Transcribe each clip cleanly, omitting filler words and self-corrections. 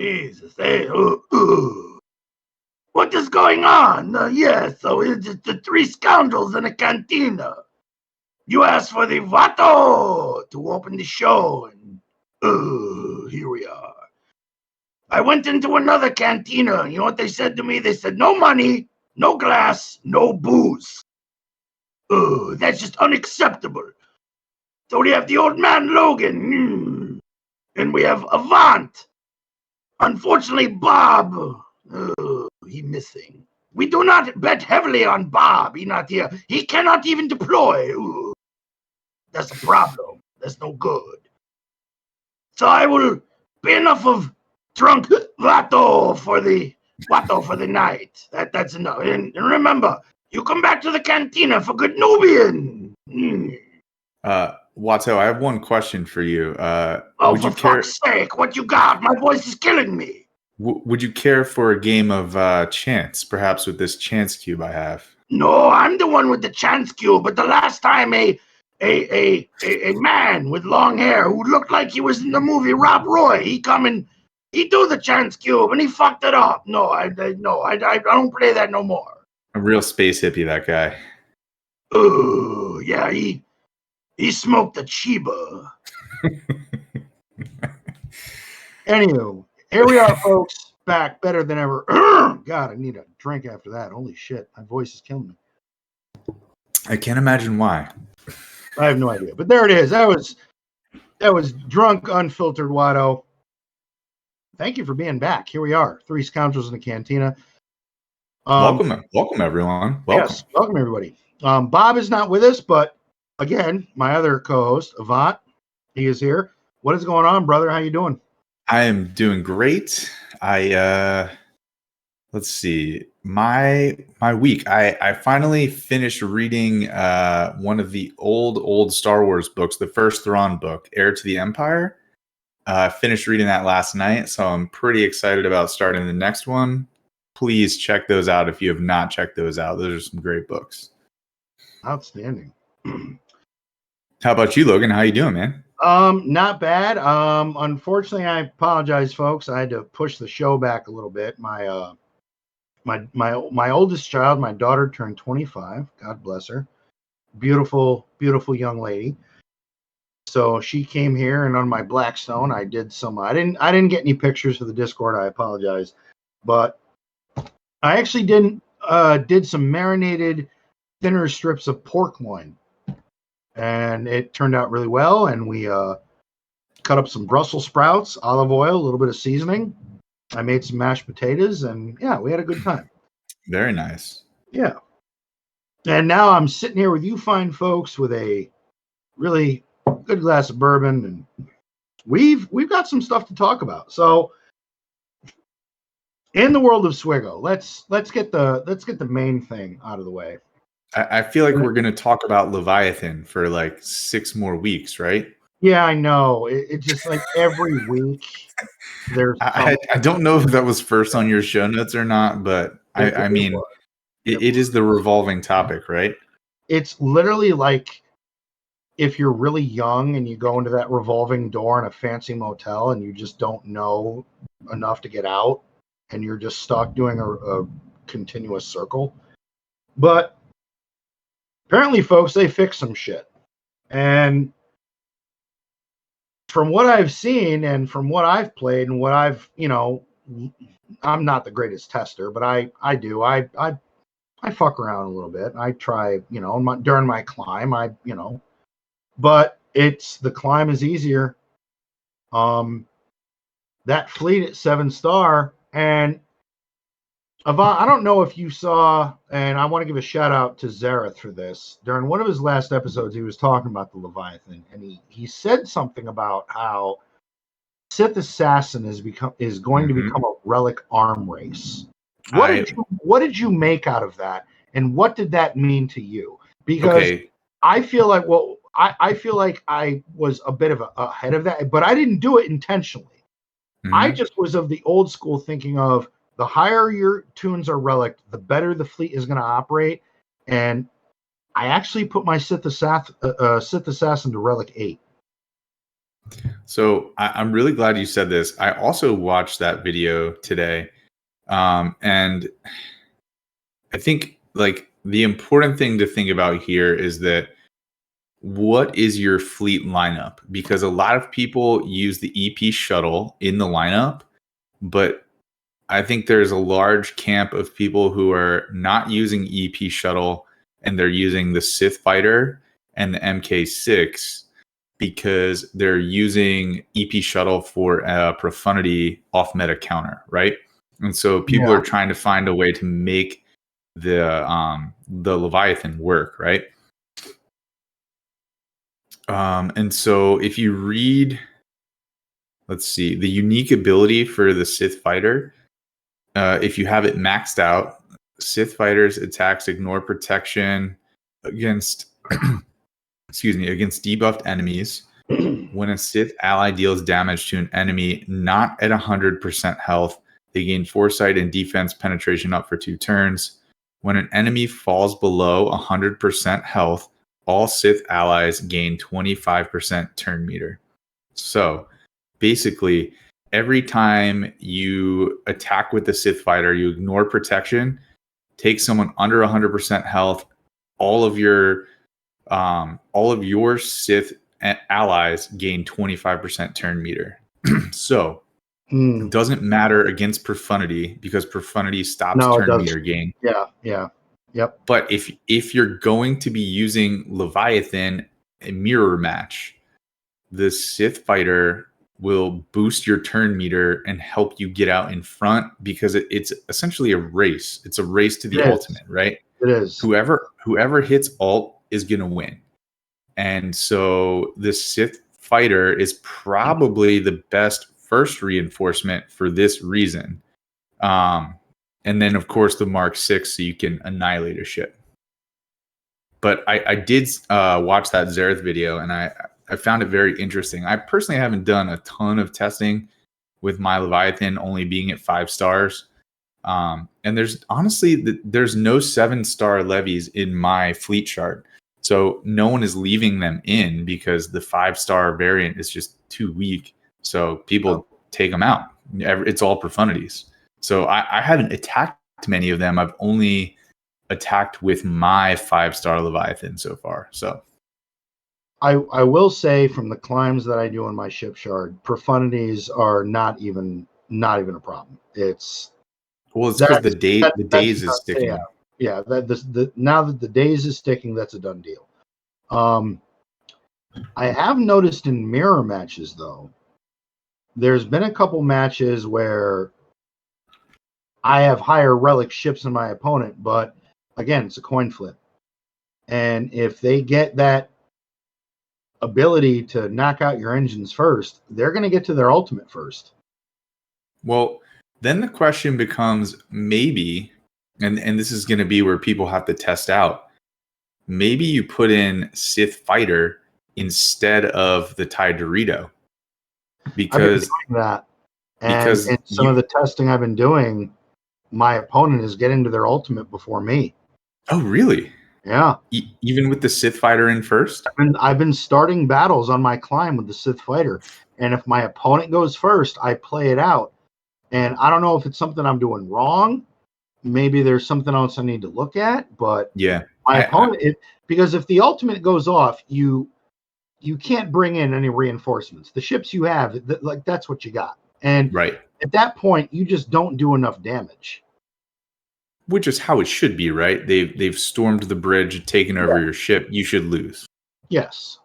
Jesus, hey, what is going on? Yes, so it's just the three scoundrels in a cantina. You asked for the Vato to open the show, and here we are. I went into another cantina, and you know what they said to me? They said, no money, no glass, no booze. That's just unacceptable. So we have the old man Logan, and we have Avant. Unfortunately, Bob, he missing. We do not bet heavily on Bob. He not here. He cannot even deploy. That's a problem. That's no good. So I will be enough of drunk Vato for the night. That's enough. And remember, you come back to the cantina for good Nubian. Watto, I have one question for you. For fuck's sake, what you got? My voice is killing me. Would you care for a game of chance, perhaps with this chance cube I have? No, I'm the one with the chance cube. But the last time a man with long hair who looked like he was in the movie Rob Roy, he come and he do the chance cube and he fucked it up. No, I don't play that no more. A real space hippie, that guy. Oh yeah, he smoked a Chiba. Anywho, here we are, folks, back better than ever. God, I need a drink after that. Holy shit, my voice is killing me. I can't imagine why. I have no idea, but there it is. That was drunk, unfiltered Watto. Thank you for being back. Here we are, three scoundrels in the cantina. Welcome everyone. Welcome. Yes, welcome everybody. Bob is not with us, but again, my other co-host, Avant, he is here. What is going on, brother? How you doing? I am doing great. Let's see. My week. I finally finished reading one of the old Star Wars books, the first Thrawn book, Heir to the Empire. I finished reading that last night, so I'm pretty excited about starting the next one. Please check those out if you have not checked those out. Those are some great books. Outstanding. How about you, Logan? How you doing, man? Not bad. Unfortunately, I apologize, folks. I had to push the show back a little bit. My oldest child, my daughter, turned 25. God bless her. Beautiful, beautiful young lady. So she came here, and on my Blackstone, I did some. I didn't get any pictures for the Discord. I apologize, but I actually did some marinated thinner strips of pork loin. And it turned out really well. And we cut up some Brussels sprouts, olive oil, a little bit of seasoning. I made some mashed potatoes, and yeah, we had a good time. Very nice. Yeah. And now I'm sitting here with you fine folks with a really good glass of bourbon, and we've got some stuff to talk about. So in the world of SWGOH, let's get the main thing out of the way. I feel like we're going to talk about Leviathan for like 6 more weeks, right? Yeah, I know. It's just like every week there's. I don't know if that was first on your show notes or not, but I mean, it is the revolving topic, right? It's literally like if you're really young and you go into that revolving door in a fancy motel and you just don't know enough to get out and you're just stuck doing a continuous circle. But apparently, folks, they fixed some shit. And from what I've seen and from what I've played and what I've, I'm not the greatest tester, but I do. I fuck around a little bit. I try, during my climb, but the climb is easier. That fleet at 7-star, and Avant, I don't know if you saw, and I want to give a shout out to Zareth for this. During one of his last episodes, he was talking about the Leviathan, and he said something about how Sith Assassin is going to become a relic arm race. What did you make out of that, and what did that mean to you? Because I feel like I feel like I was a bit of ahead of that, but I didn't do it intentionally. I just was of the old school thinking of the higher your tunes are relic, the better the fleet is going to operate. And I actually put my Sith Assassin to relic 8. So I'm really glad you said this. I also watched that video today. And I think like the important thing to think about here is that what is your fleet lineup? Because a lot of people use the EP shuttle in the lineup, but I think there's a large camp of people who are not using EP shuttle and they're using the Sith fighter and the MK6 because they're using EP shuttle for a profundity off meta counter, right? And so people Yeah. are trying to find a way to make the Leviathan work, right? And so if you read, let's see, the unique ability for the Sith fighter, if you have it maxed out, Sith fighters attacks ignore protection against against debuffed enemies. When a Sith ally deals damage to an enemy not at 100% health, they gain foresight and defense penetration up for 2 turns. When an enemy falls below 100% health, all Sith allies gain 25% turn meter. So basically, every time you attack with the Sith fighter, you ignore protection, take someone under 100% health, all of your Sith allies gain 25% turn meter. So it doesn't matter against profundity because profundity stops No, it turn does. meter gain. Yeah. Yep. But if you're going to be using Leviathan a mirror match, the Sith fighter will boost your turn meter and help you get out in front because it's essentially a race. It's a race to the ultimate, right? It is. Whoever hits alt is going to win. And so the Sith fighter is probably the best first reinforcement for this reason. And then, of course, the Mark 6, so you can annihilate a ship. But I did watch that Zareth video, and I found it very interesting. I personally haven't done a ton of testing with my Leviathan only being at 5 stars. And there's honestly, there's no 7-star levies in my fleet chart. So no one is leaving them in because the 5-star variant is just too weak. So people take them out. It's all profundities. So I haven't attacked many of them. I've only attacked with my 5-star Leviathan so far. So I will say from the climbs that I do on my ship shard, profundities are not even a problem. It's because the days is sticking. Yeah, now that the days is sticking, that's a done deal. I have noticed in mirror matches though, there's been a couple matches where I have higher relic ships than my opponent, but again, it's a coin flip. And if they get that ability to knock out your engines first, they're going to get to their ultimate first. Well, then the question becomes maybe, and this is going to be where people have to test out, maybe you put in Sith Fighter instead of the TIE Dorito. Because I've been doing that. And some of the testing I've been doing, my opponent is getting to their ultimate before me. Oh, really? Yeah. Even with the Sith Fighter in first? I've been starting battles on my climb with the Sith Fighter. And if my opponent goes first, I play it out. And I don't know if it's something I'm doing wrong. Maybe there's something else I need to look at. But yeah, my opponent, because if the ultimate goes off, you can't bring in any reinforcements. The ships you have, that's what you got. And right at that point, you just don't do enough damage. Which is how it should be, right? They've stormed the bridge, taken over your ship. You should lose. Yes.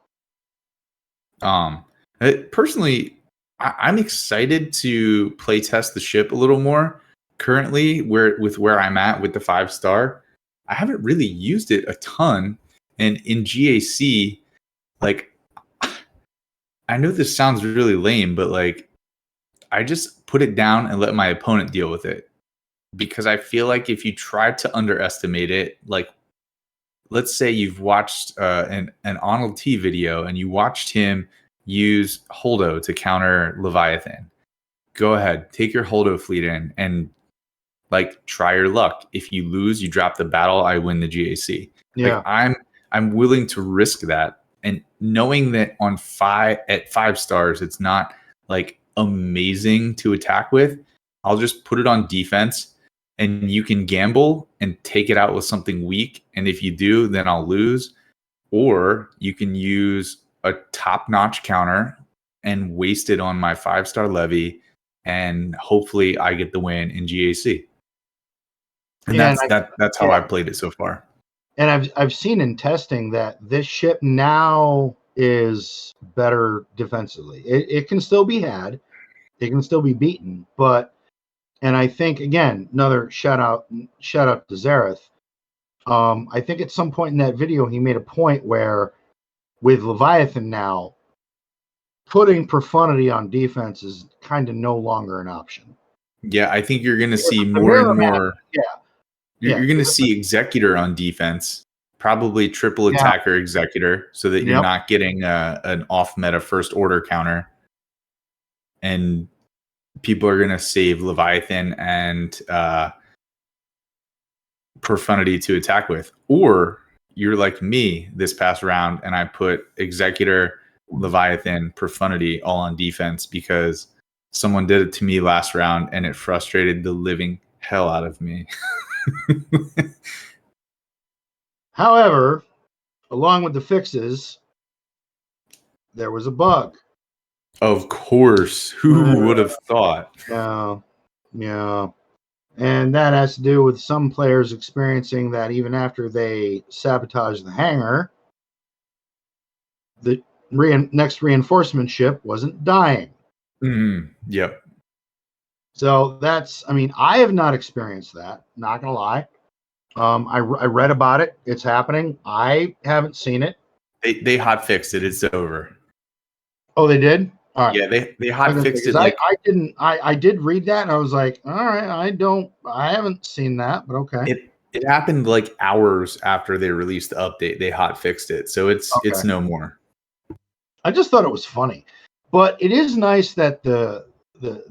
Personally, I'm excited to play test the ship a little more. Currently, where I'm at with the 5-star, I haven't really used it a ton. And in GAC, like, I know this sounds really lame, but like, I just put it down and let my opponent deal with it. Because I feel like if you try to underestimate it, like, let's say you've watched an Arnold T video and you watched him use Holdo to counter Leviathan. Go ahead, take your Holdo fleet in and like try your luck. If you lose, you drop the battle. I win the GAC. Yeah, like, I'm willing to risk that And knowing that at 5 stars, it's not like amazing to attack with, I'll just put it on defense, and you can gamble and take it out with something weak. And if you do, then I'll lose. Or you can use a top-notch counter and waste it on my 5-star Levy, and hopefully I get the win in GAC. And that's how I've played it so far. And I've seen in testing that this ship now is better defensively. It can still be had, it can still be beaten, and I think, again, another shout out to Zareth. I think at some point in that video he made a point where with Leviathan now, putting profundity on defense is kind of no longer an option. Yeah, I think you're going to see more and more. Yeah. You're going to see Executor on defense, probably triple attacker Executor, so that you're not getting an off-meta first order counter. And people are going to save Leviathan and profundity to attack with. Or you're like me this past round, and I put Executor, Leviathan, profundity all on defense because someone did it to me last round, and it frustrated the living hell out of me. However, along with the fixes, there was a bug. Of course. Who would have thought? Yeah. And that has to do with some players experiencing that even after they sabotage the hangar, the next reinforcement ship wasn't dying. Yep. So I have not experienced that, not gonna lie. I read about it. It's happening. I haven't seen it. They hot fixed it. It's over. Oh, they did? All right. Yeah, they hot fixed it. I did read that, and I was like, all right, I haven't seen that, but okay. It happened like hours after they released the update. They hot fixed it, so it's no more. I just thought it was funny, but it is nice that the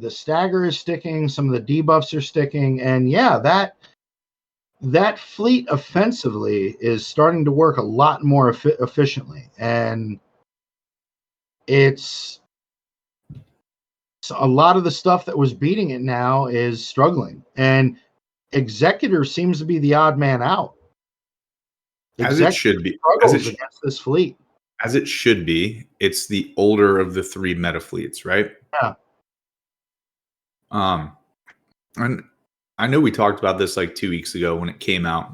stagger is sticking. Some of the debuffs are sticking, and that fleet offensively is starting to work a lot more efficiently, and it's a lot of the stuff that was beating it now is struggling, and Executor seems to be the odd man out. As it should be. Against this fleet. As it should be. It's the older of the 3 meta fleets, right? Yeah. And I know we talked about this like 2 weeks ago when it came out,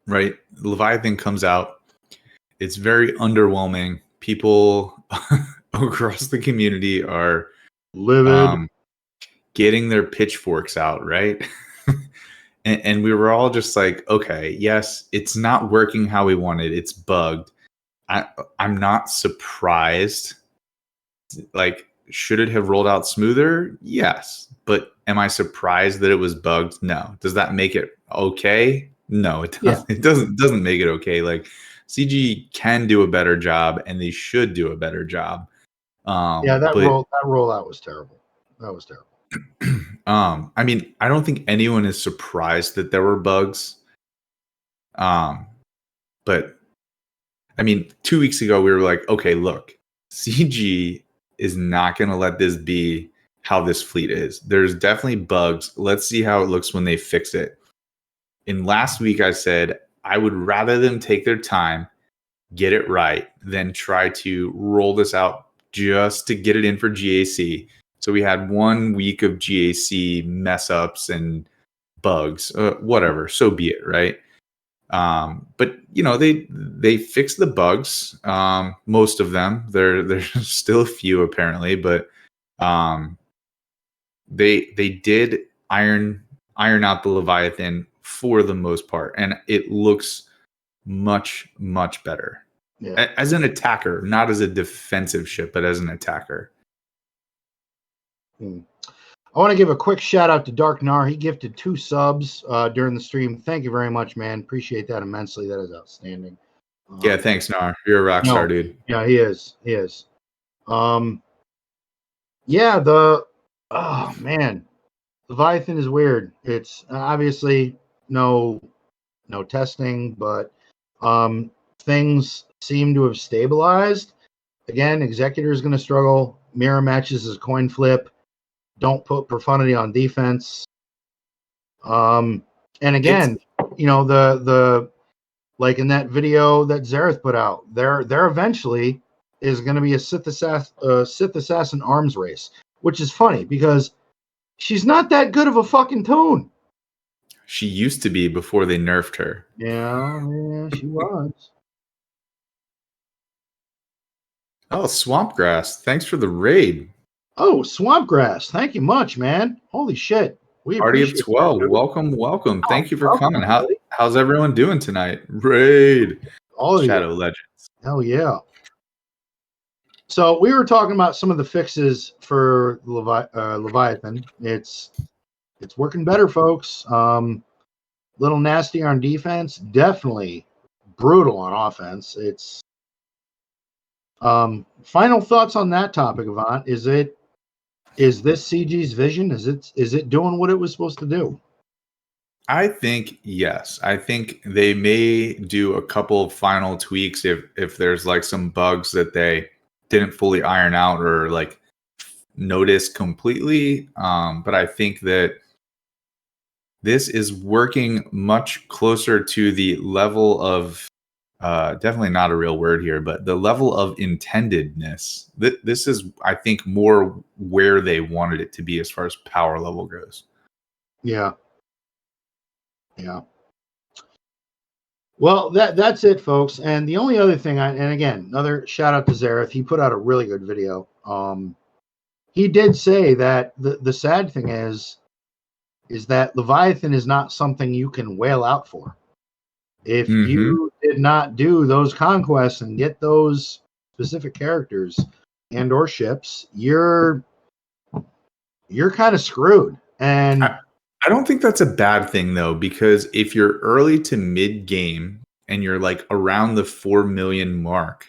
right? Leviathan comes out. It's very underwhelming. People across the community are livid, getting their pitchforks out, right? and we were all just like, okay, yes, it's not working how we wanted. It's bugged. I'm not surprised. Like, should it have rolled out smoother? Yes. But am I surprised that it was bugged? No. Does that make it okay? No, it doesn't. Yeah. It doesn't make it okay. Like, CG can do a better job, and they should do a better job. That rollout was terrible. That was terrible. I mean, I don't think anyone is surprised that there were bugs. But I mean, 2 weeks ago we were like, okay, look, CG is not going to let this be how this fleet is. There's definitely bugs. Let's see how it looks when they fix it. And last week I said I would rather them take their time, get it right, than try to roll this out just to get it in for GAC. So we had 1 week of GAC mess ups and bugs, whatever. So be it, right? But they fixed the bugs. Most of them. There's still a few apparently, but they did iron out the Leviathan for the most part, and it looks much, much better. Yeah. As an attacker, not as a defensive ship, but as an attacker. I want to give a quick shout out to Dark Nar. He gifted 2 subs during the stream. Thank you very much, man. Appreciate that immensely. That is outstanding. Yeah, thanks, Nar. You're a rock star, dude. Yeah, he is. Oh man, Leviathan is weird. It's obviously no testing, but things seem to have stabilized. Again, Executor is going to struggle. Mirror matches is a coin flip. Don't put profundity on defense. And again, the like in that video that Zareth put out, there eventually is going to be a Sith assassin arms race, which is funny because she's not that good of a fucking toon. She used to be before they nerfed her. Yeah, she was. Oh, Swampgrass, thanks for the raid. Oh, Swampgrass, thank you much, man. Holy shit. We Party of appreciate 12. that, Welcome. Thank you for welcome, coming. everybody. How's everyone doing tonight? Raid. All of Shadow you. Legends. Hell yeah. So we were talking about some of the fixes for Leviathan. It's working better, folks. Little nasty on defense, definitely brutal on offense. It's final thoughts on that topic, Avant. Is this CG's vision? Is it doing what it was supposed to do? I think yes. I think they may do a couple of final tweaks if there's like some bugs that they didn't fully iron out or like notice completely. But I think that this is working much closer to the level of definitely not a real word here, but the level of intendedness. This is, I think, more where they wanted it to be as far as power level goes. Yeah. Well, that's it, folks. And the only other thing, and again, another shout out to Zareth. He put out a really good video. He did say that the sad thing is that Leviathan is not something you can wail out for. If you did not do those conquests and get those specific characters and or ships, you're kind of screwed. And I don't think that's a bad thing though, because if you're early to mid game and you're like around the 4 million mark,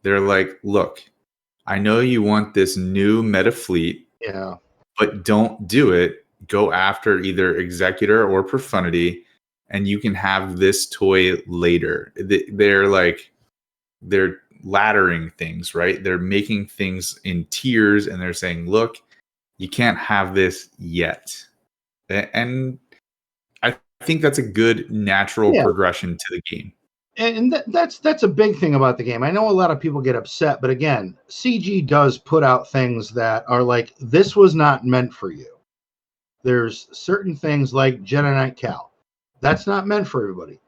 they're like, look, I know you want this new meta fleet, yeah, but don't do it. Go after either Executor or Profundity, and you can have this toy later. They're laddering things, right? They're making things in tiers, and they're saying, look, you can't have this yet. And I think that's a good natural progression to the game. And that's a big thing about the game. I know a lot of people get upset, but again, CG does put out things that are like, this was not meant for you. There's certain things like Jedi Knight Cal. That's not meant for everybody.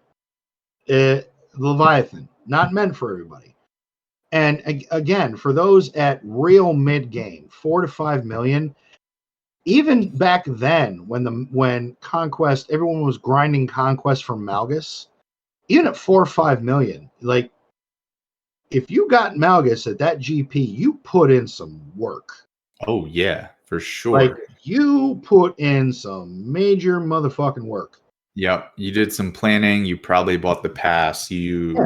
Leviathan, not meant for everybody. And again, for those at real mid game, 4 to 5 million, even back then when Conquest, everyone was grinding Conquest from Malgus, even at 4 or 5 million, like if you got Malgus at that GP, you put in some work. Oh yeah, for sure. Like you put in some major motherfucking work. Yep, you did some planning. You probably bought the pass. You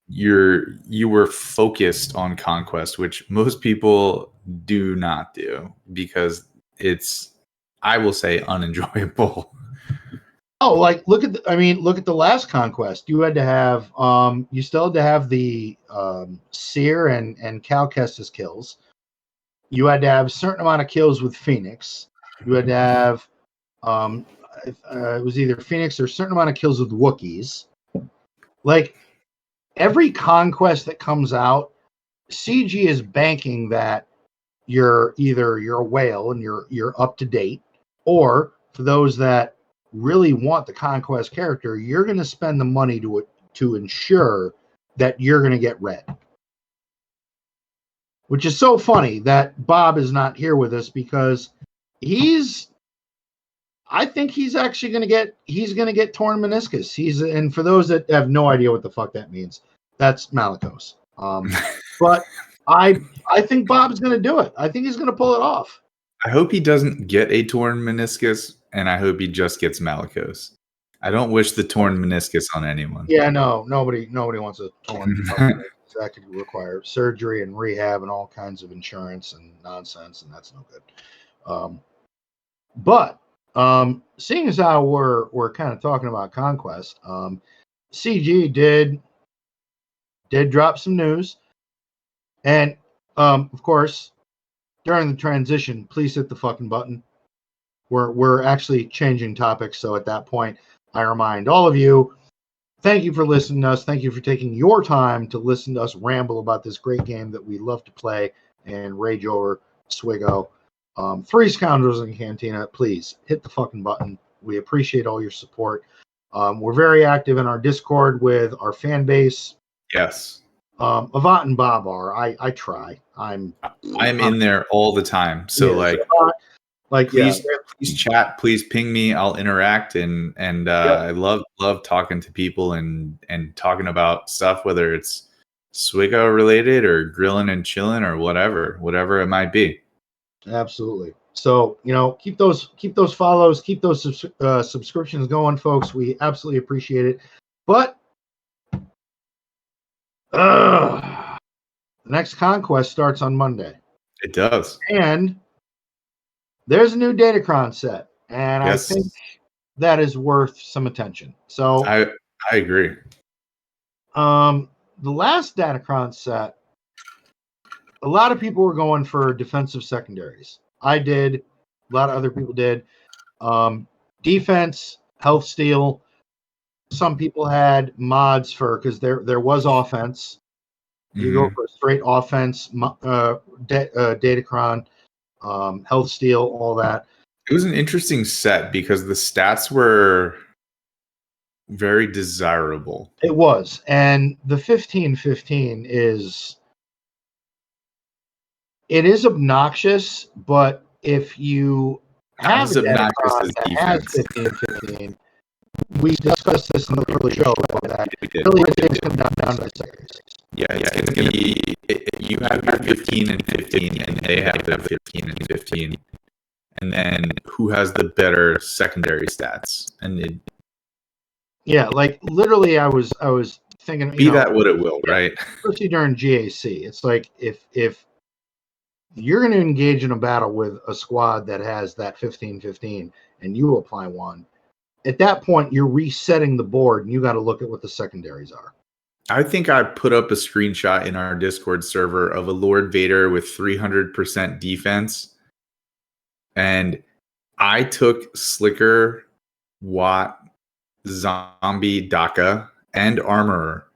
were focused on Conquest, which most people do not do because it's, I will say, unenjoyable. Oh, like look at the last Conquest. You had to have you still had to have the Seer and Cal Kestis kills. You had to have a certain amount of kills with Phoenix. You had to have it was either Phoenix or a certain amount of kills with Wookiees. Like every Conquest that comes out, CG is banking that you're a whale and you're up to date, or for those that really want the Conquest character, you're going to spend the money to ensure that you're going to get red. Which is so funny that Bob is not here with us because I think he's actually going to get torn meniscus. And for those that have no idea what the fuck that means, that's Malicos. But I think Bob's going to do it. I think he's going to pull it off. I hope he doesn't get a torn meniscus, and I hope he just gets Malicos. I don't wish the torn meniscus on anyone. Yeah, no, nobody wants a torn meniscus. That could require surgery and rehab and all kinds of insurance and nonsense, and that's no good. But seeing as how we're kind of talking about Conquest, CG did did drop some news. And of course, during the transition, please hit the fucking button. We're actually changing topics, so at that point, I remind all of you, thank you for listening to us. Thank you for taking your time to listen to us ramble about this great game that we love to play and rage over, SWGOH. 3 Scoundrels in Cantina. Please hit the fucking button. We appreciate all your support. We're very active in our Discord with our fan base. Yes. Avant and Bob are. I try. I'm in there all the time. So please chat, please ping me. I'll interact and I love talking to people and talking about stuff, whether it's SWGOH related or grilling and chilling or whatever it might be. Absolutely. So, keep those follows, keep those subscriptions going, folks. We absolutely appreciate it. But the next conquest starts on Monday. It does. And there's a new Datacron set, and yes. I think that is worth some attention. So I agree. The last Datacron set, a lot of people were going for defensive secondaries. I did. A lot of other people did. Defense, health steal. Some people had mods because there was offense. You go for a straight offense, Datacron, health steal, all that. It was an interesting set because the stats were very desirable. It was. And the 15-15 is obnoxious, but if you have a Datacron that has 15-15, we discussed this in the early show that really things come down to the secondaries. Yeah, it's going to be you have your 15 and 15, and they have their 15 and 15, and then who has the better secondary stats? And literally, I was thinking, be that what it will, right? Especially during GAC, it's like if you're going to engage in a battle with a squad that has that 15-15, and you apply one, at that point you're resetting the board, and you got to look at what the secondaries are. I think I put up a screenshot in our Discord server of a Lord Vader with 300% defense. And I took Slicker, Watt, Zombie, Daka, and Armorer.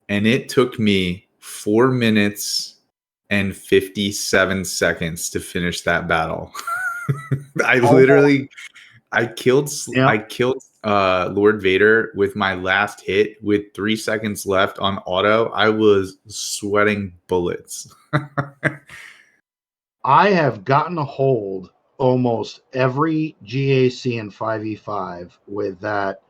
And it took me 4 minutes and 57 seconds to finish that battle. I killed Lord Vader with my last hit with 3 seconds left on auto. I was sweating bullets. I have gotten a hold almost every GAC and 5e5 with that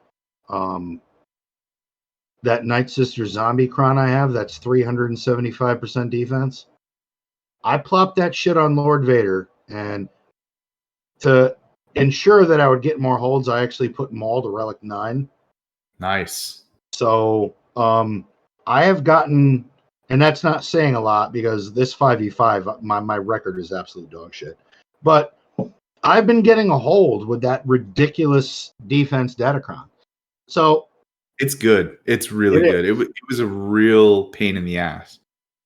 Night Sister Zombie Cron I have. That's 375% defense. I plopped that shit on Lord Vader, and to ensure that I would get more holds, I actually put Maul to Relic 9. Nice. So I have gotten, and that's not saying a lot because this 5v5, my record is absolute dog shit. But I've been getting a hold with that ridiculous defense Datacron. So it's good. It's really good. It was a real pain in the ass.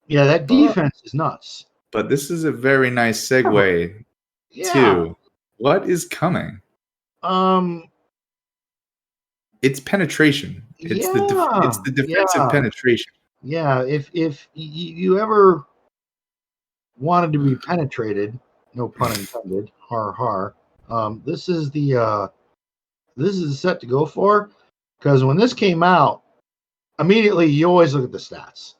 Yeah, that defense is nuts. But this is a very nice segue to what is coming. It's penetration. It's the defensive penetration. Yeah, if you ever wanted to be penetrated, no pun intended, har har. This is the set to go for, because when this came out, immediately you always look at the stats.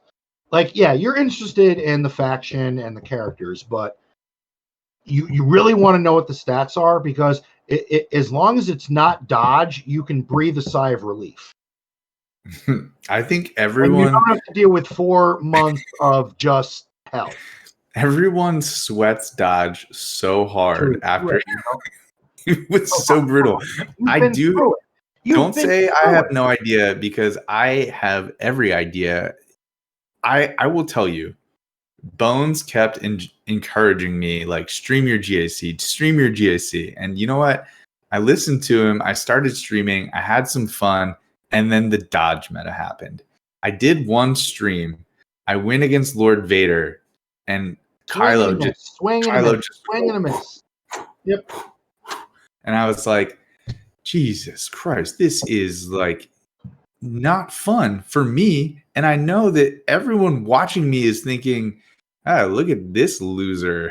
You're interested in the faction and the characters, but you really want to know what the stats are, because as long as it's not dodge, you can breathe a sigh of relief. I think everyone... And you don't have to deal with 4 months of just hell. Everyone sweats dodge so hard after... It was so brutal. Don't say I have no idea, because I have every idea. I will tell you, Bones kept encouraging me, stream your GAC. And you know what? I listened to him. I started streaming. I had some fun. And then the dodge meta happened. I did one stream. I win against Lord Vader, and Kylo just swing and a miss. Yep. And I was like, Jesus Christ, this is like not fun for me. And I know that everyone watching me is thinking, look at this loser.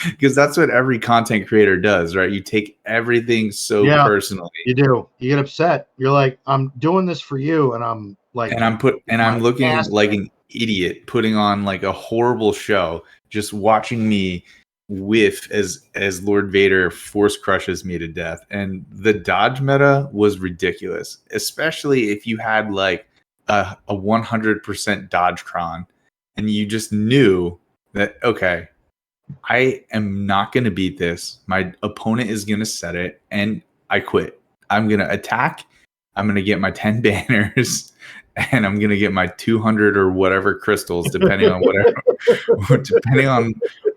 Because that's what every content creator does, right? You take everything so personally. You do. You get upset. You're like, I'm doing this for you, and I'm like, I'm looking like an idiot putting on like a horrible show, just watching me whiff as Lord Vader force crushes me to death. And the dodge meta was ridiculous, especially if you had like a 100% Datacron, and you just knew that, okay, I am not going to beat this. My opponent is going to set it, and I quit. I'm going to attack. I'm going to get my 10 banners, and I'm going to get my 200 or whatever crystals, depending on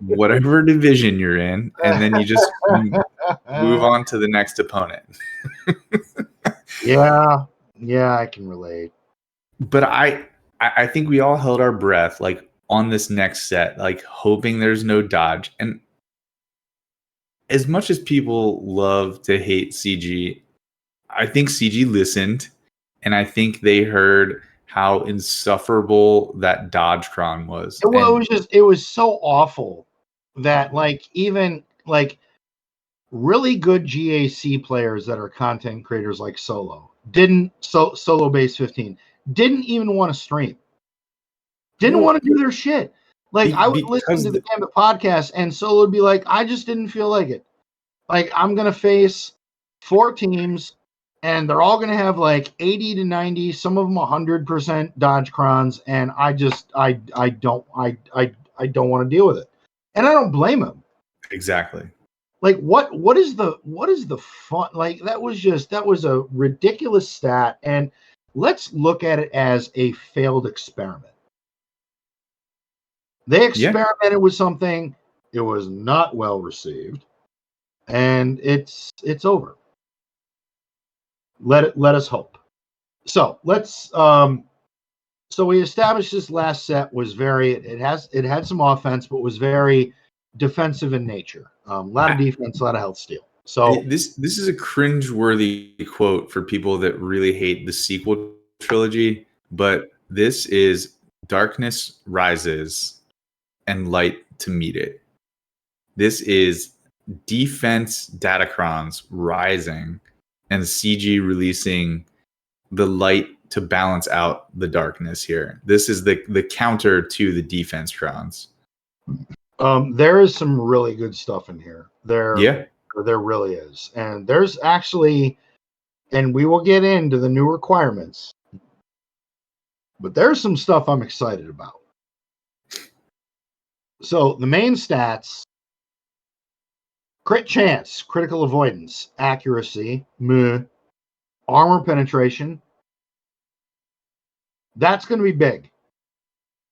whatever division you're in, and then you just move on to the next opponent. Yeah, I can relate. But I think we all held our breath, like, on this next set, like hoping there's no dodge. And as much as people love to hate CG, I think CG listened, and I think they heard how insufferable that Datacron was. Well, it was so awful that like even like really good GAC players that are content creators like Solo Solo Base 15 didn't even want to stream. Didn't want to do their shit. Like I would listen to the Gambit podcast, and Solo would be like, I just didn't feel like it. Like I'm gonna face 4 teams, and they're all going to have like 80 to 90, some of them 100% dodge crons, and I don't want to deal with it. And I don't blame him. Exactly. Like what is the fun? Like that was a ridiculous stat, and let's look at it as a failed experiment. They experimented with something, it was not well received, and it's over. Let us hope. So let's so we established this last set was it had some offense, but was very defensive in nature. A lot of defense, a lot of health steal. So this is a cringeworthy quote for people that really hate the sequel trilogy, but this is darkness rises and light to meet it. This is defense Datacrons rising and CG releasing the light to balance out the darkness here. This is the counter to the defense crons. There is some really good stuff in here. There really is. And there's actually, and we will get into the new requirements, but there's some stuff I'm excited about. So the main stats: crit chance, critical avoidance, accuracy, armor penetration. That's going to be big.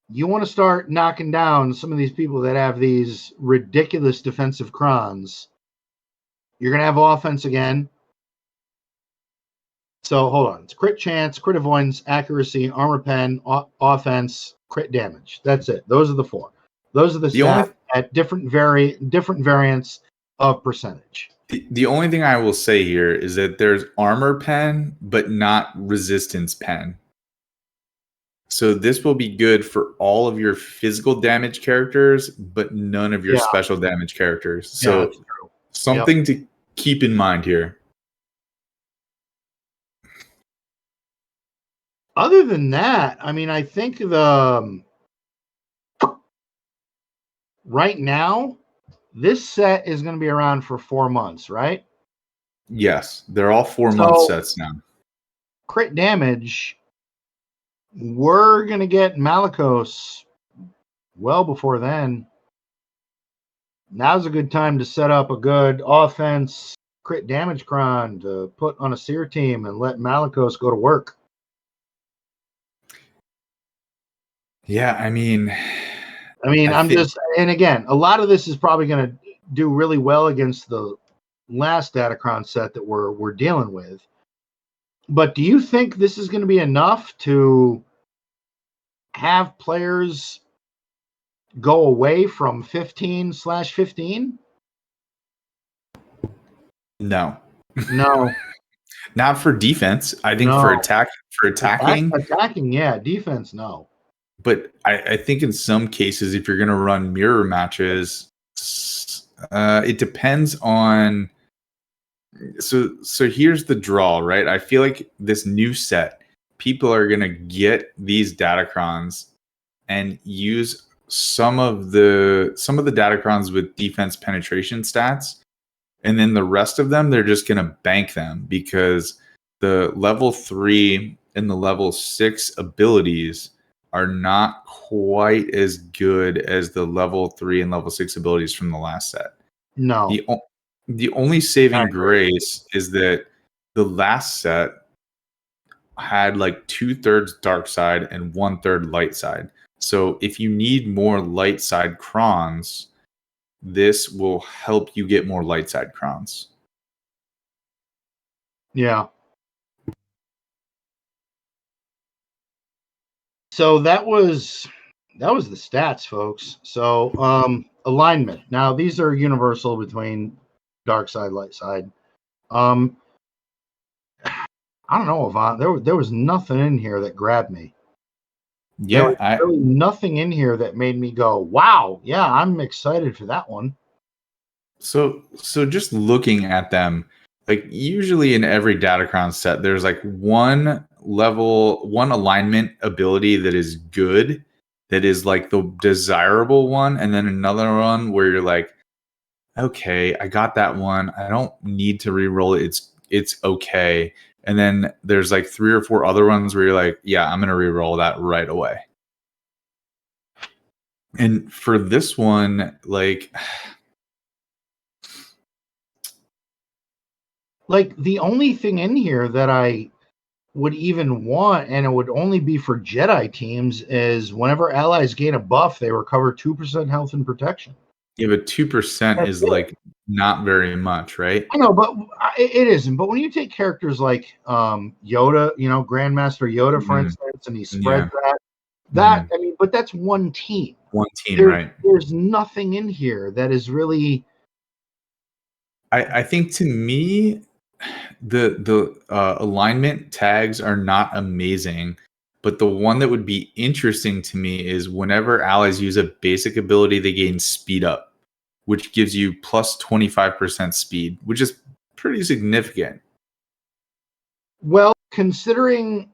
You want to start knocking down some of these people that have these ridiculous defensive crons. You're going to have offense again. So hold on. It's crit chance, crit avoidance, accuracy, armor pen, offense, crit damage. That's it. Those are the 4. Those are the stats at different variants of percentage. The only thing I will say here is that there's armor pen, but not resistance pen. So this will be good for all of your physical damage characters, but none of your special damage characters. So something to keep in mind here. Other than that, I mean, I think right now, this set is going to be around for 4 months, right? Yes, they're all 4-month sets now. Crit damage, we're going to get Malicos well before then. Now's a good time to set up a good offense crit damage cron to put on a Seer team and let Malicos go to work. Yeah, I mean, and again, a lot of this is probably going to do really well against the last Datacron set that we're dealing with. But do you think this is going to be enough to have players go away from 15/15? No. No. Not for defense. I think for attacking. Attacking, yeah. Defense, no. But I think in some cases, if you're going to run mirror matches, it depends on. So here's the draw, right? I feel like this new set, people are going to get these Datacrons and use some of the Datacrons with defense penetration stats, and then the rest of them they're just going to bank them because the level 3 and the level 6 abilities are not quite as good as the level 3 and level 6 abilities from the last set. No. The only saving grace is that the last set had like 2/3 dark side and 1/3 light side. So if you need more light side crons, this will help you get more light side crons. Yeah. So that was the stats, folks. So alignment. Now these are universal between dark side, light side. I don't know, Yvonne. There was nothing in here that grabbed me. Yeah, there was really nothing in here that made me go, "Wow, yeah, I'm excited for that one." So just looking at them, like usually in every Datacron set, there's like one alignment ability that is good, that is like the desirable one, and then another one where you're like, okay, I got that one. I don't need to re-roll it. It's okay. And then there's like 3 or 4 other ones where you're like, yeah, I'm gonna re-roll that right away. And for this one, like the only thing in here that I would even want, and it would only be for Jedi teams, is whenever allies gain a buff, they recover 2% health and protection. Yeah, but 2% is like not very much, right? I know, but it isn't. But when you take characters like Yoda, Grandmaster Yoda, for instance, and he spreads that I mean, but that's one team. Right? There's nothing in here that is really. I think to me, the alignment tags are not amazing, but the one that would be interesting to me is whenever allies use a basic ability, they gain speed up, which gives you plus 25% speed, which is pretty significant. Well, considering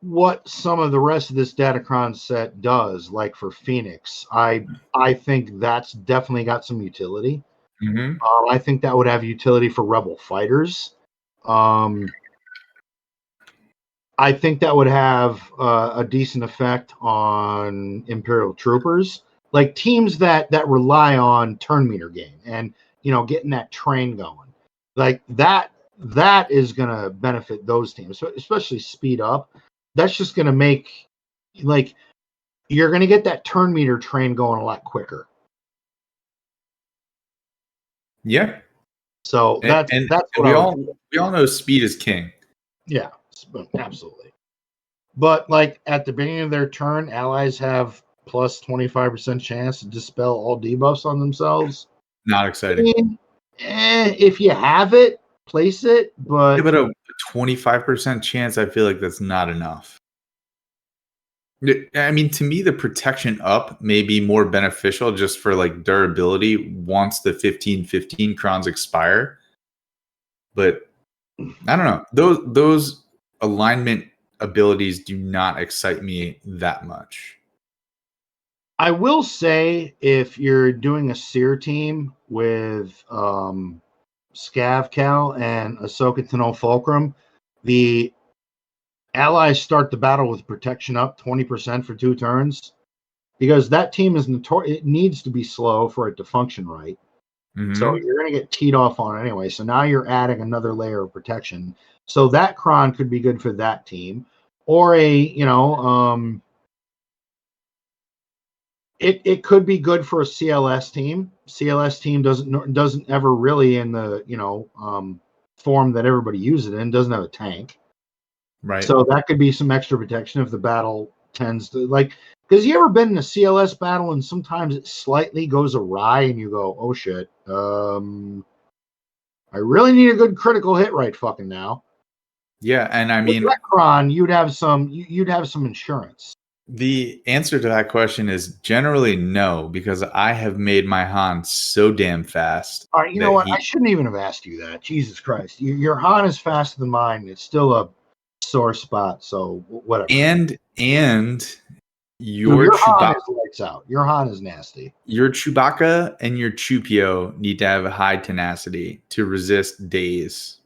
what some of the rest of this Datacron set does, like for Phoenix, I think that's definitely got some utility. I think that would have utility for Rebel fighters. I think that would have a decent effect on Imperial troopers, like teams that rely on turn meter gain and getting that train going, like that is going to benefit those teams, so especially speed up. That's just going to make, like, you're going to get that turn meter train going a lot quicker. Yeah. So that's what we all know speed is king. Yeah, absolutely. But like at the beginning of their turn, allies have plus 25% chance to dispel all debuffs on themselves. Not exciting. I mean, if you have it, place it. But yeah, but a 25% chance, I feel like that's not enough. I mean, to me, the protection up may be more beneficial just for like durability once the 15/15 crons expire. But I don't know. Those alignment abilities do not excite me that much. I will say, if you're doing a Seer team with Scav Cal and Ahsoka Tano Fulcrum, the allies start the battle with protection up 20% for 2 turns, because that team is notorious. It needs to be slow for it to function right. So you're going to get teed off on it anyway. So now you're adding another layer of protection. So that cron could be good for that team, or it could be good for a CLS team. CLS team doesn't ever really, in the form that everybody uses it in, doesn't have a tank. Right. So that could be some extra protection if the battle tends to like. Because you ever been in a CLS battle and sometimes it slightly goes awry and you go, "Oh shit, I really need a good critical hit right fucking now." Yeah, and I With mean, Retron, you'd have some insurance. the answer to that question is generally no, because I have made my Han so damn fast All right, you know that what? I shouldn't even have asked you that. Jesus Christ, your Han is faster than mine. It's still a sore spot. So whatever. and No, your your Han Chewbacca, is lights out. Your Han is nasty. your Chewbacca and your Chewpio need to have a high tenacity to resist daze.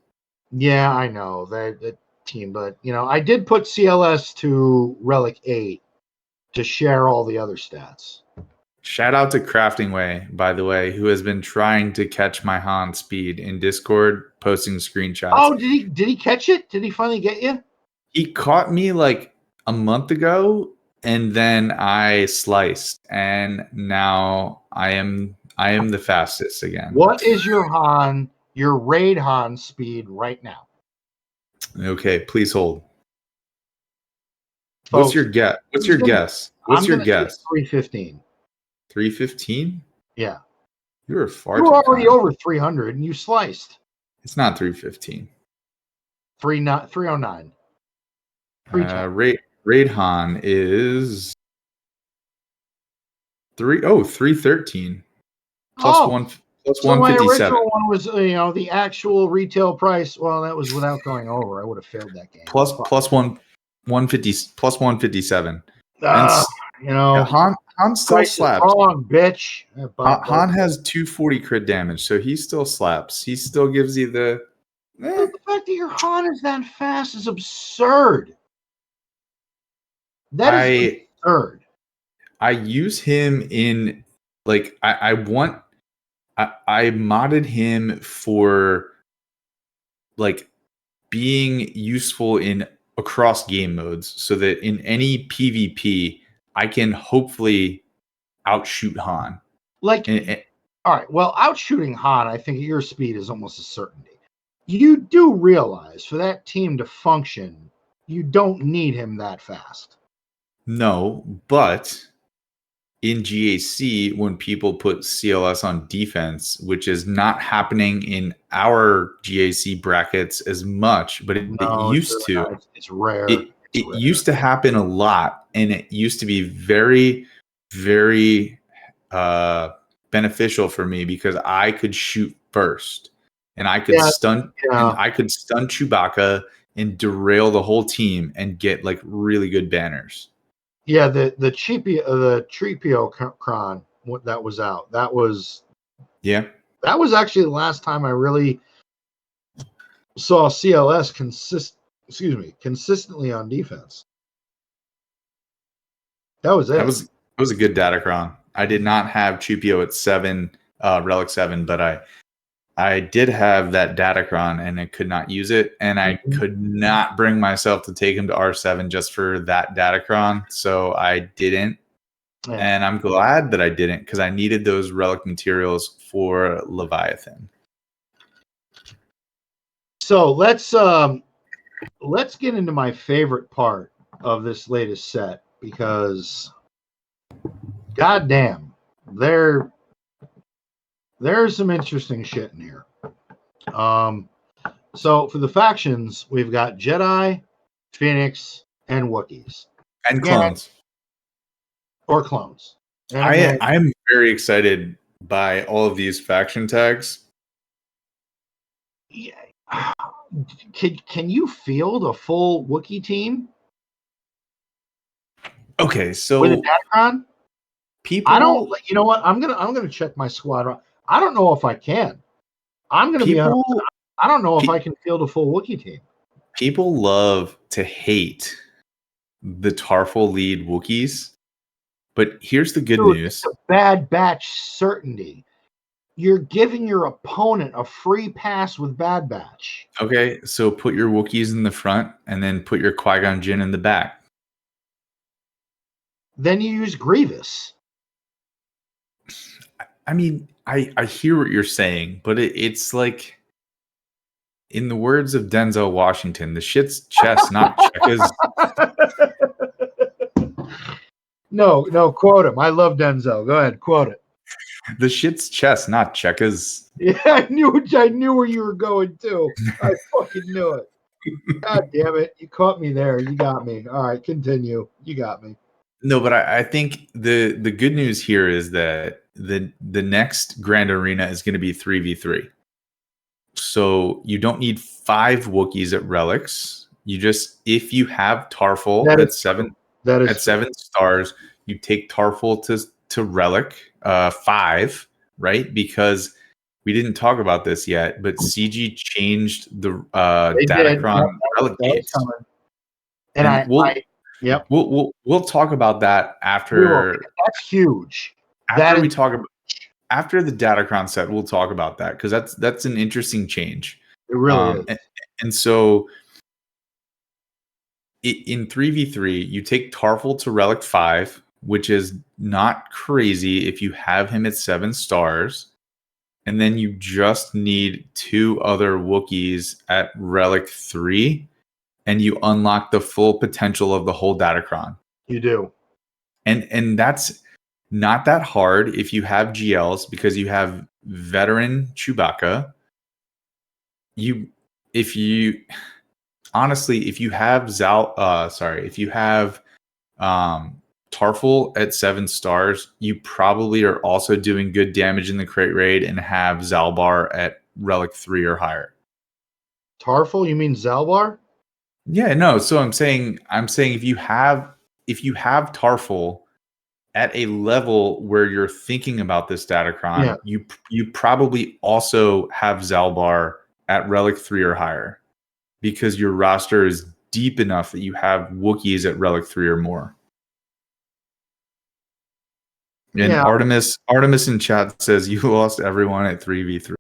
Yeah, I know that team, but I did put CLS to Relic 8 to share all the other stats. Shout out to Crafting Way, by the way, who has been trying to catch my Han speed in Discord, posting screenshots. Oh, did he catch it? Did he finally get you? He caught me like a month ago, and then I sliced, and now I am the fastest again. What is your Han, your raid Han speed right now? Okay, please hold. Folks, What's your guess? What's your guess? What's your guess? 315. 315? Yeah. You were far You too were already kind. over 300 and you sliced. It's not 315. 309. 310. Raid Han is 313 plus one plus So my 157 original one was, the actual retail price. Well, that was without going over. I would have failed that game. plus 150 plus 157. Ah, Han still price is slaps. wrong, bitch. Han has 240 crit damage, so he still slaps. He still gives you the. But the fact that your Han is that fast is absurd. That is absurd. I use him in like I modded him for like being useful in across game modes so that in any PvP I can hopefully outshoot Han. Like, all right, well, outshooting Han, I think your speed is almost a certainty. You do realize for that team to function, you don't need him that fast. No, but in GAC, when people put CLS on defense, which is not happening in our GAC brackets as much, but it used to. It's rare. It used to happen a lot, and it used to be very, very beneficial for me because I could shoot first, and I could stun, and I could stun Chewbacca and derail the whole team and get like really good banners. Yeah, the Tripio Cron that was out. That was actually the last time I really saw CLS consistently on defense. That was it. That was a good Datacron. I did not have Chupio at 7, Relic 7, but I did have that Datacron and I could not use it. And I could not bring myself to take him to R7 just for that Datacron. So I didn't. Yeah. And I'm glad that I didn't because I needed those relic materials for Leviathan. So let's get into my favorite part of this latest set because goddamn, there's some interesting shit in here. So for the factions, we've got Jedi, Phoenix, and Wookiees. And clones. Or clones. I'm very excited by all of these faction tags. Yeah. Can you field a full Wookiee team? Okay, so with a Datacron? People, I don't. You know what? I'm gonna check my squad. I don't know if I can. I'm gonna be honest. I don't know if I can field a full Wookiee team. People love to hate the Tarful lead Wookiees, but here's the good news: it's a bad batch certainty. You're giving your opponent a free pass with Bad Batch. Okay, so put your Wookiees in the front, and then put your Qui-Gon Jinn in the back. Then you use Grievous. I mean, I hear what you're saying, but it's like In the words of Denzel Washington, the shit's chess, not checkers. No, quote him. I love Denzel. Go ahead, quote it. The shit's chess, not checkers. Yeah, I knew where you were going too. I fucking knew it. God damn it. You caught me there. You got me. All right, continue. You got me. No, but I think the good news here is that the next Grand Arena is going to be 3v3. So you don't need 5 Wookiees at relics. You just, if you have Tarful at 7 stars, you take Tarful to relic 5, right? Because we didn't talk about this yet, but CG changed the Datacron relic gates. And we'll talk about that after. That's huge. After the Datacron set, we'll talk about that because that's an interesting change. It really is. And so in 3v3, you take Tarful to relic 5, which is not crazy if you have him at 7 stars. And then you just need 2 other Wookiees at relic 3, and you unlock the full potential of the whole Datacron. You do. And that's not that hard if you have GLs, because you have veteran Chewbacca. If you have Tarful at 7 stars, you probably are also doing good damage in the crate raid and have Zalbar at relic 3 or higher. Tarful? You mean Zalbar? Yeah, no. So I'm saying if you have Tarful at a level where you're thinking about this Datacron, you probably also have Zalbar at relic 3 or higher, because your roster is deep enough that you have Wookiees at relic 3 or more. And Artemis in chat says you lost everyone at 3v3.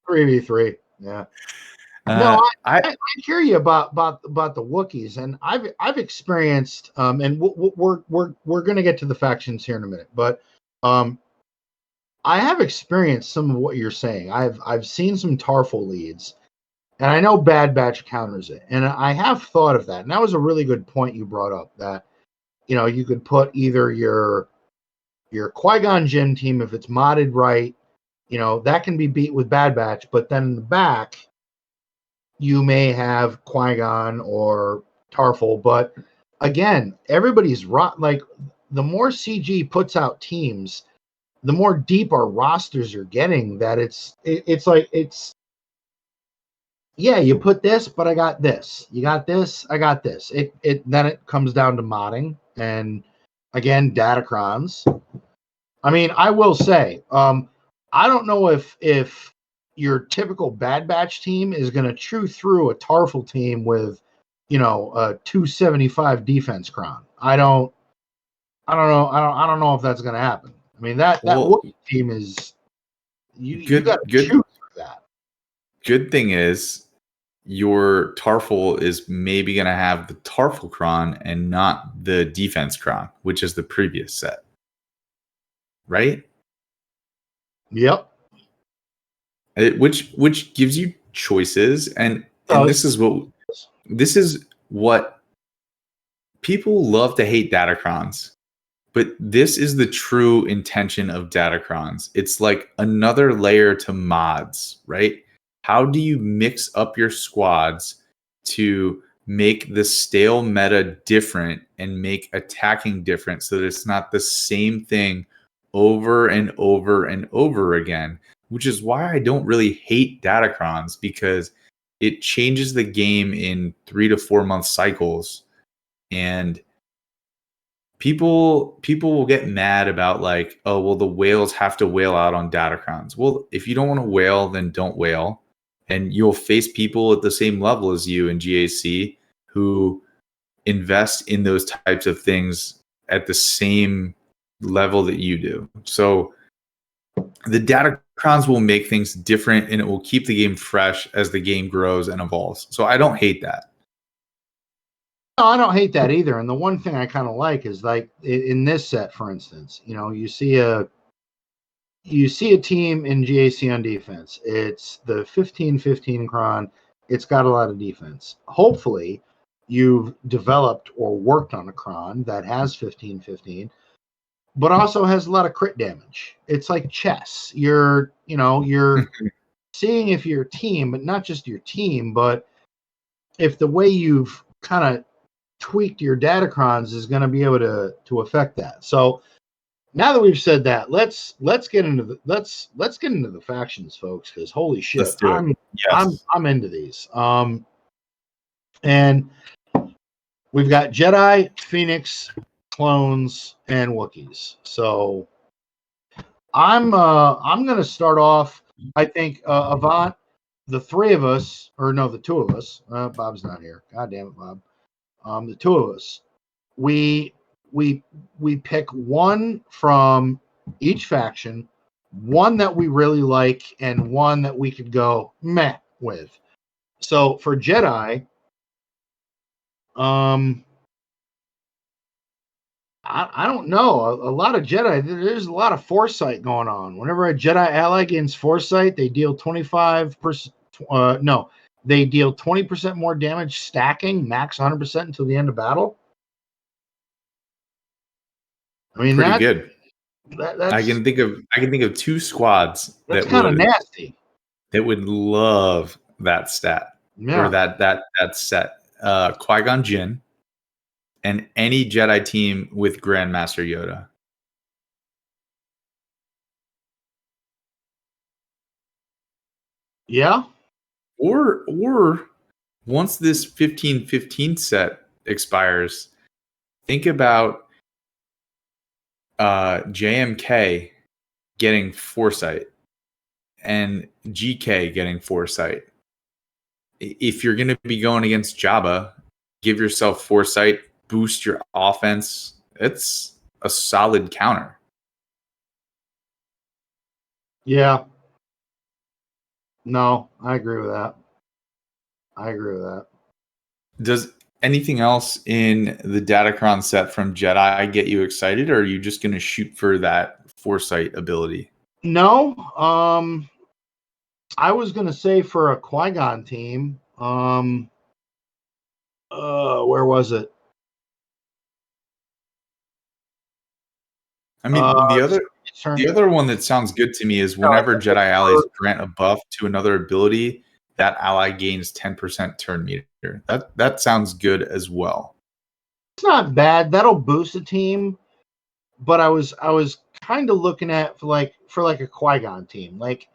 3v3. Yeah. No, I hear you about the Wookiees, and I've experienced and we're going to get to the factions here in a minute, but I have experienced some of what you're saying. I've seen some Tarful leads, and I know Bad Batch counters it, and I have thought of that. And that was a really good point you brought up, that you could put either your Qui-Gon Jinn team, if it's modded right, that can be beat with Bad Batch, but then in the back you may have Qui-Gon or Tarful. But again, everybody's like, the more CG puts out teams, the more deep our rosters are getting. That you put this, but I got this. You got this, I got this. Then it comes down to modding, and again, Datacrons. I mean, I will say, I don't know if your typical Bad Batch team is going to chew through a Tarful team with, a 275 defense cron. I don't know if that's going to happen. I mean, that team is you got to chew through that. Good thing is your Tarful is maybe going to have the Tarful cron and not the defense cron, which is the previous set, right? Yep. Which gives you choices, and this is what people love to hate Datacrons, but this is the true intention of Datacrons. It's like another layer to mods, right? How do you mix up your squads to make the stale meta different and make attacking different, so that it's not the same thing over and over and over again? Which is why I don't really hate Datacrons, because it changes the game in 3 to 4 month cycles. And people will get mad about, like, oh, well, the whales have to whale out on Datacrons. Well, if you don't want to whale, then don't whale. And you'll face people at the same level as you in GAC who invest in those types of things at the same level that you do. So the Datacrons will make things different, and it will keep the game fresh as the game grows and evolves. So I don't hate that. No, I don't hate that either. And the one thing I kind of like is, like, in this set, for instance, you see you see a team in GAC on defense. It's the 15-15 cron. It's got a lot of defense. Hopefully, you've developed or worked on a cron that has 15-15, but also has a lot of crit damage. It's like chess. You're seeing if your team, but not just your team, but if the way you've kind of tweaked your Datacrons is going to be able to affect that. So now that we've said that, let's get into the factions, folks, because holy shit, Let's do it. Yes. I'm into these. And we've got Jedi, Phoenix, clones, and Wookiees. So I'm gonna start off. I think Avant, the three of us, or no, the two of us. Bob's not here. God damn it, Bob. The two of us. We pick one from each faction, one that we really like, and one that we could go meh with. So for Jedi, I don't know. A lot of Jedi, there's a lot of foresight going on. Whenever a Jedi ally gains foresight, they deal 25%. They deal 20% more damage stacking, max 100% until the end of battle. I mean, pretty good. That's, I can think of two squads that's kind of nasty. That would love that stat or that set. Qui-Gon Jinn and any Jedi team with Grandmaster Yoda. Yeah. Or once this 15-15 set expires, think about JMK getting foresight and GK getting foresight. If you're going to be going against Jabba, give yourself foresight, boost your offense. It's a solid counter. Yeah. No, I agree with that. Does anything else in the Datacron set from Jedi get you excited, or are you just going to shoot for that foresight ability? No. I was going to say for a Qui-Gon team, where was it? I mean, the other one that sounds good to me is whenever Jedi allies grant a buff to another ability, that ally gains 10% turn meter. That sounds good as well. It's not bad. That'll boost a team, but I was kind of looking at for like a Qui-Gon team. Like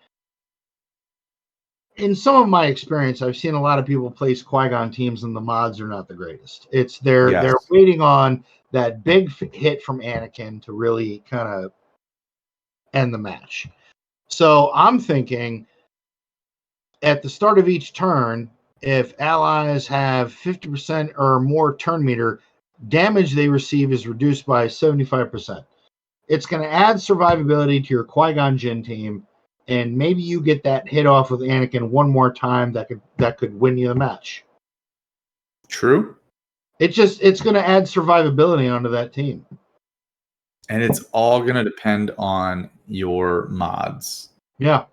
in some of my experience, I've seen a lot of people place Qui-Gon teams, and the mods are not the greatest. It's they're waiting on that big hit from Anakin to really kind of end the match. So I'm thinking at the start of each turn, if allies have 50% or more turn meter, damage they receive is reduced by 75%. It's going to add survivability to your Qui-Gon Jinn team, and maybe you get that hit off with Anakin one more time that could win you the match. True. It's going to add survivability onto that team. And it's all going to depend on your mods. Yeah.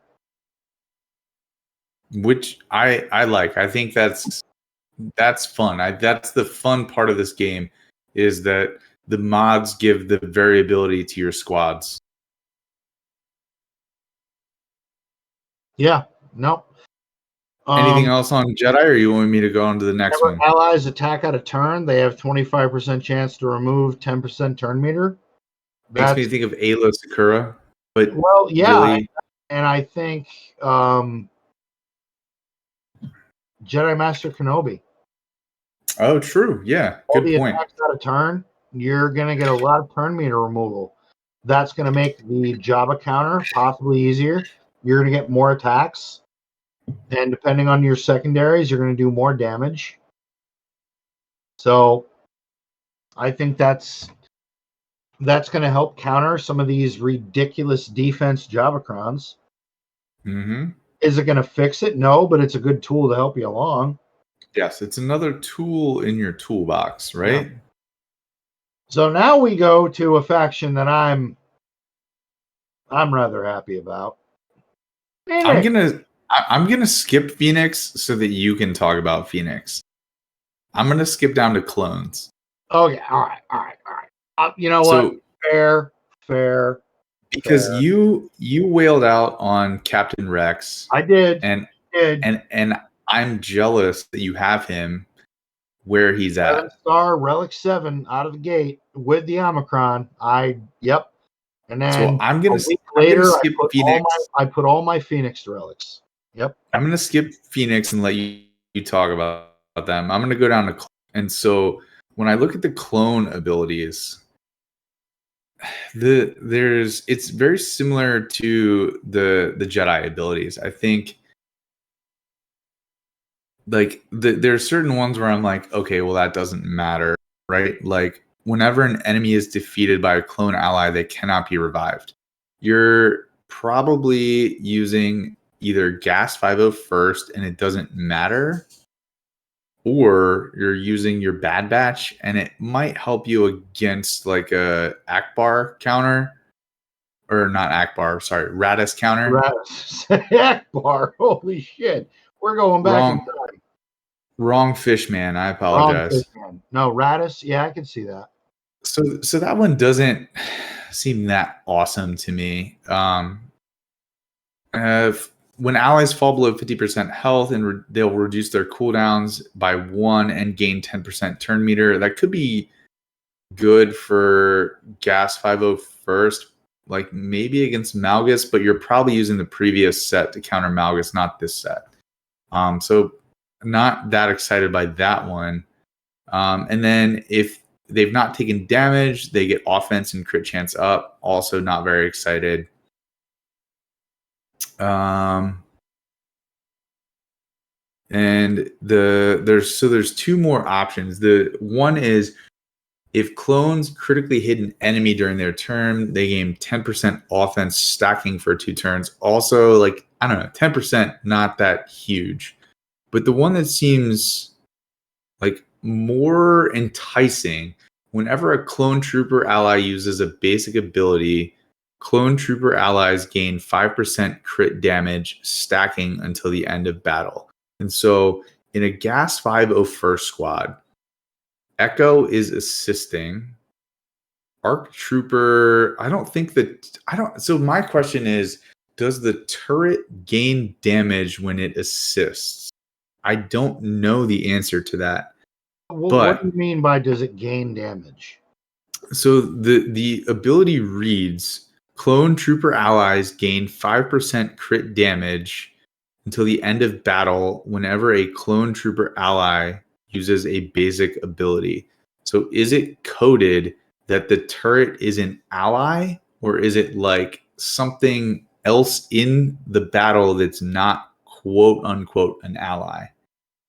Which I like. I think that's fun. That's the fun part of this game, is that the mods give the variability to your squads. Yeah. Nope. Anything else on Jedi, or you want me to go on to the next one? Allies attack out of turn, they have 25% chance to remove 10% turn meter. Makes me think of Ayla Sakura. But well, yeah, really, and I think Jedi Master Kenobi. Oh, true. Yeah, good point. Attacks out of turn, you're going to get a lot of turn meter removal. That's going to make the Jabba counter possibly easier. You're going to get more attacks, and depending on your secondaries, you're going to do more damage. So I think that's going to help counter some of these ridiculous defense Javacrons. Mm-hmm. Is it going to fix it? No, but it's a good tool to help you along. Yes, it's another tool in your toolbox, right? Yeah. So now we go to a faction that I'm I'm rather happy about. I'm gonna skip Phoenix so that you can talk about Phoenix. I'm gonna skip down to clones. Okay, all right. You know So, what? Fair. Because you wailed out on Captain Rex. I did. And I'm jealous that you have him where he's at. 7-star Relic 7 out of the gate with the Omicron. Yep. And then So I'm gonna a week later, skip Phoenix. I put all my Phoenix relics. Yep. I'm gonna skip Phoenix and let you talk about them. I'm gonna go down to and so when I look at the clone abilities, it's very similar to the Jedi abilities. I think like there are certain ones where I'm like, okay, well that doesn't matter, right? Like whenever an enemy is defeated by a clone ally, they cannot be revived. You're probably using either Gas 50 first and it doesn't matter, or you're using your Bad Batch and it might help you against like a Akbar counter, or not Akbar, sorry, Radis counter. Radis. Akbar, holy shit. We're going back in time. Wrong fish man, I apologize. No, Radis, yeah, I can see that. So that one doesn't seem that awesome to me. When allies fall below 50% health, and they'll reduce their cooldowns by 1 and gain 10% turn meter. That could be good for Gas 50 first, like maybe against Malgus, but you're probably using the previous set to counter Malgus, not this set. So not that excited by that one. And then if they've not taken damage, they get offense and crit chance up. Also not very excited. And there's two more options. The one is if clones critically hit an enemy during their turn, they gain 10% offense stacking for 2 turns. Also, like, I don't know, 10%, not that huge. But the one that seems like more enticing, whenever a clone trooper ally uses a basic ability, clone trooper allies gain 5% crit damage stacking until the end of battle. And so in a Gas 50 first squad, Echo is assisting. Arc Trooper, so my question is, does the turret gain damage when it assists? I don't know the answer to that. Well, what do you mean by does it gain damage? So the ability reads, clone trooper allies gain 5% crit damage until the end of battle whenever a clone trooper ally uses a basic ability. So is it coded that the turret is an ally, or is it like something else in the battle that's not quote unquote an ally?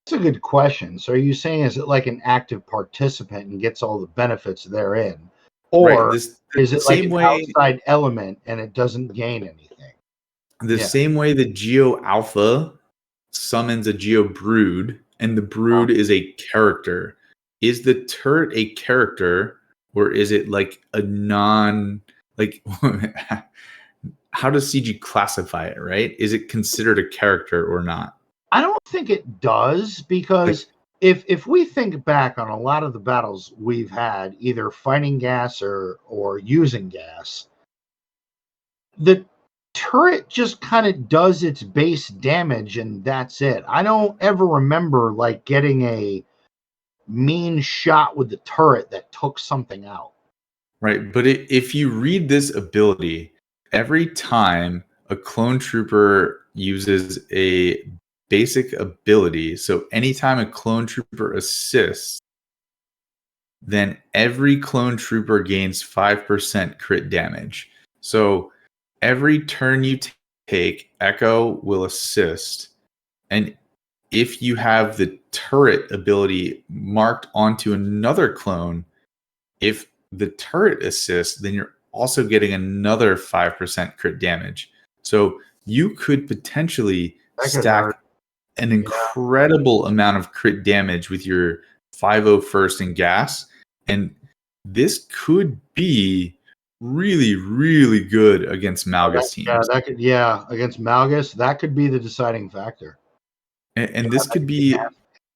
That's a good question. So are you saying, is it like an active participant and gets all the benefits therein? Or is it like an outside element and it doesn't gain anything? Same way the Geo Alpha summons a Geo Brood, and the Brood is a character. Is the turret a character, or is it like a like how does CG classify it, right? Is it considered a character or not? I don't think it does, because if we think back on a lot of the battles we've had, either fighting gas or using gas, the turret just kind of does its base damage and that's it. I don't ever remember like getting a mean shot with the turret that took something out. Right, but if you read this ability, every time a clone trooper uses a basic ability, so anytime a clone trooper assists, then every clone trooper gains 5% crit damage. So every turn you take, Echo will assist. And if you have the turret ability marked onto another clone, if the turret assists, then you're also getting another 5% crit damage. So you could potentially stack an incredible amount of crit damage with your 50 first and gas. And this could be really, really good against Malgus teams. Against Malgus, that could be the deciding factor. And this could be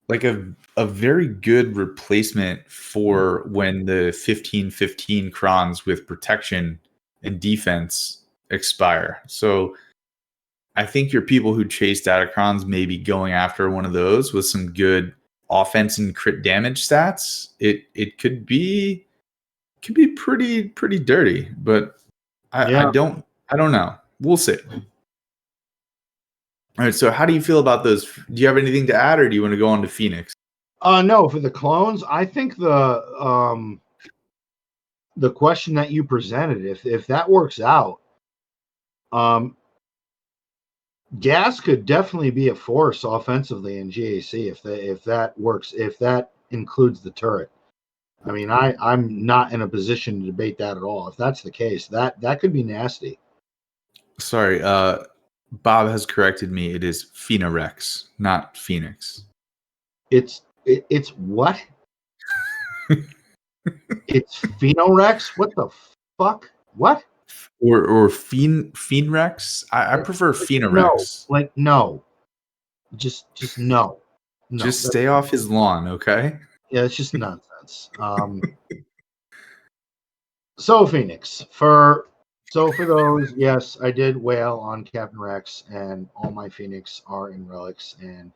like a very good replacement for when the 15-15 crons with protection and defense expire. So I think your people who chase Datacrons may be going after one of those with some good offense and crit damage stats. It could be pretty dirty, but I don't know. We'll see. All right, so how do you feel about those? Do you have anything to add, or do you want to go on to Phoenix? No, for the clones, I think the question that you presented, if that works out, gas could definitely be a force offensively in GAC if that works, if that includes the turret. I mean, I'm not in a position to debate that at all. If that's the case, that could be nasty. Sorry, Bob has corrected me. It is Phoenorex, not Phoenix. It's what? It's Phenorex? What the fuck? What? Or Phoenrex? I prefer Phoenorex. No. Just no. Just stay off his lawn, okay? Yeah, it's just nonsense. So Phoenix, for those, yes, I did wail on Captain Rex, and all my Phoenix are in relics, and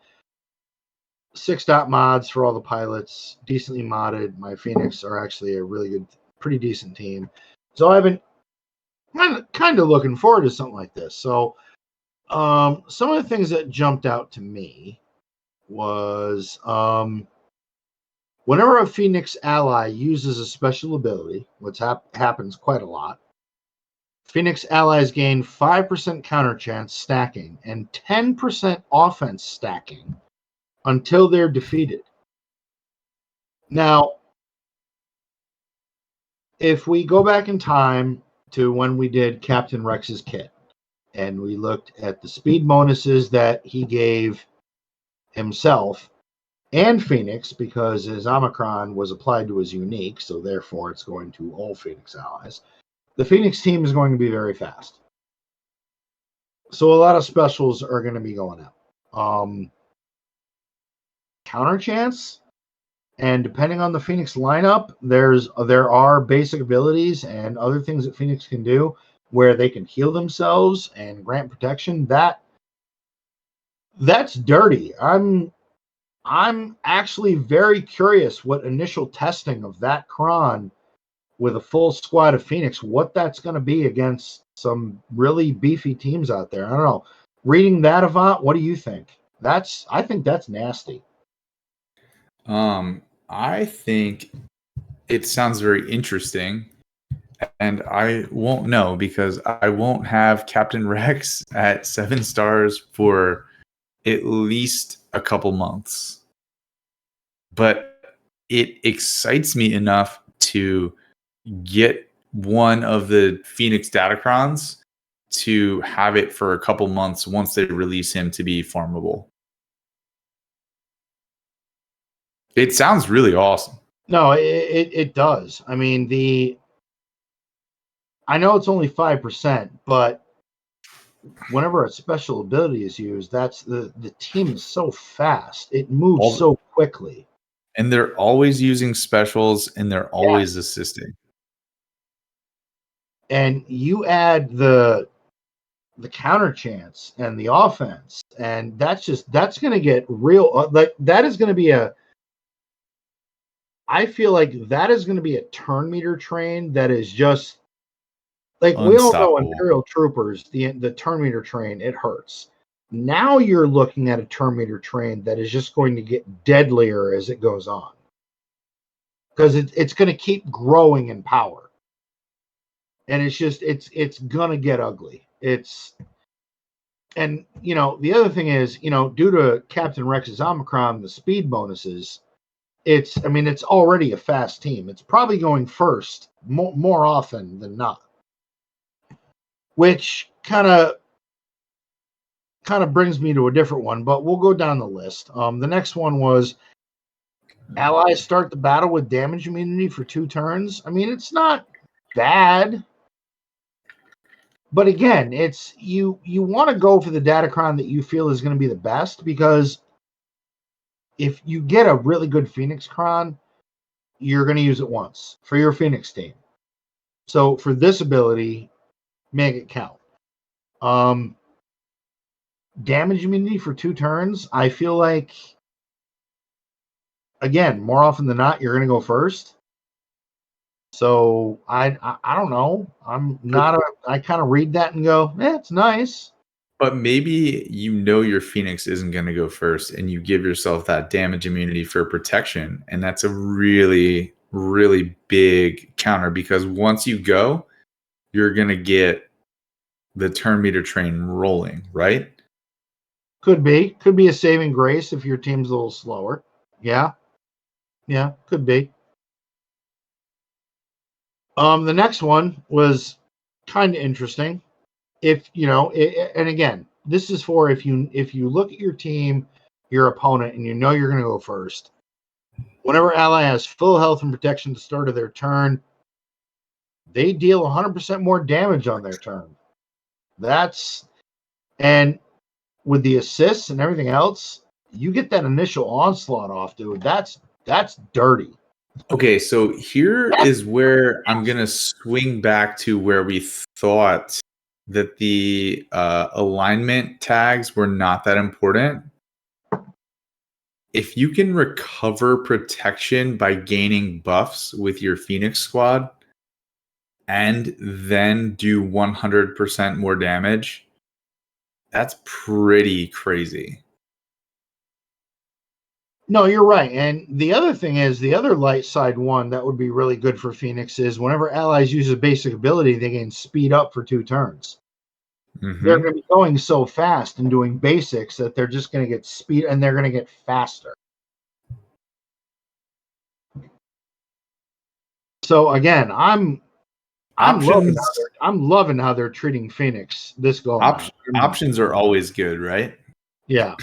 6-dot mods for all the pilots, decently modded. My Phoenix are actually a really good, pretty decent team. So I've been kind of looking forward to something like this. So some of the things that jumped out to me was whenever a Phoenix ally uses a special ability, which happens quite a lot, Phoenix allies gain 5% counter chance stacking and 10% offense stacking until they're defeated. Now, if we go back in time to when we did Captain Rex's kit, and we looked at the speed bonuses that he gave himself and Phoenix, because his Omicron was applied to his unique, so therefore it's going to all Phoenix allies. The Phoenix team is going to be very fast. So a lot of specials are going to be going out. Counter chance, and depending on the Phoenix lineup, there are basic abilities and other things that Phoenix can do where they can heal themselves and grant protection. That's dirty. I'm actually very curious what initial testing of that Cron with a full squad of Phoenix, what that's going to be against some really beefy teams out there. I don't know. Reading that, Avant, what do you think? I think that's nasty. I think it sounds very interesting, and I won't know because I won't have Captain Rex at 7 stars for at least a couple months. But it excites me enough to get one of the Phoenix Datacrons to have it for a couple months once they release him to be farmable. It sounds really awesome. No, it does. I mean, I know it's only 5%, but whenever a special ability is used, that's the team is so fast. It moves so quickly. And they're always using specials, and they're always assisting. And you add the counter chance and the offense, and that's going to get real. Like that is going to be I feel like that is going to be a turn meter train that is just like we all know Imperial Troopers, the turn meter train, it hurts. Now you're looking at a turn meter train that is just going to get deadlier as it goes on. Because it's going to keep growing in power. And it's going to get ugly. And the other thing is, due to Captain Rex's Omicron, the speed bonuses, it's already a fast team. It's probably going first more often than not. Which kind of brings me to a different one, but we'll go down the list. The next one was allies start the battle with damage immunity for 2 turns. I mean, it's not bad. But again, it's you want to go for the Datacron that you feel is going to be the best, because if you get a really good Phoenix Cron, you're going to use it once for your Phoenix team. So for this ability, make it count. Damage immunity for 2 turns. I feel like, again, more often than not, you're going to go first. So I don't know. I kind of read that and go, it's nice. But maybe your Phoenix isn't going to go first, and you give yourself that damage immunity for protection, and that's a really, really big counter, because once you go, you're going to get the turn meter train rolling, right? Could be a saving grace if your team's a little slower. Yeah, could be. The next one was kind of interesting. If and again, this is for if you look at your team, your opponent, and you know you're going to go first. Whenever ally has full health and protection at the start of their turn, they deal 100% more damage on their turn. And with the assists and everything else, you get that initial onslaught off, dude. That's dirty. Okay, so here is where I'm going to swing back to where we thought that the alignment tags were not that important. If you can recover protection by gaining buffs with your Phoenix squad and then do 100% more damage, that's pretty crazy. No, you're right. And the other thing is, the other light side one that would be really good for Phoenix is whenever allies use a basic ability, they gain speed up for 2 turns. Mm-hmm. They're going to be going so fast and doing basics that they're just going to get speed, and they're going to get faster. So again, I'm loving how they're treating Phoenix this go around. Options are always good, right? Yeah,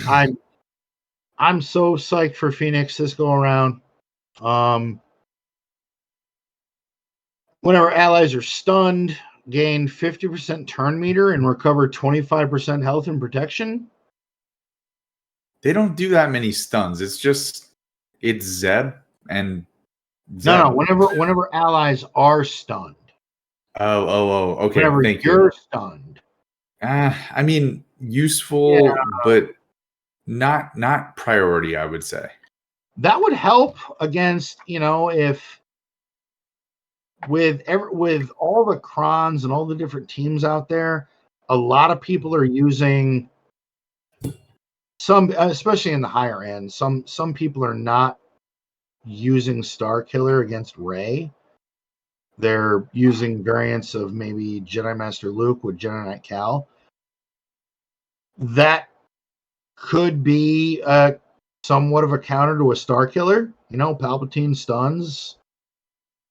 I'm so psyched for Phoenix this go around. Whenever allies are stunned, gain 50% turn meter and recover 25% health and protection. They don't do that many stuns. It's Zeb and Zeb. No. Whenever allies are stunned. Oh. Okay. Whenever you're stunned. I mean, useful, but not priority, I would say. That would help against, if with all the crons and all the different teams out there, a lot of people are using some, especially in the higher end, some people are not using Star Killer against Rey. They're using variants of maybe Jedi Master Luke with Jedi Knight Cal. That could be somewhat of a counter to a Star Killer. Palpatine stuns.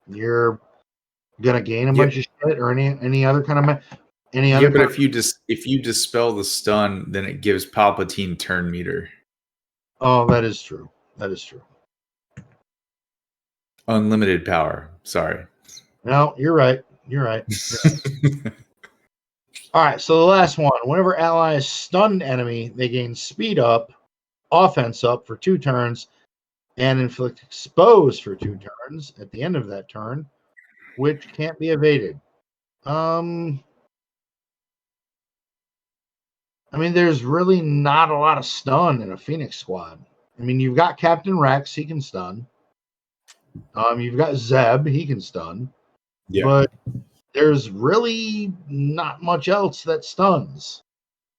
You're gonna gain a bunch of shit, or any other kind of but if you dispel the stun, then it gives Palpatine turn meter. Oh, that is true. Unlimited power. Sorry. No, you're right. All right, so the last one. Whenever allies stun enemy, they gain speed up, offense up for 2 turns, and inflict expose for 2 turns at the end of that turn, which can't be evaded. There's really not a lot of stun in a Phoenix squad. You've got Captain Rex, he can stun. You've got Zeb, he can stun. Yeah. But there's really not much else that stuns.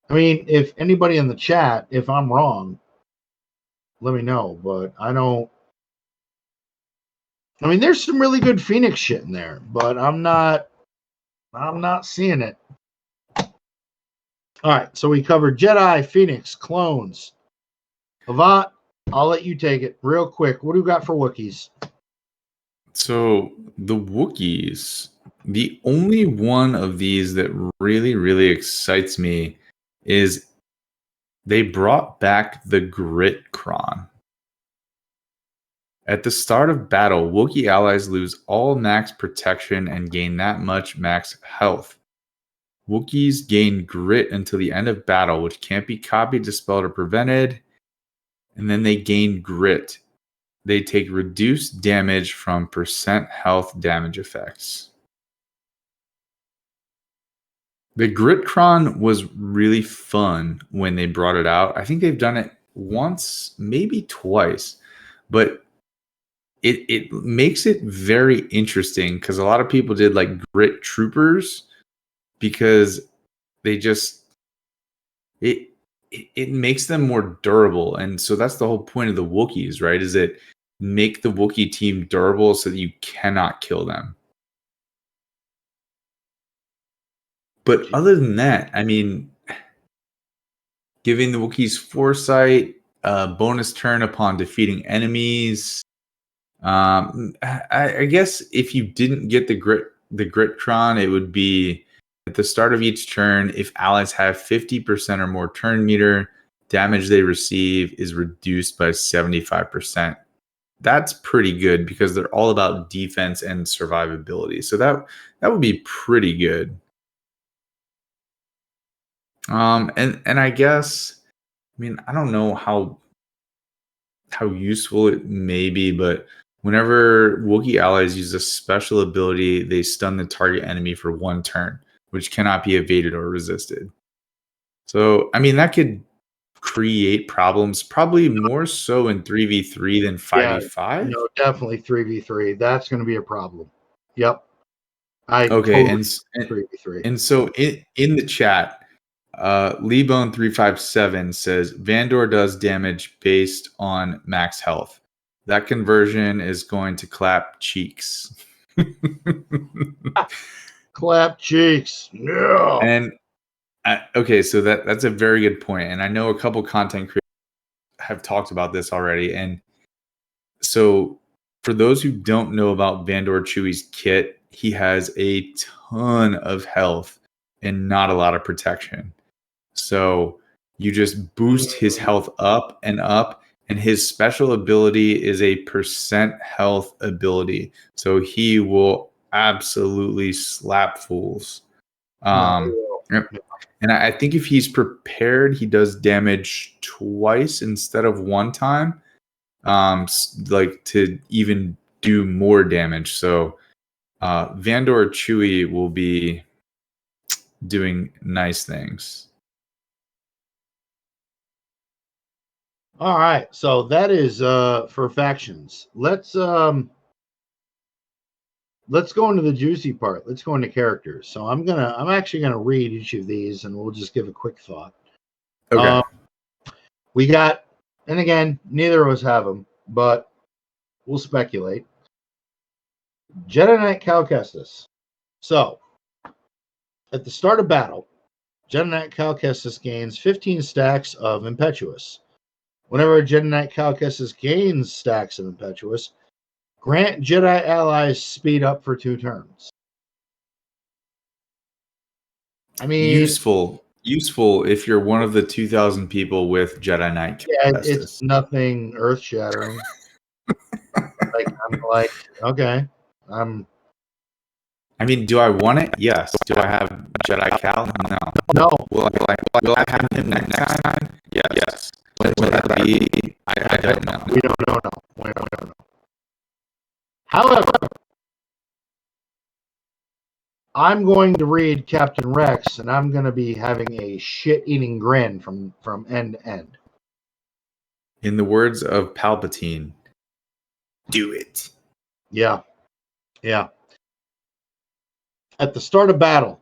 If anybody in the chat, if I'm wrong, let me know. But I don't. There's some really good Phoenix shit in there, but I'm not seeing it. All right, so we covered Jedi, Phoenix, clones. Avant, I'll let you take it real quick. What do you got for Wookiees? So the Wookiees, the only one of these that really, really excites me is they brought back the Grit Cron. At the start of battle, Wookiee allies lose all max protection and gain that much max health. Wookiees gain grit until the end of battle, which can't be copied, dispelled, or prevented. And then they gain grit. They take reduced damage from percent health damage effects. The Gritcron was really fun when they brought it out. I think they've done it once, maybe twice, but it makes it very interesting because a lot of people did like Grit Troopers because they just it makes them more durable, and so that's the whole point of the Wookiees, right? Is it make the Wookiee team durable so that you cannot kill them. But other than that, I mean, giving the Wookiees foresight, bonus turn upon defeating enemies. I guess if you didn't get the Gritcron, it would be at the start of each turn. If allies have 50% or more turn meter, damage they receive is reduced by 75%. That's pretty good because they're all about defense and survivability. So that would be pretty good. And I guess, I mean, I don't know how useful it may be, but whenever Wookiee allies use a special ability, they stun the target enemy for 1 turn, which cannot be evaded or resisted. So, I mean, that could create problems, probably more so in 3v3 than 5v5. No, definitely 3v3. That's going to be a problem. Yep. Okay, totally 3v3. And so in the chat, Leebone357 says Vandor does damage based on max health. That conversion is going to clap cheeks. Clap cheeks. Yeah. And okay, so that's a very good point. And I know a couple content creators have talked about this already. And so for those who don't know about Vandor Chewie's kit, he has a ton of health and not a lot of protection. So you just boost his health up, and his special ability is a percent health ability. So he will absolutely slap fools. And I think if he's prepared, he does damage twice instead of 1 time, like to even do more damage. So Vandor Chewie will be doing nice things. All right, so that is for factions. Let's go into the juicy part. Let's go into characters. So I'm actually gonna read each of these, and we'll just give a quick thought. Okay. We got, and again, neither of us have them, but we'll speculate. Jedi Knight Cal Kestis. So at the start of battle, Jedi Knight Cal Kestis gains 15 stacks of Impetuous. Whenever a Jedi Knight Cal Kestis gains stacks of Impetuous, grant Jedi allies speed up for 2 turns. I mean, useful if you're one of the 2,000 people with Jedi Knight Cal Kestis. It's nothing earth-shattering. I'm like, okay, I mean, do I want it? Yes. Do I have Jedi Cal? No. Will I have him next time? Yes. Will that be? I don't know. We don't know. We don't know. However, I'm going to read Captain Rex, and I'm going to be having a shit-eating grin from end to end. In the words of Palpatine, do it. Yeah. At the start of battle,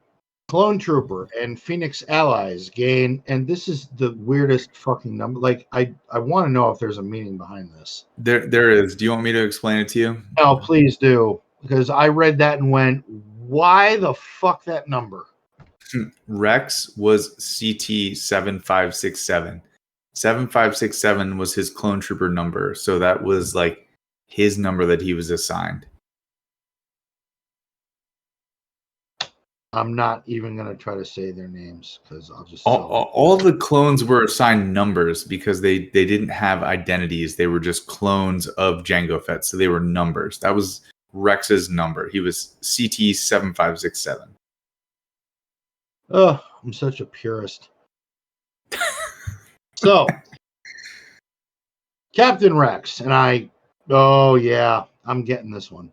Clone Trooper and Phoenix allies gain, and this is the weirdest fucking number. Like, I want to know if there's a meaning behind this. There is. Do you want me to explain it to you? No, please do, because I read that and went, why the fuck that number? Rex was CT 7567. 7567 was his Clone Trooper number, so that was like his number that he was assigned. I'm not even going to try to say their names because I'll just... All the clones were assigned numbers because they didn't have identities. They were just clones of Jango Fett, so they were numbers. That was Rex's number. He was CT 7567. Oh, I'm such a purist. So, Captain Rex, and oh yeah, I'm getting this one.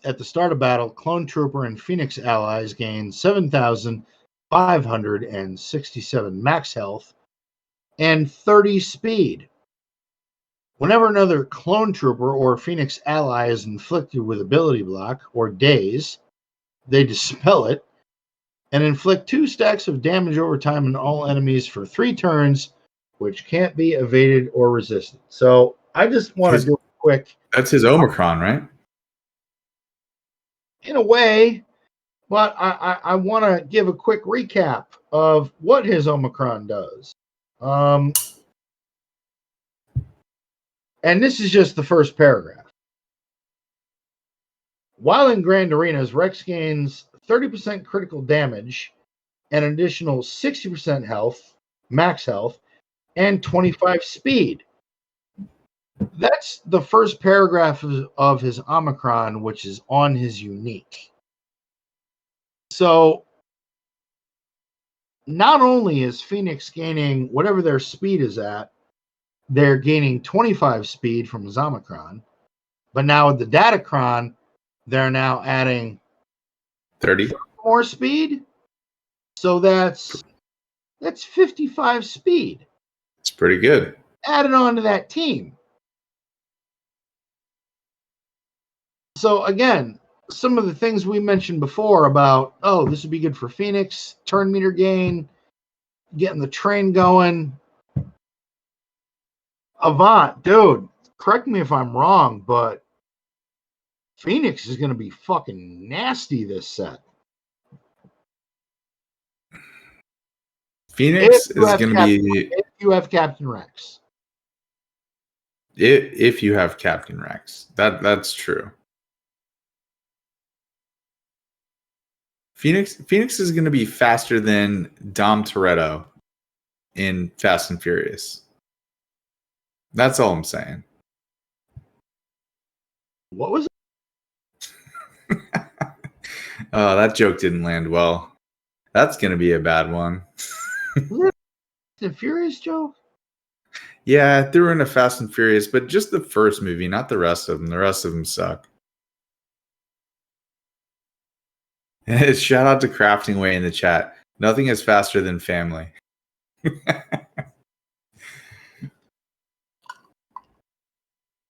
At the start of battle, Clone Trooper and Phoenix allies gain 7,567 max health and 30 speed. Whenever another Clone Trooper or Phoenix ally is inflicted with ability block or daze, they dispel it and inflict 2 stacks of damage over time on all enemies for 3 turns, which can't be evaded or resisted. So I just want to do a quick. That's his Omicron, right? In a way, but I want to give a quick recap of what his Omicron does. And this is just the first paragraph. While in Grand Arenas, Rex gains 30% critical damage, an additional 60% health, max health, and 25 speed. That's the first paragraph of his Omicron, which is on his unique. So not only is Phoenix gaining whatever their speed is at, they're gaining 25 speed from his Omicron, but now with the Datacron, they're now adding 30 more speed. So that's 55 speed It's pretty good. added on to that team. So again, some of the things we mentioned before about, oh, this would be good for Phoenix, turn meter gain, getting the train going. Avant, dude, correct me if I'm wrong, but Phoenix is going to be fucking nasty this set. Phoenix is going to be... If you have Captain Rex. If you have Captain Rex. That's true. Phoenix is going to be faster than Dom Toretto in Fast and Furious. That's all I'm saying. What was it? Oh, that joke didn't land well. That's going to be a bad one. Was it a Furious joke? Yeah, I threw in a Fast and Furious, but just the first movie, not the rest of them. The rest of them suck. Shout out to Crafting Way in the chat. Nothing is faster than family.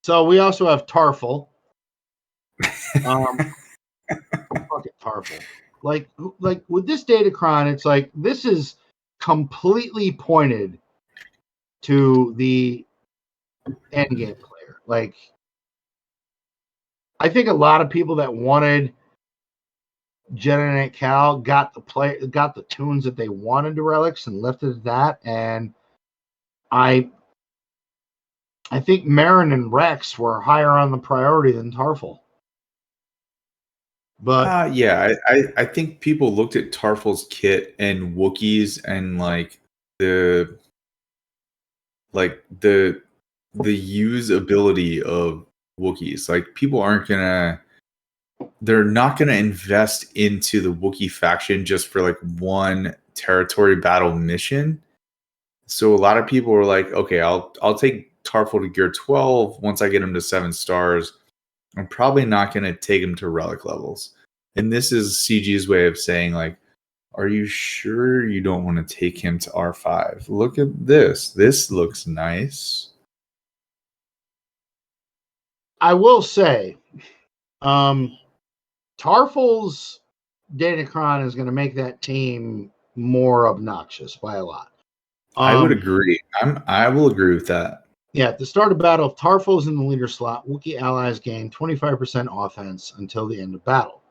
So we also have Tarful. Fuck it, Tarful. Like with this Datacron, it's like this is completely pointed to the endgame player. Like, I think a lot of people that wanted Jedi Knight Cal got the tunes that they wanted to relics and left it at that. And I think Marin and Rex were higher on the priority than Tarful. But yeah, I think people looked at Tarful's kit and Wookiees and the usability of Wookiees. Like, people they're not gonna invest into the Wookiee faction just for like one territory battle mission. So a lot of people were like, okay, I'll take Tarful to gear 12 once I get him to 7 stars. I'm probably not going to take him to relic levels. And this is CG's way of saying, like, are you sure you don't want to take him to R5? Look at this. This looks nice. I will say, Tarful's Datacron is going to make that team more obnoxious by a lot. I would agree. I will agree with that. Yeah, at the start of battle, if Tarful is in the leader slot, Wookiee allies gain 25% offense until the end of battle.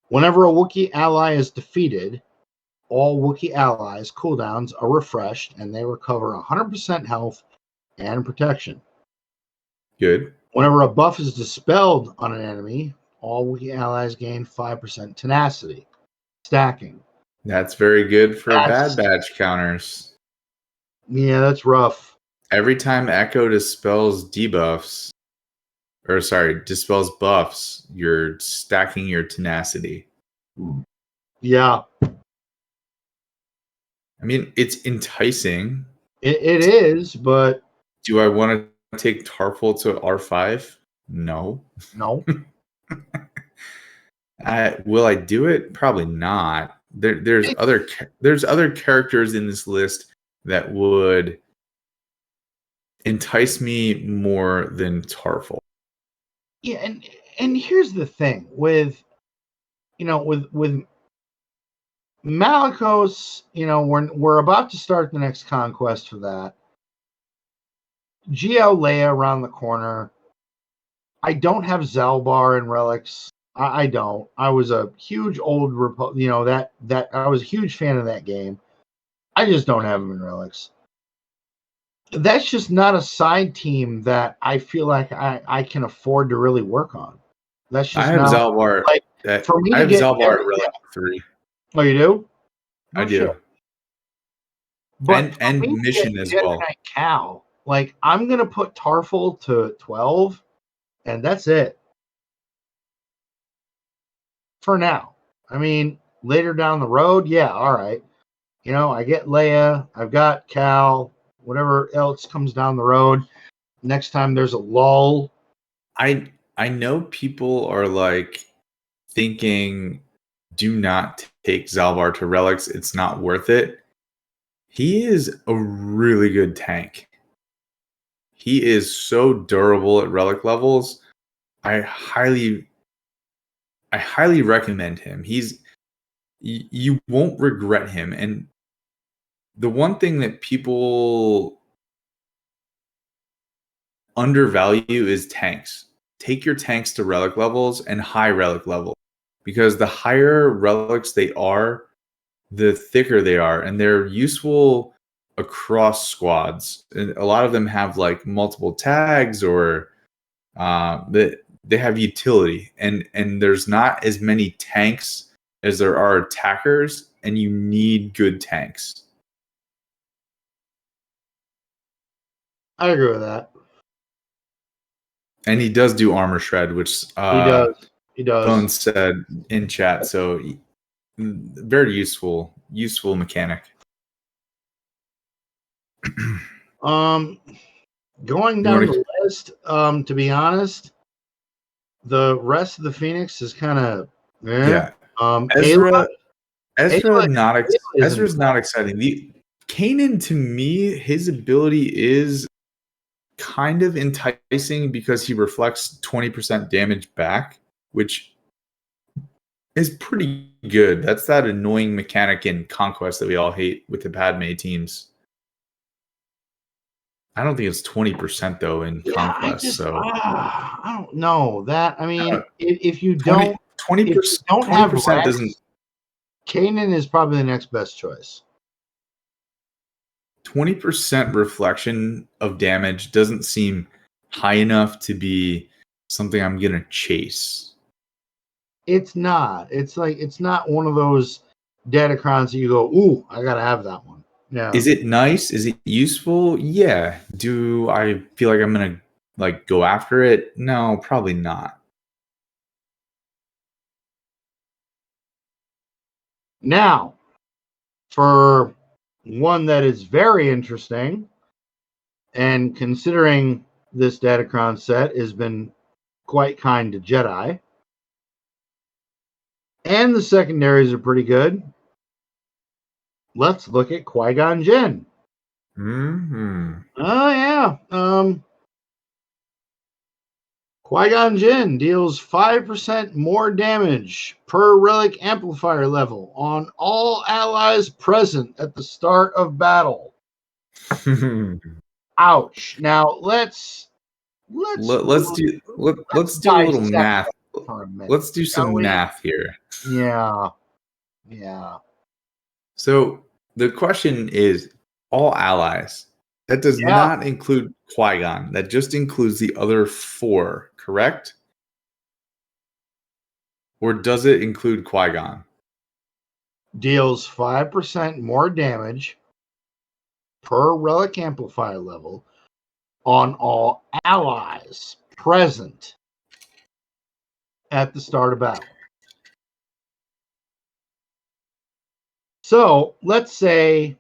Whenever a Wookiee ally is defeated, all Wookiee allies' cooldowns are refreshed and they recover 100% health and protection. Good. Whenever a buff is dispelled on an enemy, all Wookiee allies gain 5% tenacity. Stacking. That's very good for bad badge counters. Yeah, that's rough. Every time Echo dispels buffs, you're stacking your tenacity. Yeah, I mean, it's enticing. it is, but Do I want to take Tarful to R5? No. no. Will I do it? Probably not. There's other characters in this list that would entice me more than Tarful. Yeah, and here's the thing with with Malicos, we're about to start the next conquest for that. GL Leia around the corner. I don't have Zalbar and relics. I don't. I was a huge old that I was a huge fan of that game. I just don't have them in relics. That's just not a side team that I feel like I can afford to really work on. That's just I have not Zalbar. like for me I to have get Zalbar at Relic 3. Oh, you do? I No do. shit. But And for me to mission get as Jedi well. Knight Cal, like I'm gonna put Tarful to 12, and that's it. For now. I mean, later down the road, yeah, all right. I get Leia, I've got Cal, whatever else comes down the road. Next time there's a lull. I know people are like thinking, do not take Zalbar to relics. It's not worth it. He is a really good tank. He is so durable at relic levels. I highly recommend him. You won't regret him. And the one thing that people undervalue is tanks. Take your tanks to relic levels and high relic level, because the higher relics they are, the thicker they are, and they're useful across squads. And a lot of them have like multiple tags, or they have utility, and there's not as many tanks as there are attackers, and you need good tanks. I agree with that. And he does do armor shred, which He does. Bones said in chat. So very useful mechanic. Going down the list, to be honest, the rest of the Phoenix is kind of yeah. Ezra Ezra's not exciting. The Kanan, to me, his ability is kind of enticing because he reflects 20% damage back, which is pretty good. That's that annoying mechanic in Conquest that we all hate with the Padme teams. I don't think it's 20% though in Conquest. I don't know that. I mean, if you 20%, don't have 20% Rex, doesn't. Kanan is probably the next best choice. 20% reflection of damage doesn't seem high enough to be something I'm gonna chase. It's not. It's not one of those Datacrons that you go, ooh, I gotta have that one. Yeah. Is it nice? Is it useful? Yeah. Do I feel like I'm gonna like go after it? No, probably not. Now, for one that is very interesting, and considering this Datacron set has been quite kind to Jedi, and the secondaries are pretty good, let's look at Qui-Gon Jinn. Mm-hmm. Oh, yeah. Qui-Gon Jinn deals 5% more damage per relic amplifier level on all allies present at the start of battle. Ouch. Now let's do a little math. For a minute. Let's do some math here. Yeah. So the question is all allies. That does not include Qui-Gon. That just includes the other 4, correct? Or does it include Qui-Gon? Deals 5% more damage per relic amplifier level on all allies present at the start of battle. So let's say,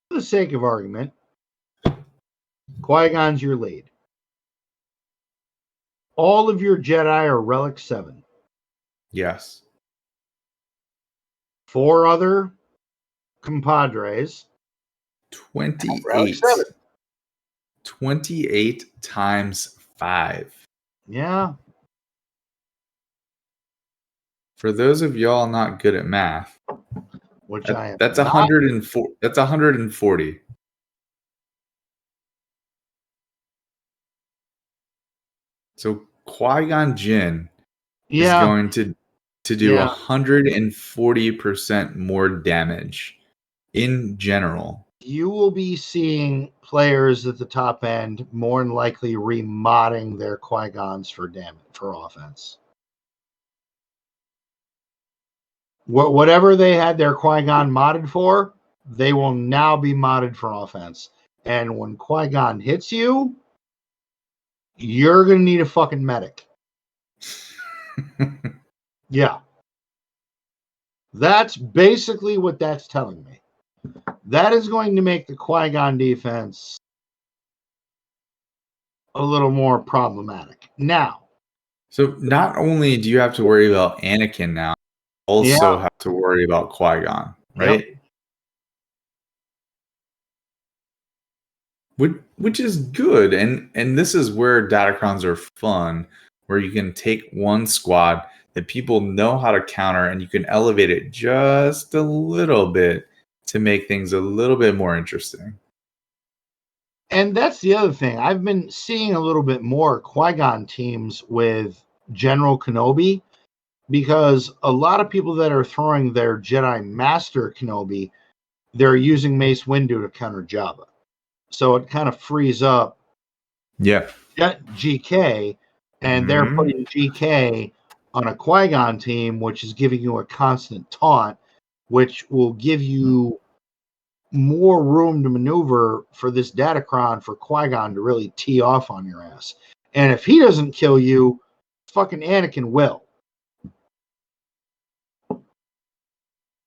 for the sake of argument, Qui-Gon's your lead. All of your Jedi are Relic 7. Yes. 4 other compadres. 28. Relic 7. 28 times 5. Yeah. For those of y'all not good at math, Which I am. that's not. 104. That's 140. So Qui-Gon Jinn is going to do 140% more damage in general. You will be seeing players at the top end more than likely remodding their Qui-Gons for offense. Whatever they had their Qui-Gon modded for, they will now be modded for offense. And when Qui-Gon hits you, you're going to need a fucking medic. Yeah. That's basically what that's telling me. That is going to make the Qui-Gon defense a little more problematic. Now. So not only do you have to worry about Anakin now, you also have to worry about Qui-Gon, right? Yep. Which is good. And this is where Datacrons are fun, where you can take one squad that people know how to counter and you can elevate it just a little bit to make things a little bit more interesting. And that's the other thing. I've been seeing a little bit more Qui-Gon teams with General Kenobi, because a lot of people that are throwing their Jedi Master Kenobi, they're using Mace Windu to counter Jabba. So it kind of frees up GK, and they're putting GK on a Qui-Gon team, which is giving you a constant taunt, which will give you more room to maneuver for this Datacron for Qui-Gon to really tee off on your ass. And if he doesn't kill you, fucking Anakin will.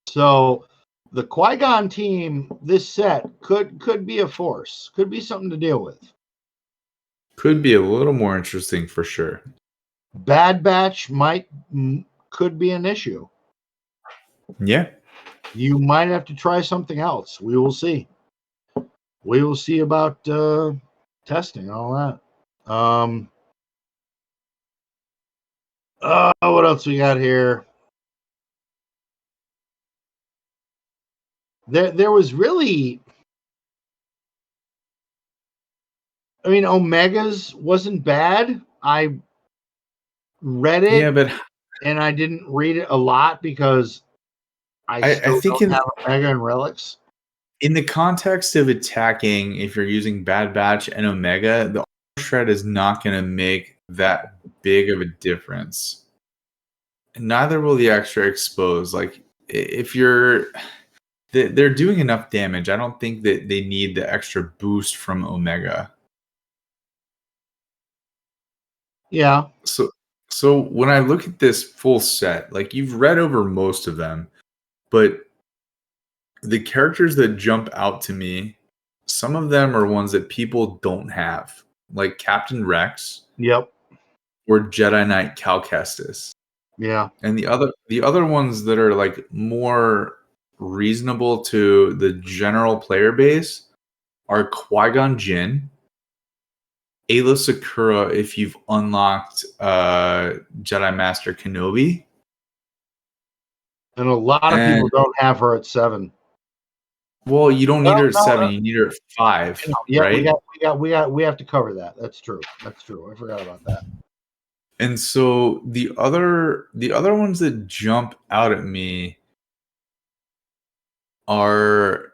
So the Qui-Gon team, this set could be a force, could be something to deal with. Could be a little more interesting for sure. Bad Batch could be an issue. Yeah. You might have to try something else. We will see. We will see about testing and all that. What else we got here? There was really, I mean, Omegas wasn't bad. I read it, and I didn't read it a lot because I think don't have Omega and Relics. In the context of attacking, if you're using Bad Batch and Omega, the shred is not going to make that big of a difference. Neither will the extra expose. Like, if they're doing enough damage, I don't think that they need the extra boost from Omega. Yeah. So when I look at this full set, like, you've read over most of them, but the characters that jump out to me, some of them are ones that people don't have, like Captain Rex. Yep. Or Jedi Knight Cal Kestis. Yeah. And the other ones that are like more reasonable to the general player base are Qui-Gon Jinn, Ayla Secura if you've unlocked Jedi Master Kenobi. And a lot of people don't have her at 7. Well, you don't need her at 7. You need her at 5. Yeah, right? we have to cover that. That's true. I forgot about that. And so the other ones that jump out at me are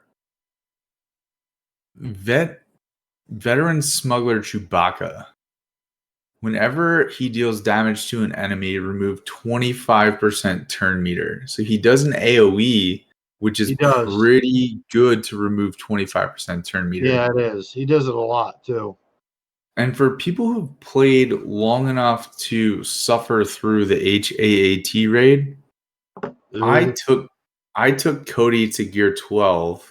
veteran smuggler Chewbacca. Whenever he deals damage to an enemy, remove 25% turn meter. So he does an AoE, which is pretty good to remove 25% turn meter. Yeah, it is. He does it a lot too. And for people who've played long enough to suffer through the HAAT raid, I I took Cody to gear 12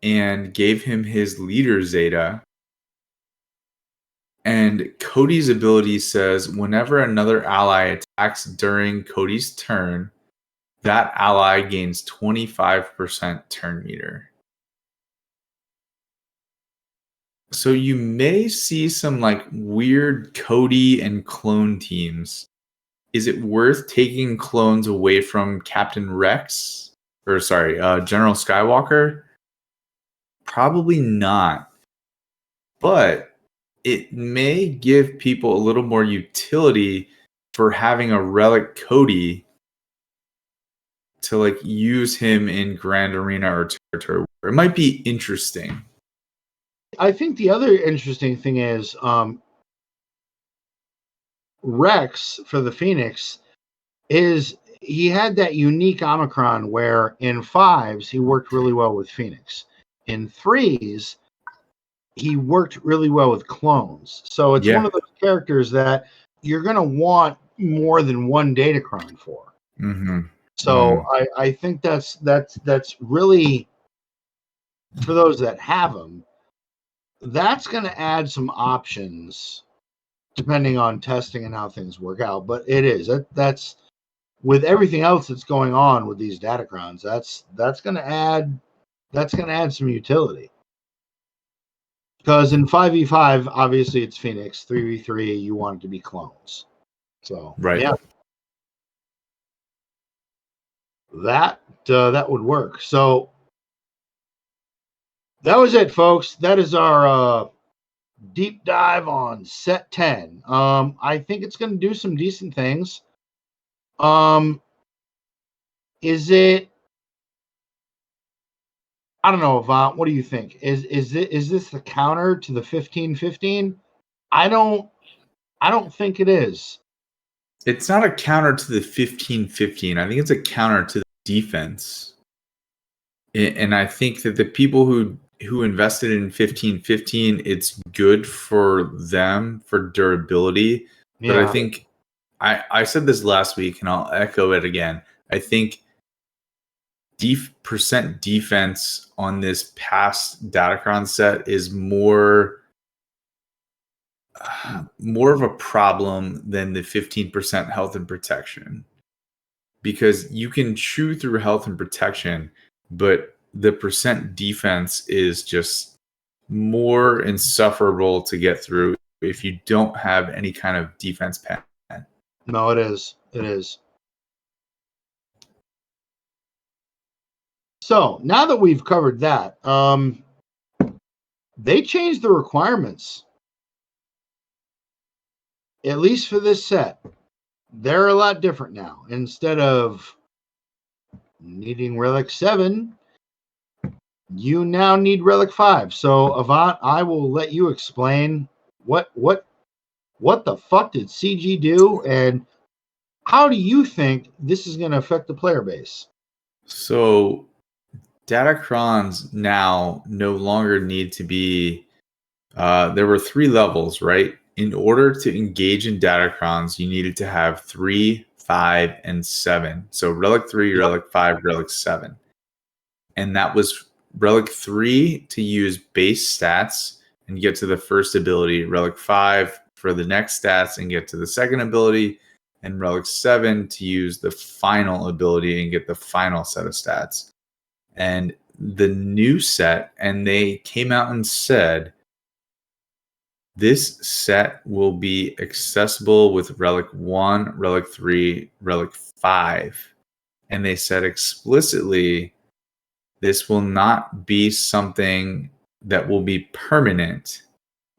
and gave him his leader Zeta. And Cody's ability says whenever another ally attacks during Cody's turn, that ally gains 25% turn meter. So you may see some like weird Cody and clone teams. Is it worth taking clones away from Captain Rex? Or sorry, General Skywalker? Probably not. But it may give people a little more utility for having a relic Cody to like use him in Grand Arena or Territory. It might be interesting. I think the other interesting thing is Rex for the Phoenix is he had that unique Omicron where in 5s he worked really well with Phoenix. In 3s, he worked really well with clones. So it's one of those characters that you're going to want more than one Datacron for. Mm-hmm. So I think that's really, for those that have them, that's going to add some options depending on testing and how things work out. But it is that's with everything else that's going on with these Datacrons, that's going to add some utility. Because in 5v5, obviously it's Phoenix. 3v3, you want it to be clones. So yeah, that would work. So that was it, folks. That is our deep dive on set 10. I think it's going to do some decent things. Is it? I don't know, Avant. What do you think? Is this the counter to the 15-15? I don't think it is. It's not a counter to the 15-15. I think it's a counter to the defense. And I think that the people who invested in 15-15, it's good for them for durability. Yeah. But I think I said this last week, and I'll echo it again. I think percent defense on this past Datacron set is more of a problem than the 15% health and protection, because you can chew through health and protection, but the percent defense is just more insufferable to get through if you don't have any kind of defense pen. No, it is. So now that we've covered that, they changed the requirements. At least for this set, they're a lot different now. Instead of needing Relic 7, you now need Relic 5. So Avant, I will let you explain what the fuck did CG do, and how do you think this is going to affect the player base? So Datacrons now no longer need to be there were 3 levels, right? In order to engage in Datacrons, you needed to have 3, 5, and 7. So Relic 3, Relic 5, Relic 7. And that was Relic 3 to use base stats and get to the first ability, Relic 5 for the next stats and get to the second ability, and Relic 7 to use the final ability and get the final set of stats. And the new set, and they came out and said, this set will be accessible with Relic 1, Relic 3, Relic 5. And they said explicitly, this will not be something that will be permanent,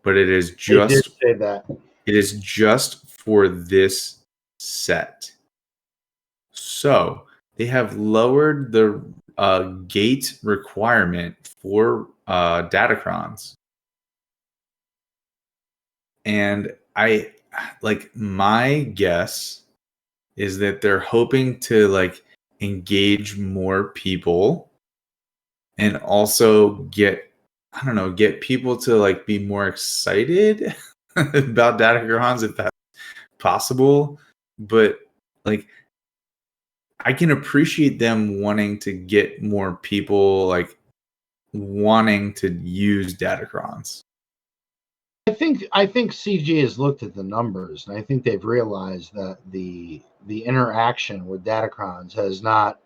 but it is just, they did say that. It is just for this set. So they have lowered the gate requirement for Datacrons. And my guess is that they're hoping to like engage more people and also get people to like be more excited about Datacrons if that's possible. But like, I can appreciate them wanting to get more people like wanting to use Datacrons. I think CG has looked at the numbers, and I think they've realized that the interaction with Datacrons has not,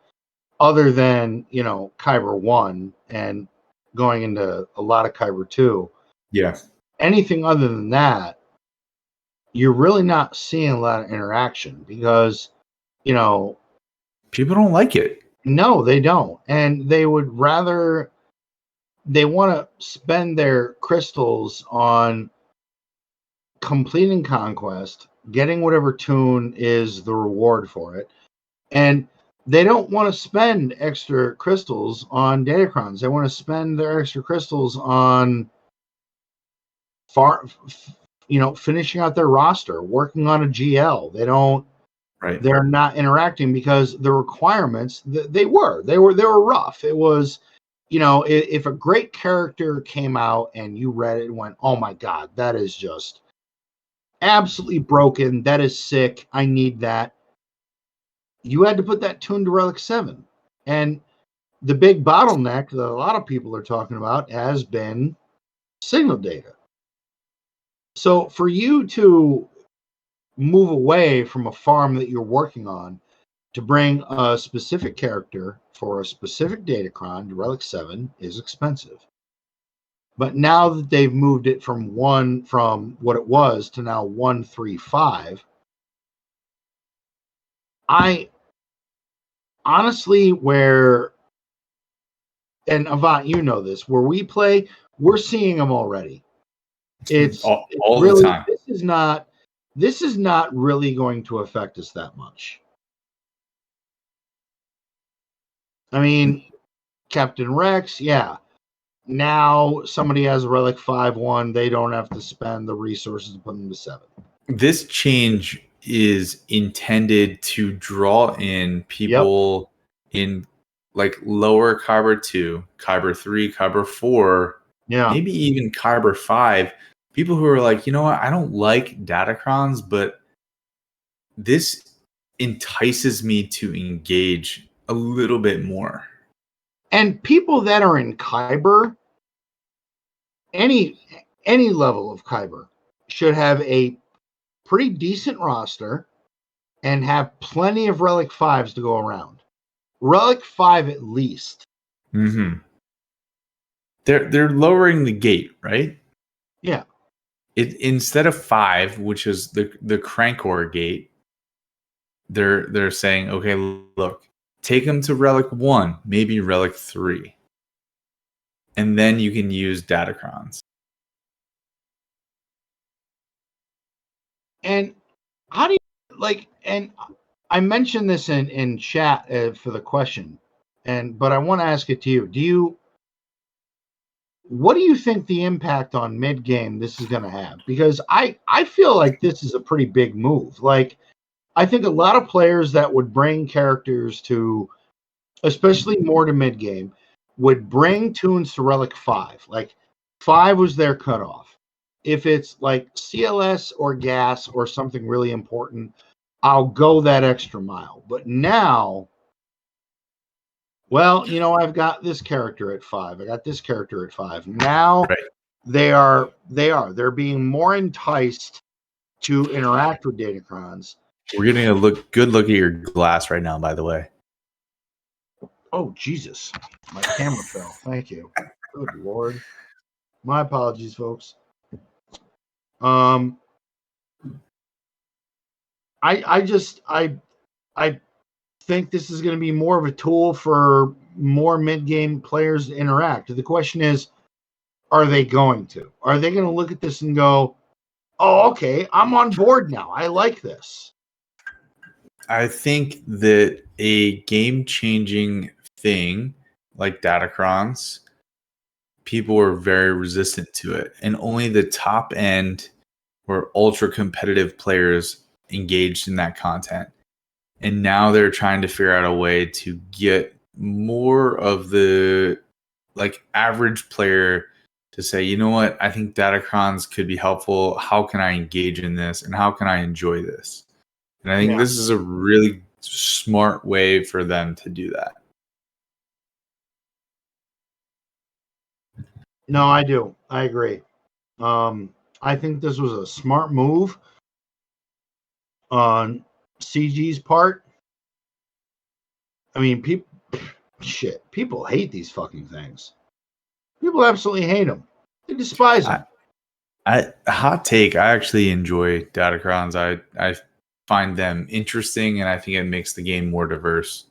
other than Kyber 1 and going into a lot of Kyber 2. Yeah. Anything other than that, you're really not seeing a lot of interaction because people don't like it. No, they don't, and they would rather. They want to spend their crystals on completing conquest, getting whatever tune is the reward for it, and they don't want to spend extra crystals on Datacrons. They want to spend their extra crystals on finishing out their roster, working on a GL. They don't. Right. They're not interacting because the requirements they were rough. It was, if a great character came out and you read it and went, "Oh my God, that is just absolutely broken. That is sick. I need that." You had to put that tune to Relic 7. And the big bottleneck that a lot of people are talking about has been signal data. So for you to move away from a farm that you're working on to bring a specific character for a specific Datacron to Relic 7 is expensive. But now that they've moved it from what it was to now 135, I honestly, and Avant, this, where we play, we're seeing them already. It's all really, the time. This is not really going to affect us that much. I mean, Captain Rex, yeah. Now somebody has a Relic 5-1, they don't have to spend the resources to put them to 7. This change is intended to draw in people in like lower Kyber 2, Kyber 3, Kyber 4, maybe even Kyber 5. People who are like, you know what, I don't like Datacrons, but this entices me to engage a little bit more. And people that are in Kyber, any level of Kyber, should have a pretty decent roster and have plenty of Relic 5s to go around. Relic 5 at least. Mm-hmm. They're lowering the gate, right? Yeah. Instead of 5, which is the Crankor gate, they're saying, okay, look, take them to Relic 1, maybe Relic 3. And then you can use Datacrons. And how do you and I mentioned this in chat for the question, but I want to ask it to you. What do you think the impact on mid game this is going to have? Because I feel like this is a pretty big move. Like, I think a lot of players that would bring characters to, especially more to mid game, would bring tunes to Relic 5. Like 5 was their cutoff. If it's like CLS or gas or something really important, I'll go that extra mile. But now, well, I've got this character at 5. I got this character at 5. Now they're being more enticed to interact with Datacrons. We're getting a good look at your glass right now, by the way. Oh, Jesus. My camera fell. Thank you. Good Lord. My apologies, folks. I think this is going to be more of a tool for more mid-game players to interact. The question is, are they going to? Are they going to look at this and go, "Oh, okay, I'm on board now. I like this." I think that a game-changing thing like Datacrons, people were very resistant to it, and only the top end or ultra competitive players engaged in that content. And now they're trying to figure out a way to get more of the like average player to say, you know what, I think Datacrons could be helpful. How can I engage in this, and how can I enjoy this? And I think this is a really smart way for them to do that. No, I do. I agree. I think this was a smart move on CG's part. I mean, people hate these fucking things. People absolutely hate them. They despise them. Hot take. I actually enjoy Datacrons. I find them interesting, and I think it makes the game more diverse.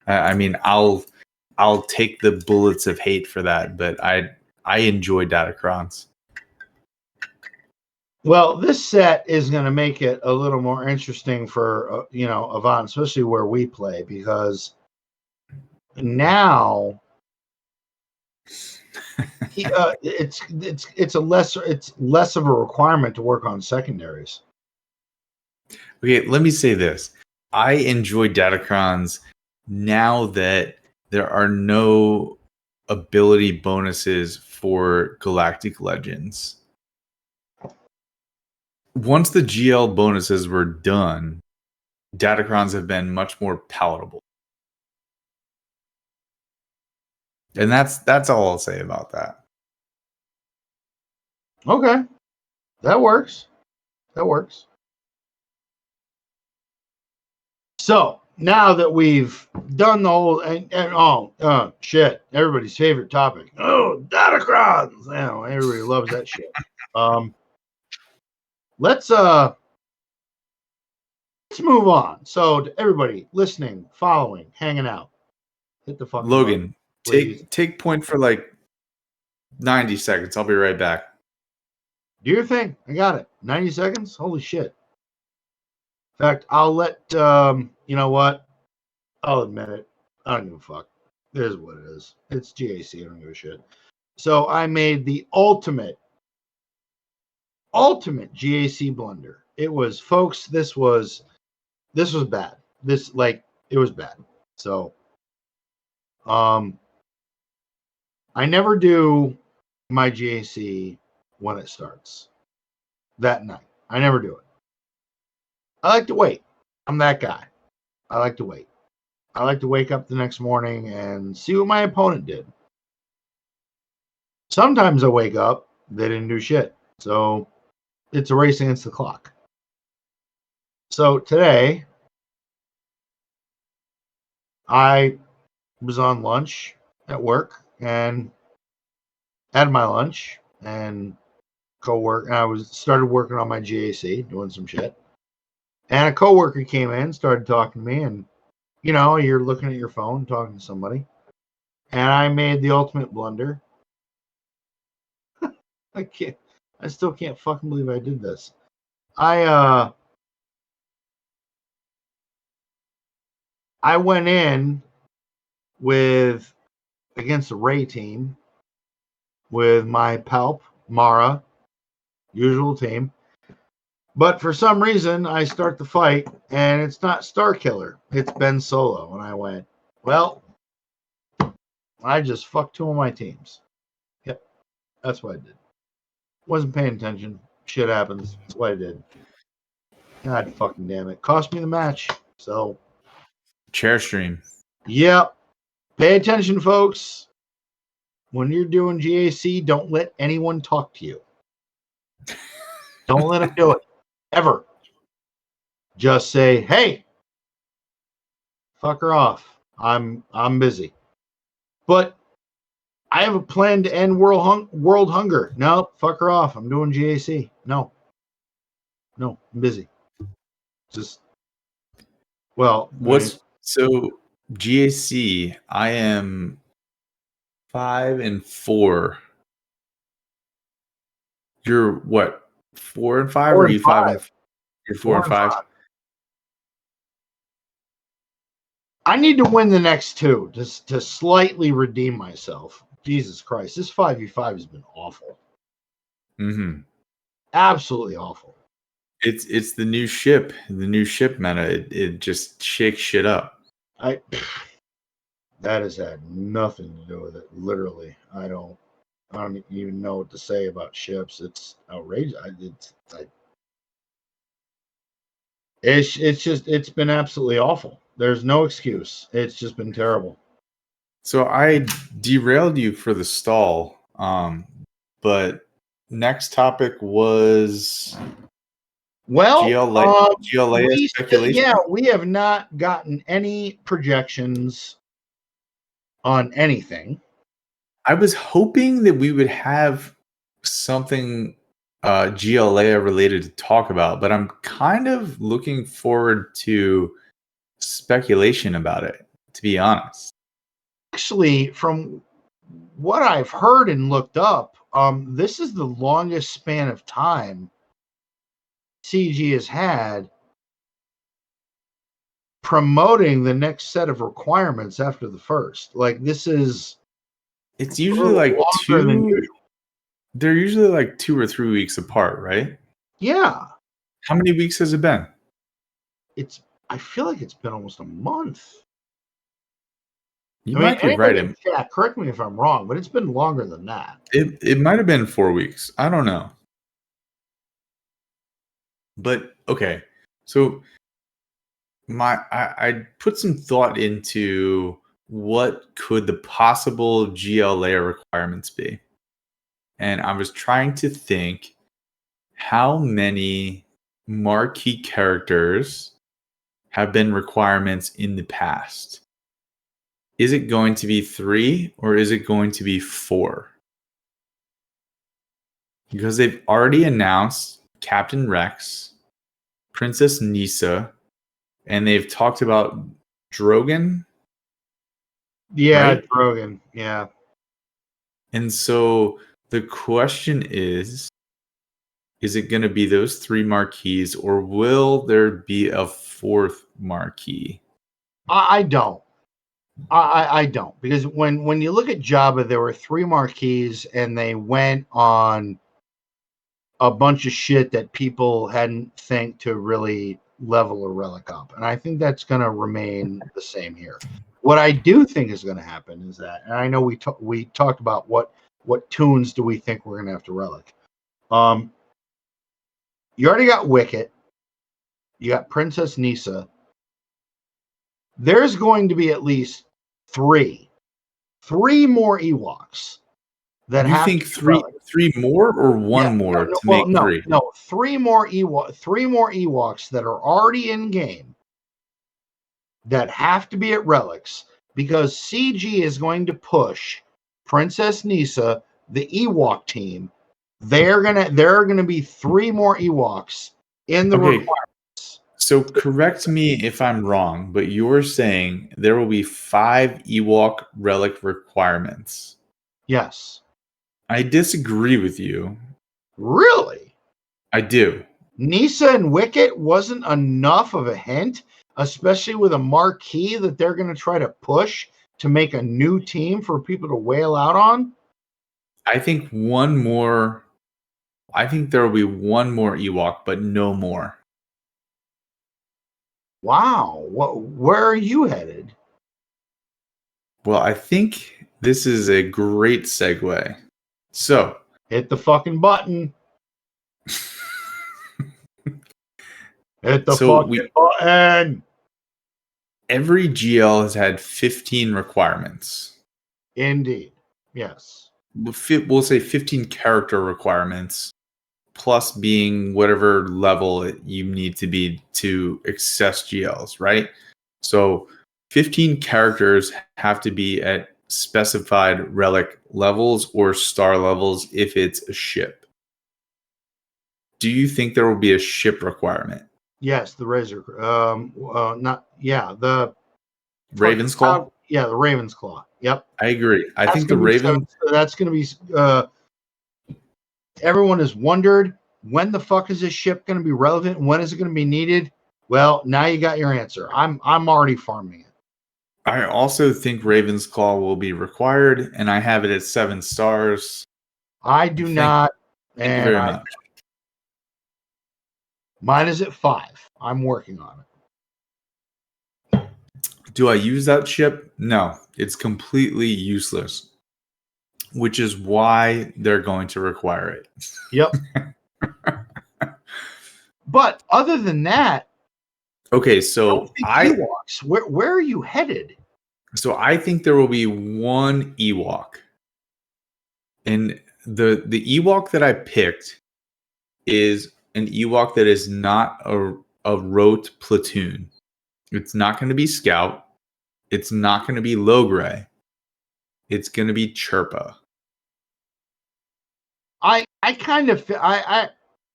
I mean, I'll take the bullets of hate for that, but I enjoy Datacrons. Well, this set is going to make it a little more interesting for Avant, especially where we play, because now it's less of a requirement to work on secondaries. Okay, let me say this. I enjoy Datacrons now that there are no ability bonuses for Galactic Legends. Once the GL bonuses were done, Datacrons have been much more palatable. And that's all I'll say about that. Okay. That works. So now that we've done the whole shit, everybody's favorite topic. Oh, Datacrons. Everybody loves that shit. Let's move on. So to everybody listening, following, hanging out, hit the fucking Logan, button, take point for like 90 seconds. I'll be right back. Do your thing. I got it. 90 seconds? Holy shit. In fact, I'll let you know what? I'll admit it. I don't give a fuck. It is what it is. It's GAC. I don't give a shit. So I made the ultimate GAC blunder. It was, folks, this was bad. It was bad. So I never do my GAC when it starts that night. I never do it. I like to wait. I'm that guy. I like to wait. I like to wake up the next morning and see what my opponent did. Sometimes I wake up, they didn't do shit. So it's a race against the clock. So today, I was on lunch at work and had my lunch and I started working on my GAC, doing some shit. And a coworker came in, started talking to me, and you're looking at your phone, talking to somebody. And I made the ultimate blunder. I still can't fucking believe I did this. I went in against the Ray team with my Palp, Mara, usual team. But for some reason, I start the fight, and it's not Star Killer. It's Ben Solo. And I went, well, I just fucked two of my teams. Yep, that's what I did. Wasn't paying attention. Shit happens. That's what I did. God fucking damn it. Cost me the match. So. Chair stream. Yep. Pay attention, folks. When you're doing GAC, don't let anyone talk to you. Don't let them do it. Ever. Just say, hey, fuck her off. I'm busy. But I have a plan to end world hunger. No, fuck her off. I'm doing GAC. No, I'm busy. So GAC? I am 5-4. You're what? 4 and 5, or are you 5? You're 4 and 5. I need to win the next two to slightly redeem myself. Jesus Christ, this 5v5 has been awful. Mm-hmm. Absolutely awful. It's the new ship meta. It just shakes shit up. That has had nothing to do with it. Literally, I don't even know what to say about ships. It's outrageous. It's been absolutely awful. There's no excuse. It's just been terrible. So I derailed you for the stall, but next topic was Well, GLA speculation. we have not gotten any projections on anything. I was hoping that we would have something GLA related to talk about, but I'm kind of looking forward to speculation about it, to be honest. Actually, from what I've heard and looked up, this is the longest span of time CG has had promoting the next set of requirements after the first. Like, this is It's usually like longer than usual. They're usually like 2 or 3 weeks apart, right? Yeah. How many weeks has it been? I feel like it's been almost a month. You might be right. Yeah, correct me if I'm wrong, but it's been longer than that. It might have been 4 weeks. I don't know. But okay, so I put some thought into what could the possible GLA requirements be, and I was trying to think how many marquee characters have been requirements in the past. Is it going to be 3 or is it going to be 4? Because they've already announced Captain Rex, Princess Nisa, and they've talked about Drogon. Yeah, right? Drogon. Yeah. And so the question is it going to be those 3 marquees, or will there be a 4th marquee? I don't. I don't, because when you look at Jabba, there were 3 marquees, and they went on a bunch of shit that people hadn't think to really level a relic up, and I think that's going to remain the same here. What I do think is going to happen is that, and I know we talked about what tunes do we think we're going to have to relic. You already got Wicket. You got Princess Nisa. There's going to be at least 3 more Ewoks that you have think to 3 more or 1 more to make 3? No, 3 more Ewoks that are already in game that have to be at relics, because CG is going to push Princess Nisa, the Ewok team. There are gonna be 3 more Ewoks in the requirements. So correct me if I'm wrong, but you're saying there will be 5 Ewok relic requirements. Yes. I disagree with you. Really? I do. Nisa and Wicket wasn't enough of a hint, especially with a marquee that they're going to try to push to make a new team for people to wail out on? I think there will be 1 more Ewok, but no more. Wow. Where are you headed? Well, I think this is a great segue. So, hit the fucking button. Hit the fucking button. Every GL has had 15 requirements. Indeed. Yes. We'll say 15 character requirements, plus being whatever level you need to be to access GLs, right? So 15 characters have to be at specified relic levels or star levels if it's a ship. Do you think there will be a ship requirement? Yes, the Razor. The Raven's Claw? Yeah, the Raven's Claw. Yep. I agree. I think the Raven... That's going to be... everyone has wondered, when the fuck is this ship going to be relevant? When is it going to be needed? Well, now you got your answer. I'm already farming it. I also think Raven's Claw will be required, and I have it at 7 stars. I do not. Thank you very much. Mine is at 5. I'm working on it. Do I use that ship? No, it's completely useless, which is why they're going to require it. Yep. But other than that, Okay, so Ewoks. Where are you headed? So I think there will be one Ewok. And the Ewok that I picked is an Ewok that is not a rote platoon. It's not going to be Scout. It's not going to be Logray. It's going to be Chirpa. I kind of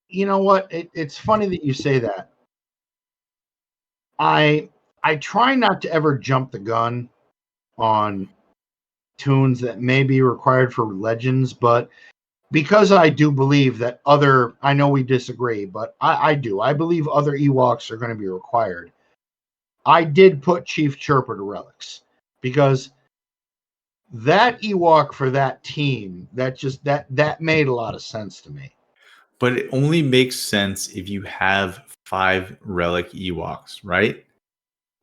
you know what? It's funny that you say that. I try not to ever jump the gun on tunes that may be required for Legends, but because I do believe that I know we disagree, but I do. I believe other Ewoks are going to be required. I did put Chief Chirpa to Relics because that Ewok for that team, that made a lot of sense to me. But it only makes sense if you have 5 Relic Ewoks, right?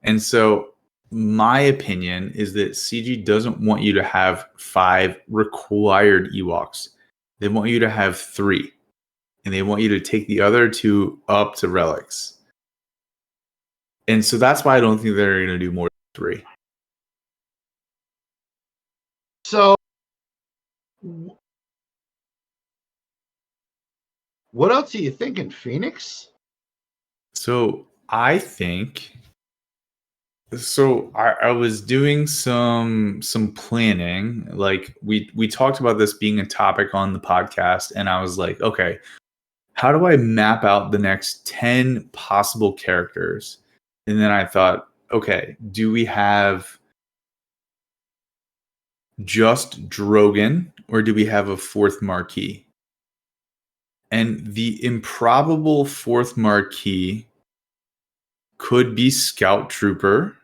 And so my opinion is that CG doesn't want you to have 5 required Ewoks. They want you to have 3. And they want you to take the other 2 up to Relics. And so that's why I don't think they're going to do more than 3. So what else are you thinking, Phoenix? So I think... So I was doing some planning. Like we talked about this being a topic on the podcast, and I was like, okay, how do I map out the next 10 possible characters? And then I thought, okay, do we have just Drogon, or do we have a 4th Marquis? And the improbable 4th Marquis could be Scout Trooper,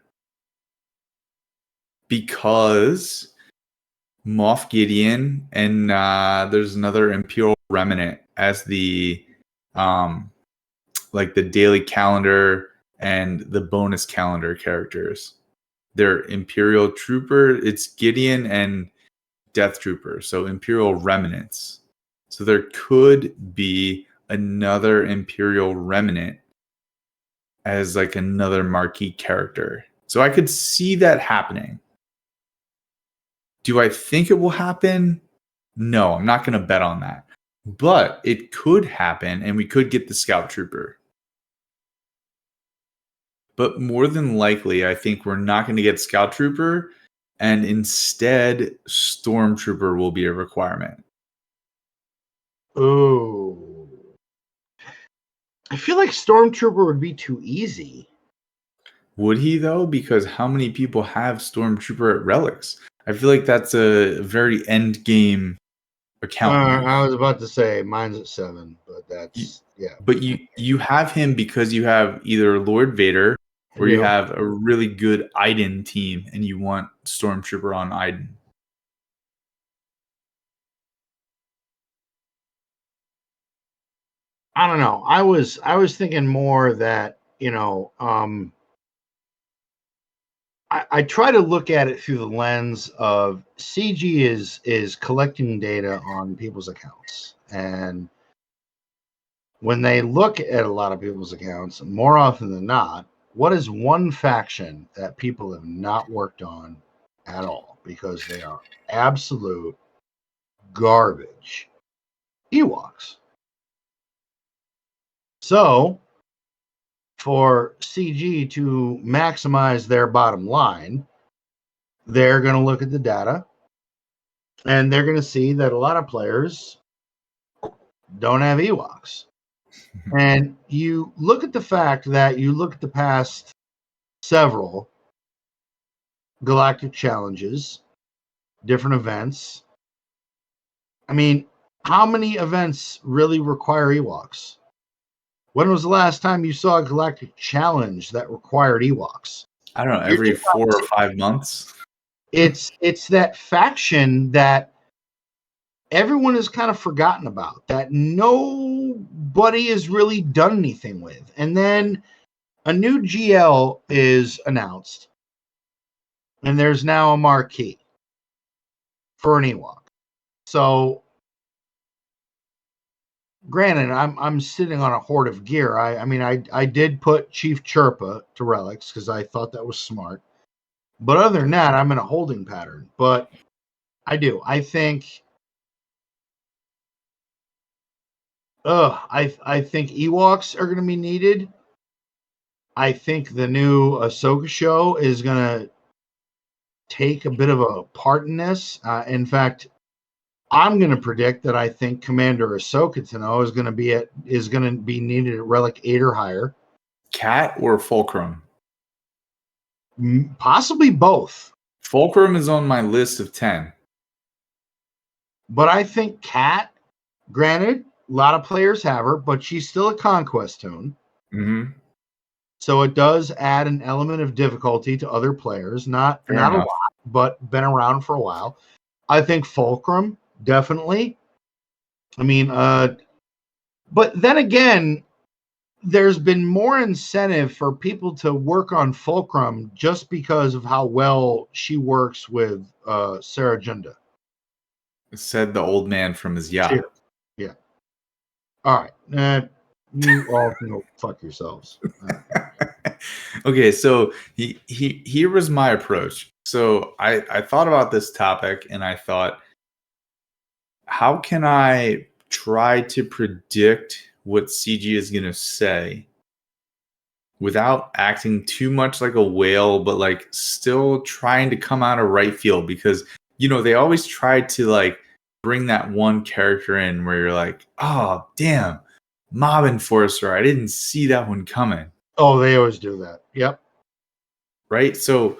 because Moff Gideon and there's another Imperial Remnant as the like the daily calendar and the bonus calendar characters. They're Imperial Trooper. It's Gideon and Death Trooper, so Imperial Remnants. So there could be another Imperial Remnant as like another marquee character. So I could see that happening. Do I think it will happen? No, I'm not going to bet on that. But it could happen, and we could get the Scout Trooper. But more than likely, I think we're not going to get Scout Trooper, and instead, Stormtrooper will be a requirement. Oh, I feel like Stormtrooper would be too easy. Would he, though? Because how many people have Stormtrooper at Relics? I feel like that's a very end game account. I was about to say mine's at 7, but that's yeah. But you have him because you have either Lord Vader or you have a really good Iden team, and you want Stormtrooper on Iden. I don't know. I was thinking more that, I try to look at it through the lens of CG is collecting data on people's accounts. And when they look at a lot of people's accounts, more often than not, what is one faction that people have not worked on at all because they are absolute garbage? Ewoks. So, for CG to maximize their bottom line, they're going to look at the data and they're going to see that a lot of players don't have Ewoks. And you look at the fact that you look at the past several galactic challenges, different events. I mean, how many events really require Ewoks? When was the last time you saw a galactic challenge that required Ewoks? I don't know, every 4 or 5 months. It's that faction that everyone has kind of forgotten about, that nobody has really done anything with. And then a new GL is announced, and there's now a marquee for an Ewok. So granted, I'm sitting on a hoard of gear. I mean, I did put Chief Chirpa to relics because I thought that was smart. But other than that, I'm in a holding pattern. But I do. I think. I think Ewoks are going to be needed. I think the new Ahsoka show is going to take a bit of a part in this. In fact, I'm going to predict that I think Commander Ahsoka Tano is going to be needed at Relic 8 or higher. Cat or Fulcrum? Possibly both. Fulcrum is on my list of 10. But I think Cat, granted, a lot of players have her, but she's still a conquest tone. Mm-hmm. So it does add an element of difficulty to other players. Not a lot, but been around for a while. I think Fulcrum, definitely. I mean, but then again, there's been more incentive for people to work on Fulcrum just because of how well she works with Sarah Junda. Said the old man from his yacht. Yeah. All right. You all can go fuck yourselves. Okay, so here was my approach. So I thought about this topic and I thought, how can I try to predict what CG is going to say without acting too much like a whale, but like still trying to come out of right field? Because, you know, they always try to like bring that one character in where you're like, oh, damn, Mob Enforcer, I didn't see that one coming. Oh, they always do that. Yep. Right? So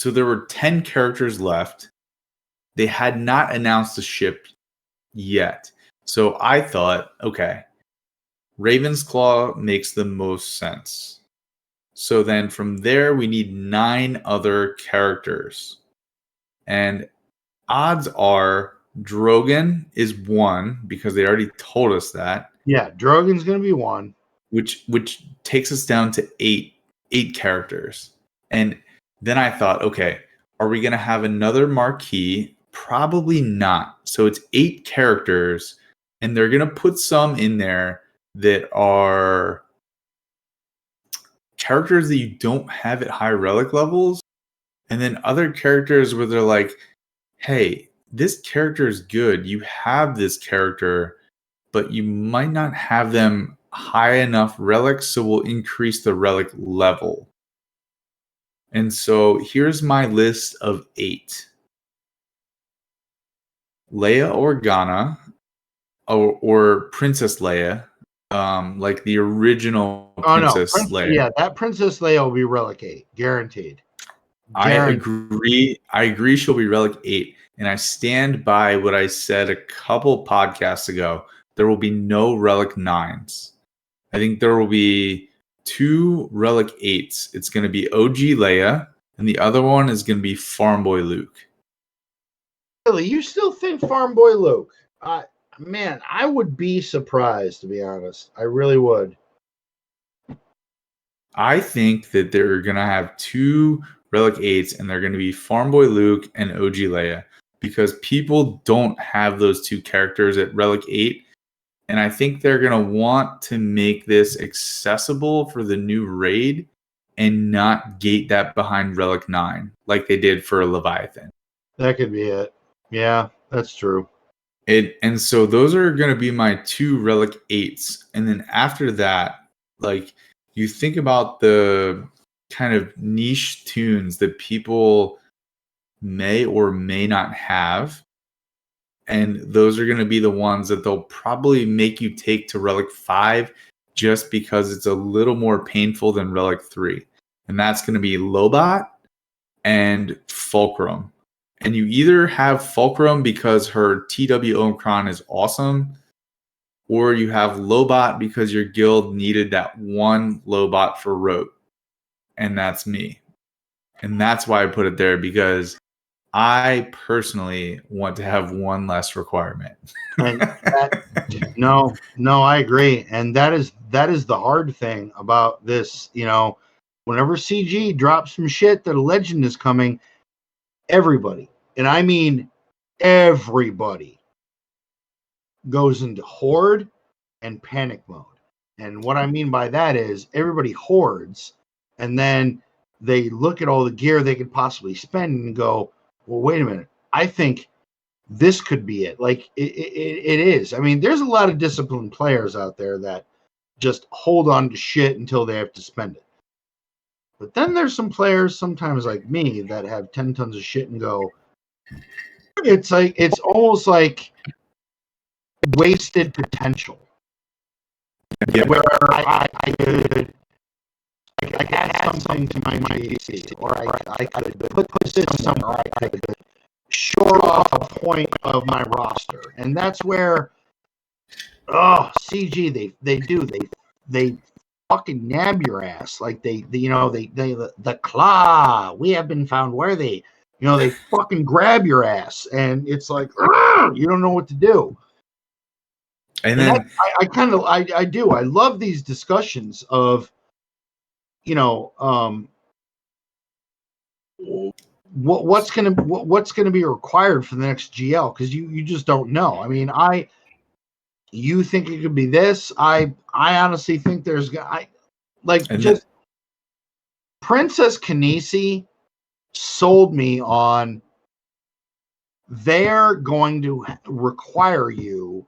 there were 10 characters left. They had not announced the ship yet. So I thought, okay, Raven's Claw makes the most sense. So then from there, we need 9 other characters. And odds are Drogon is 1 because they already told us that. Yeah, Drogon's going to be 1. Which takes us down to 8 characters. And then I thought, okay, are we going to have another marquee? Probably not. So it's 8 characters, and they're going to put some in there that are characters that you don't have at high relic levels, and then other characters where they're like, hey, this character is good. You have this character, but you might not have them high enough relics, so we'll increase the relic level. And so here's my list of 8. Leia Organa, or Princess Leia, like the original Princess Leia. Yeah, that Princess Leia will be Relic 8, guaranteed. I agree she'll be Relic 8, and I stand by what I said a couple podcasts ago. There will be no Relic 9s. I think there will be 2 Relic 8s. It's going to be OG Leia, and the other one is going to be Farm Boy Luke. Really? You still think Farm Boy Luke? Man, I would be surprised, to be honest. I really would. I think that they're going to have 2 Relic 8s, and they're going to be Farm Boy Luke and OG Leia, because people don't have those 2 characters at Relic 8. And I think they're going to want to make this accessible for the new raid and not gate that behind Relic 9 like they did for Leviathan. That could be it. Yeah, that's true. And so those are going to be my 2 Relic 8s. And then after that, like, you think about the kind of niche tunes that people may or may not have. And those are going to be the ones that they'll probably make you take to Relic 5 just because it's a little more painful than Relic 3. And that's going to be Lobot and Fulcrum. And you either have Fulcrum because her TW Omicron is awesome, or you have Lobot because your guild needed that one Lobot for Rote. And that's me. And that's why I put it there, because I personally want to have one less requirement. And no, I agree. And that is the hard thing about this. You know, whenever CG drops some shit that a legend is coming, everybody, and I mean everybody, goes into horde and panic mode. And what I mean by that is everybody hordes, and then they look at all the gear they could possibly spend and go, well, wait a minute. I think this could be it. Like it is. I mean, there's a lot of disciplined players out there that just hold on to shit until they have to spend it. But then there's some players, sometimes like me, that have 10 tons of shit and go, it's almost like wasted potential. Yeah. Where I could add something to my GC, or I could put this somewhere, or I could shore off a point of my roster. And that's where, CG, they fucking nab your ass. Like the claw, we have been found worthy. They fucking grab your ass, and it's like, you don't know what to do. And then I do. I love these discussions of, what's gonna be required for the next GL, because you just don't know. I mean, you think it could be this. I honestly think just Princess Kanisi sold me on, they're going to require you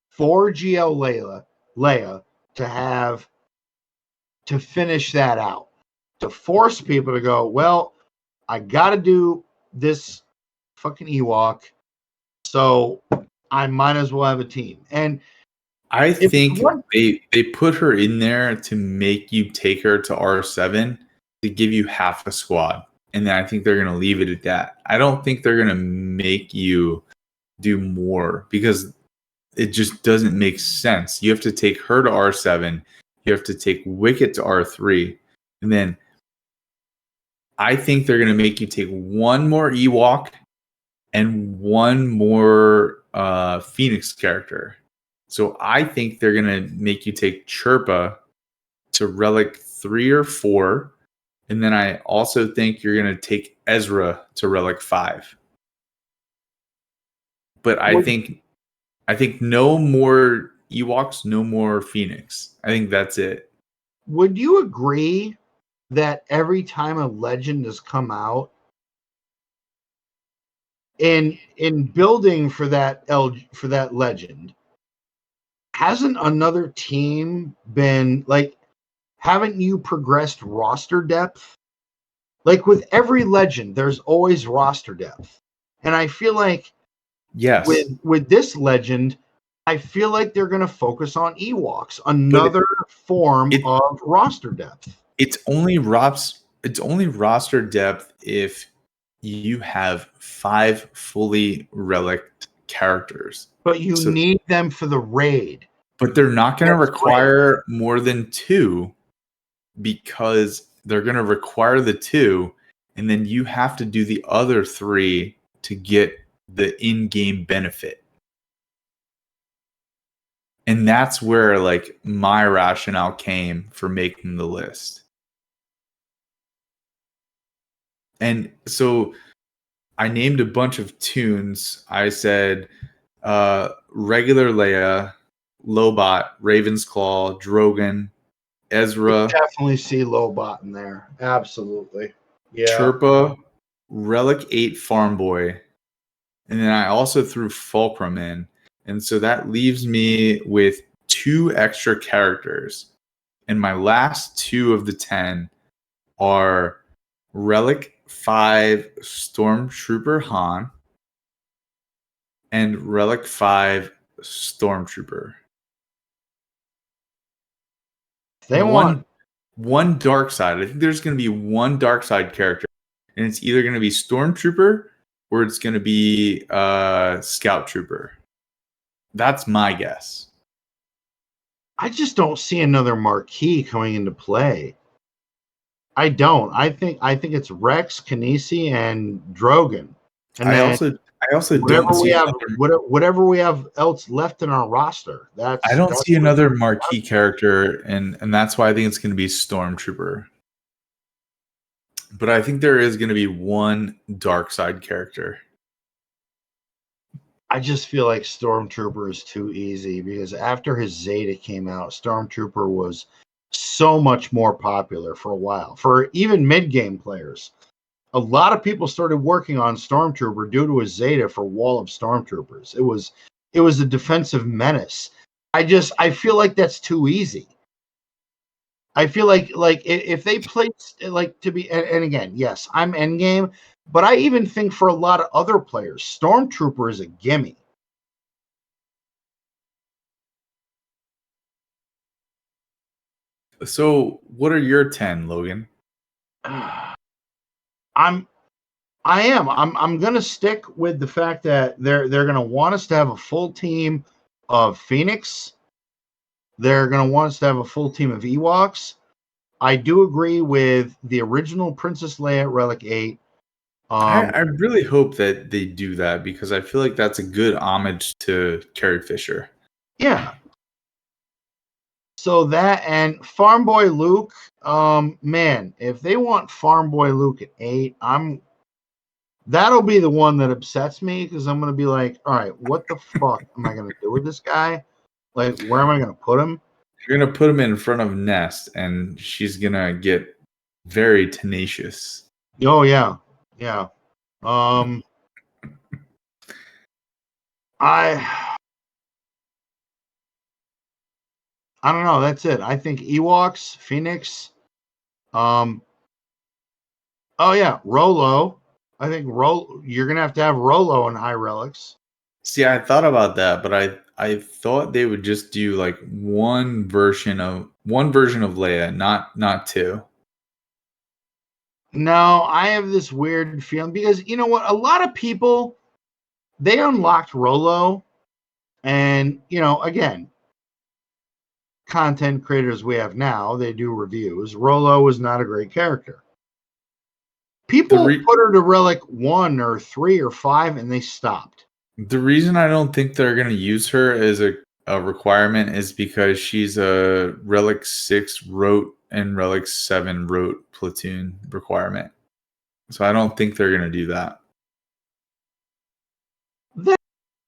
for GL Leia to finish that out, to force people to go, well, I got to do this fucking Ewok, so I might as well have a team. And I think they put her in there to make you take her to R7 to give you half a squad. And then I think they're going to leave it at that. I don't think they're going to make you do more, because it just doesn't make sense. You have to take her to R7. You have to take Wicket to R3. And then I think they're going to make you take one more Ewok and one more Phoenix character. So I think they're going to make you take Chirpa to Relic 3 or 4. And then I also think you're going to take Ezra to Relic 5. But I think no more Ewoks, no more Phoenix. I think that's it. Would you agree that every time a legend has come out, in building for that legend, hasn't another team been like, haven't you progressed roster depth? Like with every legend, there's always roster depth. And I feel like yes, with this legend, I feel like they're going to focus on Ewoks, another form of roster depth. It's only roster depth if you have 5 fully relict characters. But you need them for the raid. But they're not going to require more than 2, because they're going to require the 2, and then you have to do the other 3 to get the in-game benefit. And that's where like my rationale came for making the list. And so I named a bunch of tunes. I said regular Leia, Lobot, Raven's Claw, Drogon, Ezra. You definitely see Lobot in there. Absolutely. Yeah. Chirpa, Relic 8 Farm Boy. And then I also threw Fulcrum in. And so that leaves me with 2 extra characters. And my last 2 of the 10 are Relic 5 Stormtrooper Han and Relic 5 Stormtrooper. They want one dark side. I think there's going to be one dark side character, and it's either going to be Stormtrooper or it's going to be Scout Trooper. That's my guess. I just don't see another marquee coming into play. I don't. I think it's Rex, Kanisi, and Drogon. And I also don't see whatever we have else left in our roster. I don't see another marquee character, and that's why I think it's going to be Stormtrooper. But I think there is going to be one dark side character. I just feel like Stormtrooper is too easy because after his Zeta came out, Stormtrooper was so much more popular for a while. For even mid-game players, a lot of people started working on Stormtrooper due to his Zeta for Wall of Stormtroopers. It was a defensive menace. I feel like that's too easy. I feel like if they play like to be and again, yes, I'm endgame, but I even think for a lot of other players, Stormtrooper is a gimme. So, what are your 10, Logan? I'm gonna stick with the fact that they're gonna want us to have a full team of Phoenix. They're gonna want us to have a full team of Ewoks. I do agree with the original Princess Leia at Relic 8. I really hope that they do that because I feel like that's a good homage to Carrie Fisher. Yeah. So that and Farm Boy Luke, man, if they want Farm Boy Luke at 8, that'll be the one that upsets me because I'm gonna be like, all right, what the fuck am I gonna do with this guy? Like, where am I gonna put him? You're gonna put him in front of Nest, and she's gonna get very tenacious. Oh yeah, yeah. I don't know. That's it. I think Ewoks, Phoenix. Oh yeah, Rolo. I think you're gonna have to have Rolo in High Relics. See, I thought about that, but I thought they would just do like one version of Leia, not two. No, I have this weird feeling because you know what? A lot of people they unlocked Rolo, and you know, again, content creators we have now, they do reviews. Rolo was not a great character. People put her to Relic 1 or 3 or 5 and they stopped. The reason I don't think they're going to use her as a requirement is because she's a Relic 6 rote and Relic 7 rote platoon requirement. So I don't think they're going to do that.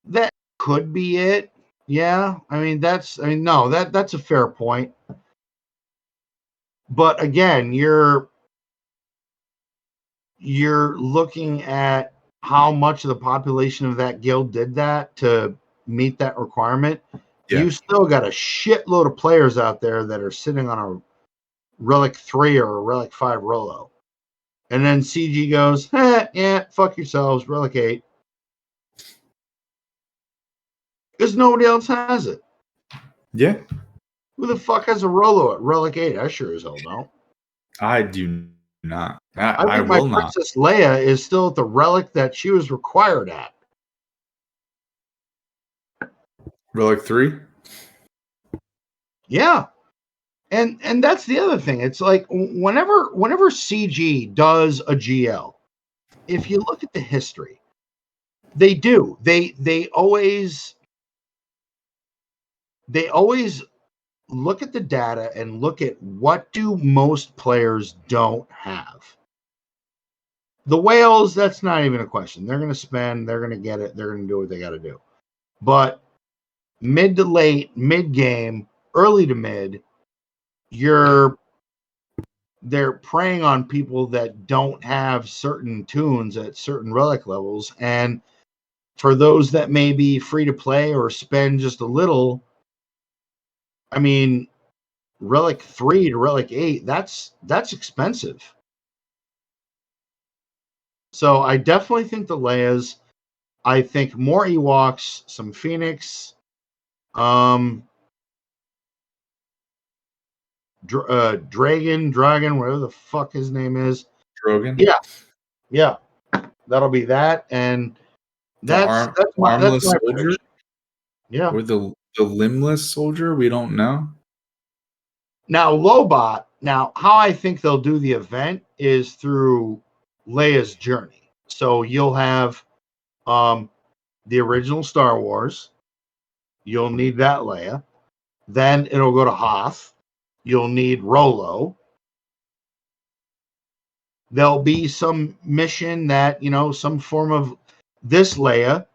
That could be it. Yeah. That's a fair point. But again, you're looking at how much of the population of that guild did that to meet that requirement. Yeah. You still got a shitload of players out there that are sitting on a Relic 3 or a Relic 5 Rolo. And then CG goes, yeah, fuck yourselves, Relic 8. Because nobody else has it. Yeah. Who the fuck has a Rolo at Relic 8? I sure as hell don't. I do not. I think my Princess Leia is still at the relic that she was required at. Relic 3? Yeah. And that's the other thing. It's like whenever CG does a GL, if you look at the history, they do. They always look at the data and look at what do most players don't have. The whales, that's not even a question. They're going to spend, they're going to get it, they're going to do what they got to do. But mid to late, mid game, early to mid, they're preying on people that don't have certain tunes at certain relic levels. And for those that may be free to play or spend just a little, Relic 3 to Relic 8, that's expensive. So I definitely think the Leias. I think more Ewoks, some Phoenix, Dragon, whatever the fuck his name is. Drogon? Yeah. That'll be that. And that's my soldier? prediction. Yeah. Or the limbless soldier? We don't know. Now, Lobot, how I think they'll do the event is through Leia's journey. So you'll have the original Star Wars. You'll need that Leia. Then it'll go to Hoth. You'll need Rolo. There'll be some mission that, some form of this Leia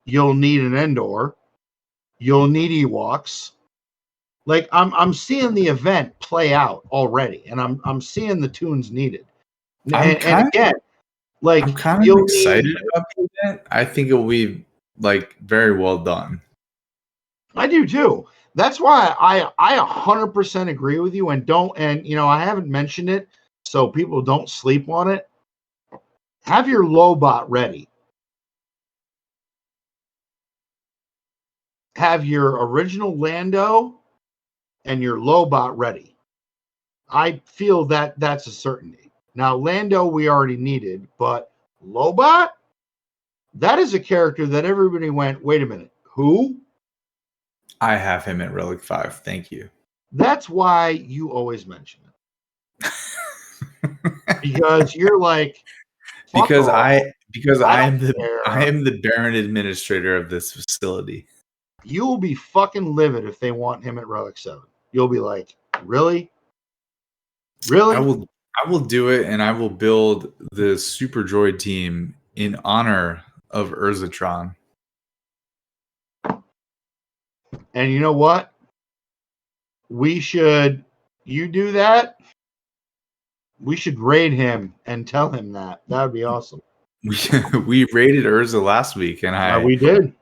You'll need an Endor. You'll need Ewoks. Like I'm seeing the event play out already, and I'm seeing the tunes needed. And again, like I'm kind of excited about the event. I think it will be like very well done. I do too. That's why I 100% agree with you, and I haven't mentioned it, so people don't sleep on it. Have your Lobot ready. Have your original Lando and your Lobot ready. I feel that that's a certainty. Now, Lando we already needed, but Lobot, that is a character that everybody went, wait a minute, who? I have him at Relic 5. Thank you. That's why you always mention it. Because you're like, because I am the Baron administrator of this facility. You'll be fucking livid if they want him at Relic 7. You'll be like, really? Really? I will do it, and I will build the Super Droid team in honor of Urzatron. And you know what? You do that, we should raid him and tell him that. That would be awesome. We raided Urza last week, and we did.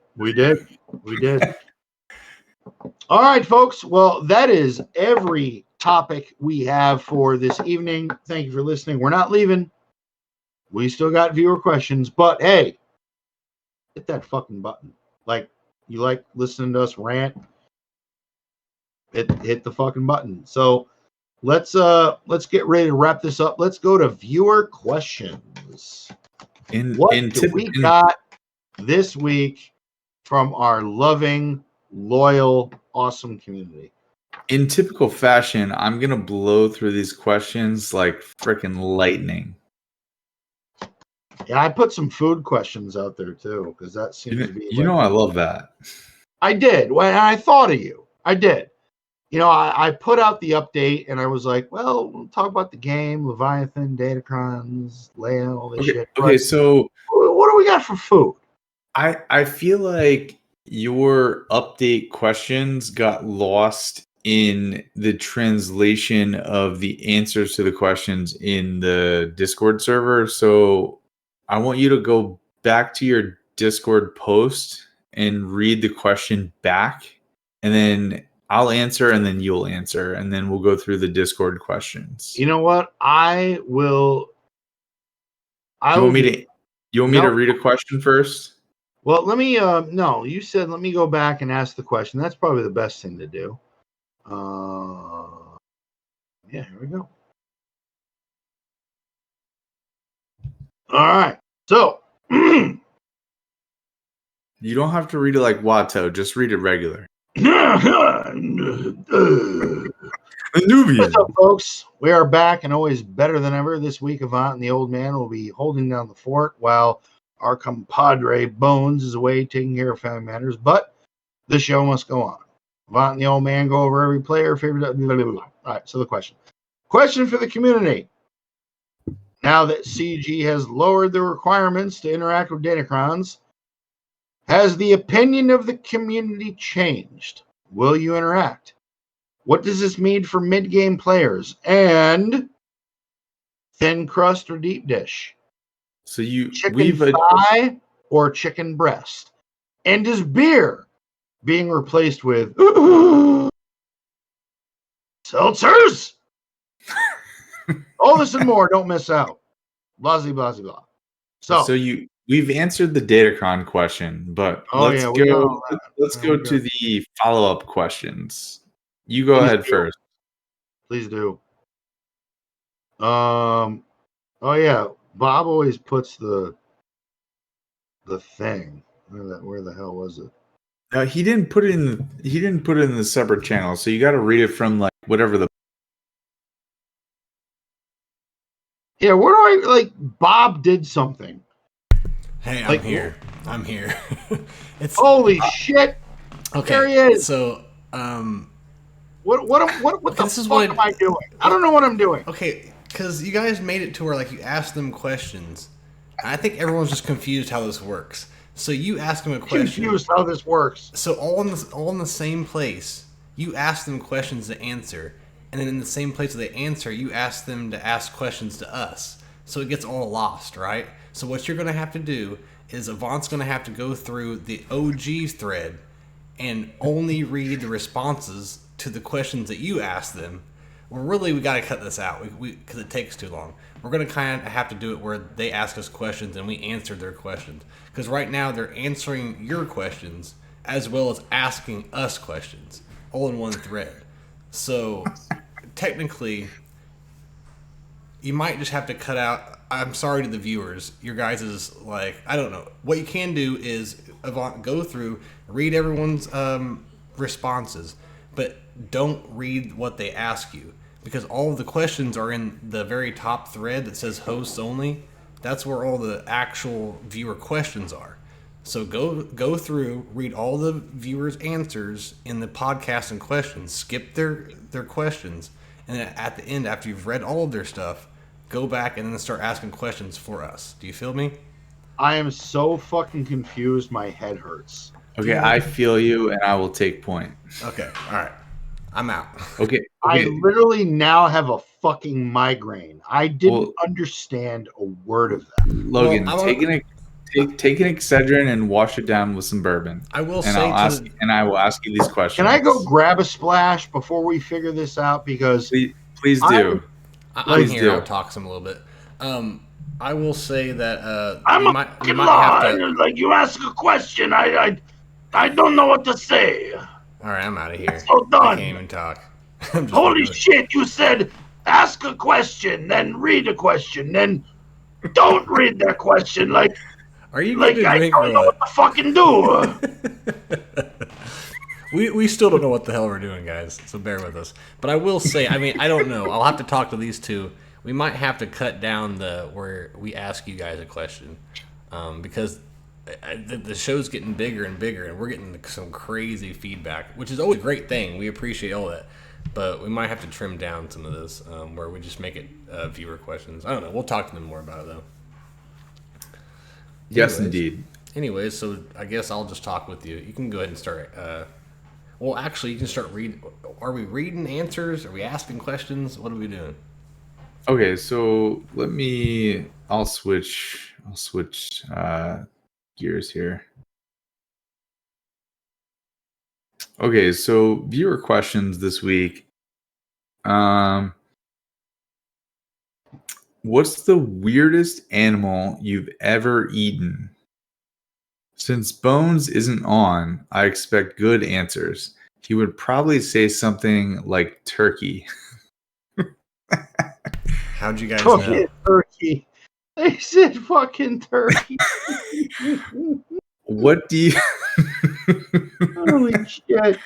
All right, folks. Well, that is every topic we have for this evening. Thank you for listening. We're not leaving. We still got viewer questions, but hey, hit that fucking button. Like, you like listening to us rant? Hit the fucking button. So let's get ready to wrap this up. Let's go to viewer questions. What do we got this week from our loving, loyal, awesome community? In typical fashion, I'm gonna blow through these questions like freaking lightning. Yeah, I put some food questions out there too, because that seems to be. I love that. I did. When I thought of you, I did. I put out the update, and I was like, well, we'll talk about the game, Leviathan, Datacrons, Leia, all this shit. Okay, so what do we got for food? I feel like your update questions got lost in the translation of the answers to the questions in the Discord server. So I want you to go back to your Discord post and read the question back, and then I'll answer, and then you'll answer, and then we'll go through the Discord questions. You know what? I will. You want me to read a question first? Well, let me. No, you said let me go back and ask the question. That's probably the best thing to do. Yeah, here we go. All right. So. You don't have to read it like Watto. Just read it regular. What's up, folks? We are back and always better than ever. This week, Avant and the old man will be holding down the fort while our compadre Bones is away taking care of family matters. But the show must go on. Avant and the old man go over every player favorite. Blah, blah, blah. All right. So the question for the community. Now that CG has lowered the requirements to interact with Datacrons, has the opinion of the community changed? Will you interact? What does this mean for mid-game players? And thin crust or deep dish? So chicken thigh or chicken breast? And is beer being replaced with seltzers? All this and more. Don't miss out. Blah, blah, blah, blah. So we've answered the Datacron question, but let's go to the follow-up questions. You go ahead first. Please do. Oh yeah, Bob always puts the thing. Where the hell was it? No, he didn't put it in. He didn't put it in the separate channel. So you got to read it from like whatever the. Yeah, where do I Bob did something? Hey, I'm here. I'm here. It's holy shit. Okay. There he is. So, what the fuck am I doing? I don't know what I'm doing. Okay, because you guys made it to where you asked them questions. I think everyone's just confused how this works. So you ask them a question. Confused how this works. So all in the same place, you ask them questions to answer, and then in the same place that they answer, you ask them to ask questions to us. So it gets all lost, right? So what you're going to have to do is Avant's going to have to go through the OG thread and only read the responses to the questions that you ask them. Well, really, we got to cut this out because it takes too long. We're going to kind of have to do it where they ask us questions and we answer their questions. Because right now they're answering your questions as well as asking us questions all in one thread. So technically, you might just have to cut out. I'm sorry to the viewers. Your guys is like, I don't know. What you can do is Avant, go through, read everyone's responses, but don't read what they ask you. Because all of the questions are in the very top thread that says hosts only. That's where all the actual viewer questions are. So go through, read all the viewers' answers in the podcast and questions, skip their questions, and then at the end, after you've read all of their stuff, go back and then start asking questions for us. Do you feel me? I am so fucking confused. My head hurts. Okay, I feel you, and I will take point. Okay, all right. I'm out. Okay. I literally now have a fucking migraine. I didn't understand a word of that. Logan, take an Excedrin and wash it down with some bourbon. I will and say, I will ask you these questions. Can I go grab a splash before we figure this out? Because please do. I'm here. I'll talk some a little bit. I will say that I'm a fucking line. Like, you ask a question, I don't know what to say. All right, I'm out of here. So done. I can't even talk. Holy shit! You said ask a question, then read a question, then don't read that question. Like, are you like I don't know what to fucking do. We still don't know what the hell we're doing, guys. So bear with us. But I will say, I mean, I don't know. I'll have to talk to these two. We might have to cut down where we ask you guys a question, because the show's getting bigger and bigger, and we're getting some crazy feedback, which is always a great thing. We appreciate all that. But we might have to trim down some of this, where we just make it viewer questions. I don't know. We'll talk to them more about it, though. Yes, indeed. Anyways, so I guess I'll just talk with you. You can go ahead and start. Well, actually, you can start reading. Are we reading answers? Are we asking questions? What are we doing? Okay, so I'll switch gears here. Okay, so viewer questions this week. What's the weirdest animal you've ever eaten? Since Bones isn't on, I expect good answers. He would probably say something like turkey. How'd you guys know? Turkey. They said fucking turkey. What do you... Holy shit.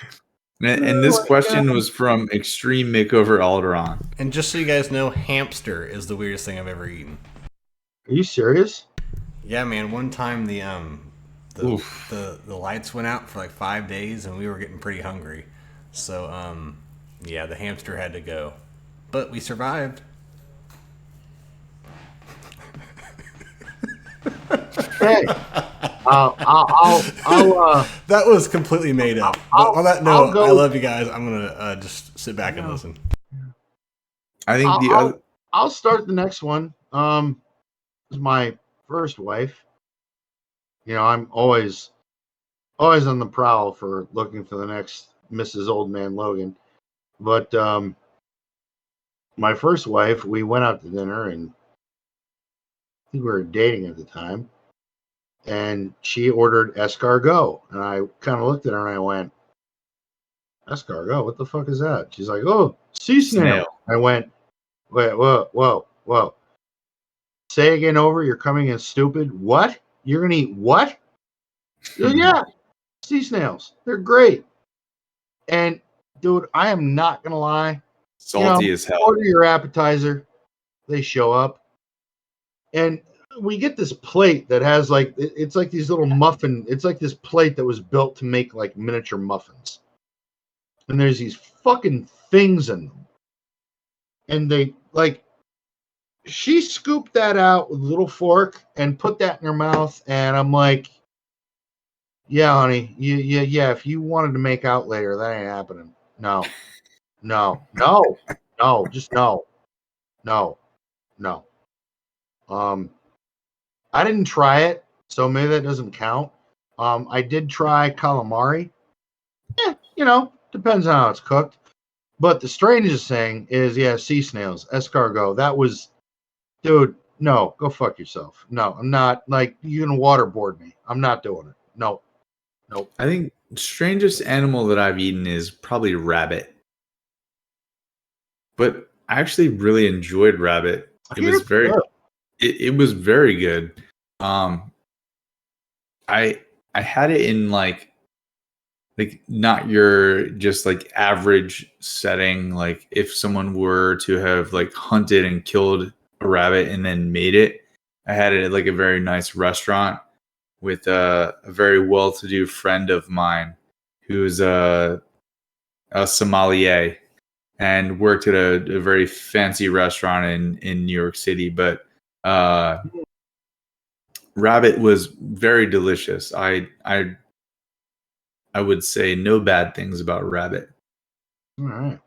And this question was from Extreme Makeover Alderon. And just so you guys know, hamster is the weirdest thing I've ever eaten. Are you serious? Yeah, man. One time the lights went out for like 5 days, and we were getting pretty hungry. So yeah, the hamster had to go, but we survived. Hey, I'll that was completely made up. But on that note, I love you guys. I'm gonna just sit back and listen. I think I'll start the next one. This is my first wife. You know, I'm always on the prowl for looking for the next Mrs. Old Man Logan. But my first wife, we went out to dinner, and I think we were dating at the time. And she ordered escargot. And I kind of looked at her and I went, escargot? What the fuck is that? She's like, oh, sea snail. I went, wait, whoa. Say again over, you're coming in stupid. What? You're going to eat what? Yeah, sea snails. They're great. And, dude, I am not going to lie. Salty as hell. Order your appetizer. They show up. And we get this plate that has like, it's like these little muffin. It's like this plate that was built to make like miniature muffins. And there's these fucking things in them. And they like, she scooped that out with a little fork and put that in her mouth. And I'm like, Yeah, honey. Yeah. If you wanted to make out later, that ain't happening. No. Just no. No. I didn't try it, so maybe that doesn't count. I did try calamari. Depends on how it's cooked. But the strangest thing is, sea snails, escargot. That was, dude. No, go fuck yourself. No, I'm not. Like, you can waterboard me. I'm not doing it. No, nope. I think the strangest animal that I've eaten is probably rabbit. But I actually really enjoyed rabbit. It was very it was very good. I had it in like not your just like average setting. Like if someone were to have like hunted and killed a rabbit and then made it, I had it at like a very nice restaurant with a very well-to-do friend of mine who's a sommelier and worked at a very fancy restaurant in New York City. But rabbit was very delicious. I would say no bad things about rabbit. All right.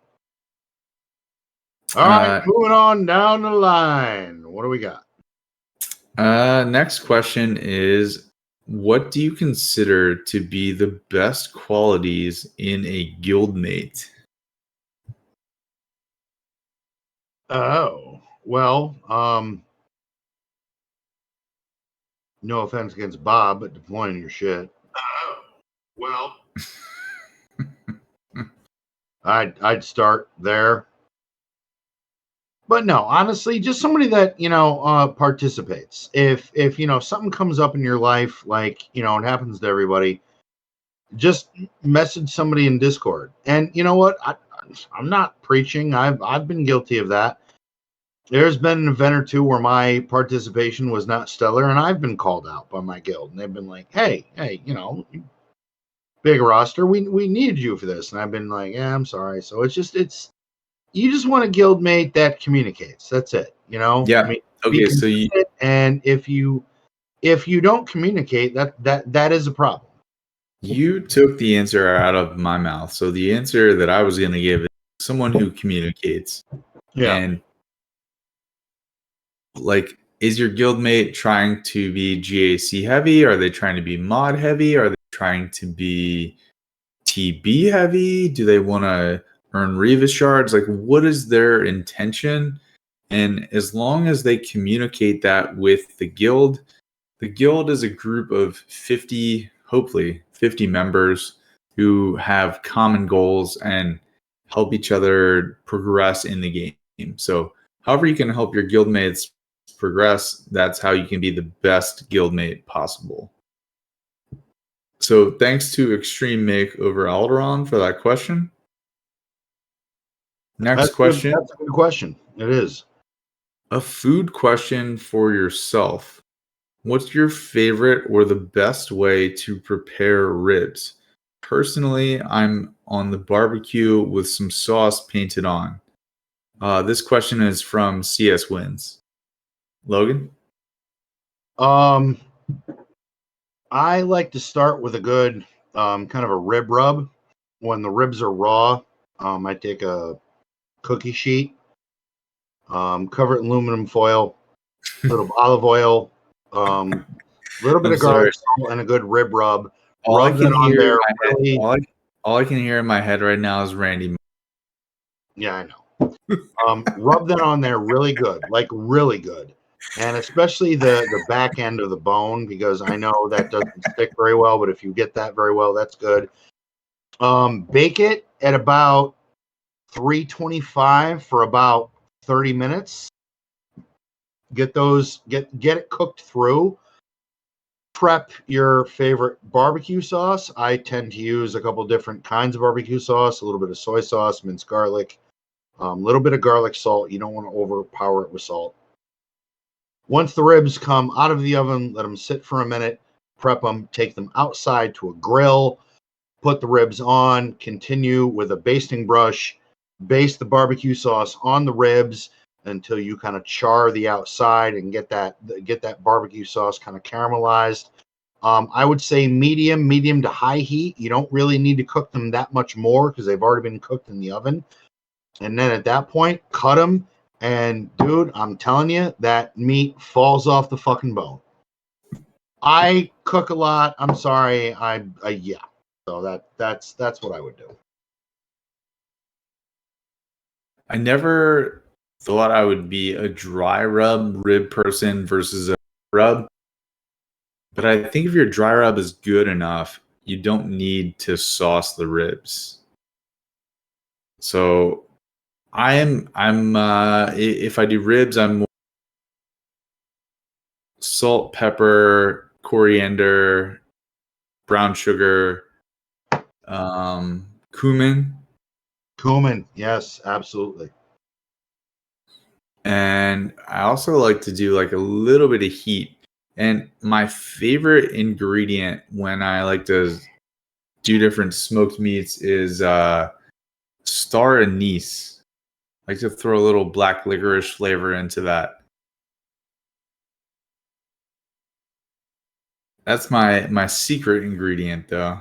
All right, moving on down the line. What do we got? Next question is, what do you consider to be the best qualities in a guildmate? Oh, well, no offense against Bob, but deploying your shit. Oh, well, I'd start there. But no, honestly, just somebody that participates. If something comes up in your life, like it happens to everybody, just message somebody in Discord. And you know what? I'm not preaching. I've been guilty of that. There's been an event or two where my participation was not stellar, and I've been called out by my guild, and they've been like, "Hey, big roster, we needed you for this," and I've been like, "Yeah, I'm sorry." So it's you just want a guildmate that communicates. That's it. Yeah. I mean, okay. So and if you don't communicate, that is a problem. You took the answer out of my mouth. So the answer that I was going to give is someone who communicates. Yeah. And like, is your guildmate trying to be GAC heavy? Are they trying to be mod heavy? Are they trying to be TB heavy? Do they want to earn Revis shards? Like, what is their intention? And as long as they communicate that with the guild is a group of 50, hopefully 50 members who have common goals and help each other progress in the game. So however you can help your guildmates progress, that's how you can be the best guildmate possible. So thanks to Extreme Make over Alderon for that question. Next question. That's a good question. It is. A food question for yourself. What's your favorite or the best way to prepare ribs? Personally, I'm on the barbecue with some sauce painted on. This question is from CS Wins. Logan? I like to start with a good kind of a rib rub. When the ribs are raw, I take a cookie sheet, cover it in aluminum foil, a little olive oil, little bit of garlic salt, and a good rib rub. All I can hear in my head right now is Randy. Yeah, I know. Rub that on there really good, like really good. And especially the back end of the bone, because I know that doesn't stick very well, but if you get that very well, that's good. Bake it at about 325 for about 30 minutes. Get it cooked through. Prep your favorite barbecue sauce. I tend to use a couple different kinds of barbecue sauce, a little bit of soy sauce, minced garlic, a little bit of garlic salt. You don't want to overpower it with salt. Once the ribs come out of the oven, let them sit for a minute, prep them, take them outside to a grill, put the ribs on, continue with a basting brush, baste the barbecue sauce on the ribs until you kind of char the outside and get that barbecue sauce kind of caramelized. I would say medium to high heat. You don't really need to cook them that much more because they've already been cooked in the oven. And then at that point, cut them. And dude, I'm telling you, that meat falls off the fucking bone. I cook a lot. I'm sorry. Yeah. So that's what I would do. I never thought I would be a dry rub rib person versus a rub. But I think if your dry rub is good enough, you don't need to sauce the ribs. So I'm if I do ribs, I'm more salt, pepper, coriander, brown sugar, cumin. Cumin, yes, absolutely. And I also like to do like a little bit of heat. And my favorite ingredient when I like to do different smoked meats is star anise. I like to throw a little black licorice flavor into that. That's my secret ingredient, though.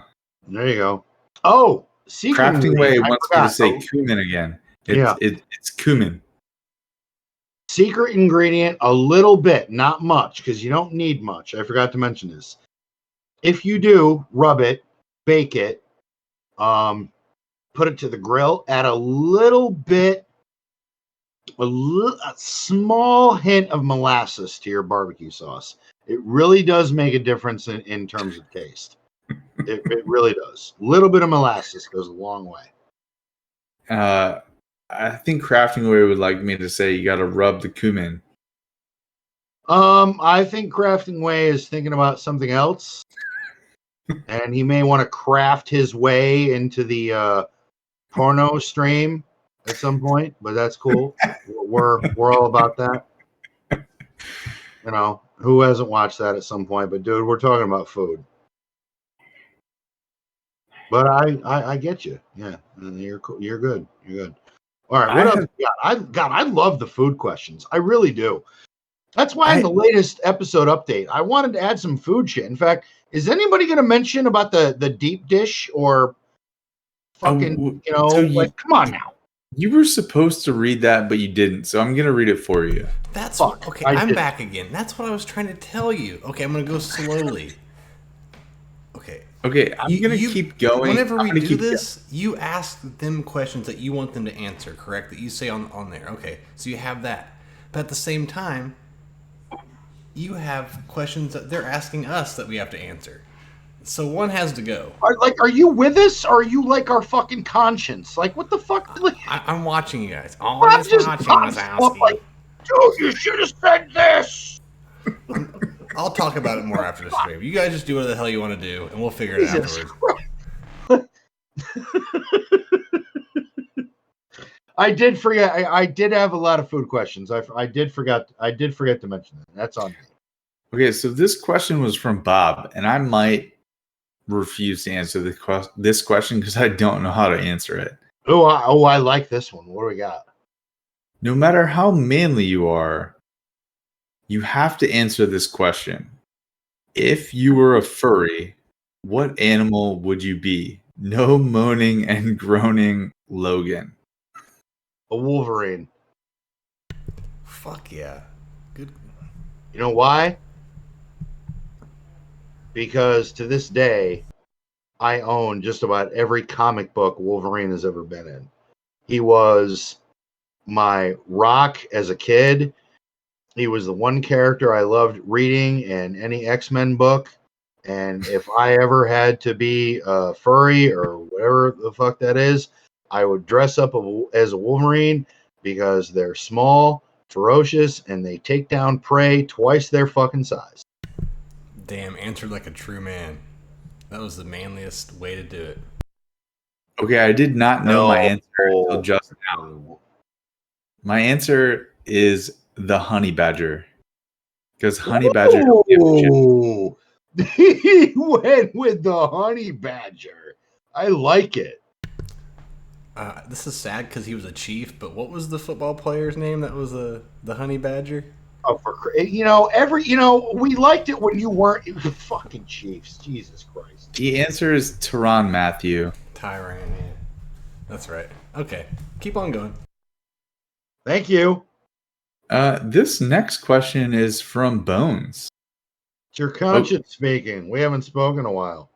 There you go. Oh, secret Crafting ingredient. Way I wants me to forgot. say cumin again. It's cumin. Secret ingredient, a little bit, not much, because you don't need much. I forgot to mention this. If you do, rub it, bake it, put it to the grill, add a little bit, a small hint of molasses to your barbecue sauce. It really does make a difference in terms of taste. It really does. A little bit of molasses goes a long way. I think Crafting Way would like me to say you got to rub the cumin. I think Crafting Way is thinking about something else, and he may want to craft his way into the porno stream at some point. But that's cool. We're all about that. You know, who hasn't watched that at some point? But dude, we're talking about food. But I get you. Yeah, you're good. You're good. All right, what else you got? I love the food questions. I really do. That's why in the latest episode update, I wanted to add some food shit. In fact, is anybody going to mention about the deep dish or fucking, come on now. You were supposed to read that, but you didn't. So I'm going to read it for you. That's okay. I'm back again. That's what I was trying to tell you. Okay, I'm going to go slowly. Okay, I'm going to keep going. Whenever we do this, you ask them questions that you want them to answer, correct? That you say on there. Okay, so you have that. But at the same time, you have questions that they're asking us that we have to answer. So one has to go. Are you with us, or are you like our fucking conscience? Like, what the fuck? I'm watching you guys. All I'm just watching is asking. Like, dude, you should have said this. I'll talk about it more after the stream. You guys just do whatever the hell you want to do, and we'll figure it out afterwards. I did forget. I did have a lot of food questions. I did forget to mention that. That's on me. Okay, so this question was from Bob, and I might refuse to answer this question because I don't know how to answer it. Oh, I like this one. What do we got? No matter how manly you are, you have to answer this question. If you were a furry, what animal would you be? No moaning and groaning, Logan. A Wolverine. Fuck yeah. Good. You know why? Because to this day, I own just about every comic book Wolverine has ever been in. He was my rock as a kid. He was the one character I loved reading in any X-Men book. And if I ever had to be a furry or whatever the fuck that is, I would dress up as a Wolverine because they're small, ferocious, and they take down prey twice their fucking size. Damn, answered like a true man. That was the manliest way to do it. Okay, I did not know my answer until just now. My answer is the honey badger. Because honey badger don't give a shit. He went with the honey badger. I like it. This is sad because he was a chief, but what was the football player's name that was the honey badger? Oh, we liked it when you weren't. Fucking Chiefs, Jesus Christ. The answer is Tyrann Matthew. Tyrann, yeah. That's right. Okay, keep on going. Thank you. This next question is from Bones. It's your conscience speaking. We haven't spoken in a while.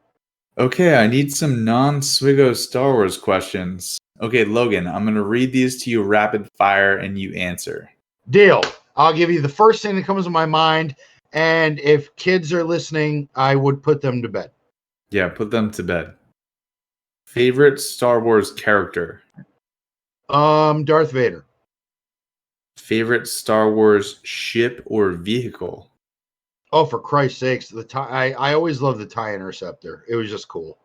Okay, I need some non-SWGOH Star Wars questions. Okay, Logan, I'm going to read these to you rapid fire and you answer. Deal. I'll give you the first thing that comes to my mind, and if kids are listening, I would put them to bed. Yeah, put them to bed. Favorite Star Wars character? Darth Vader. Favorite Star Wars ship or vehicle? Oh, for Christ's sakes, I always loved the TIE Interceptor. It was just cool.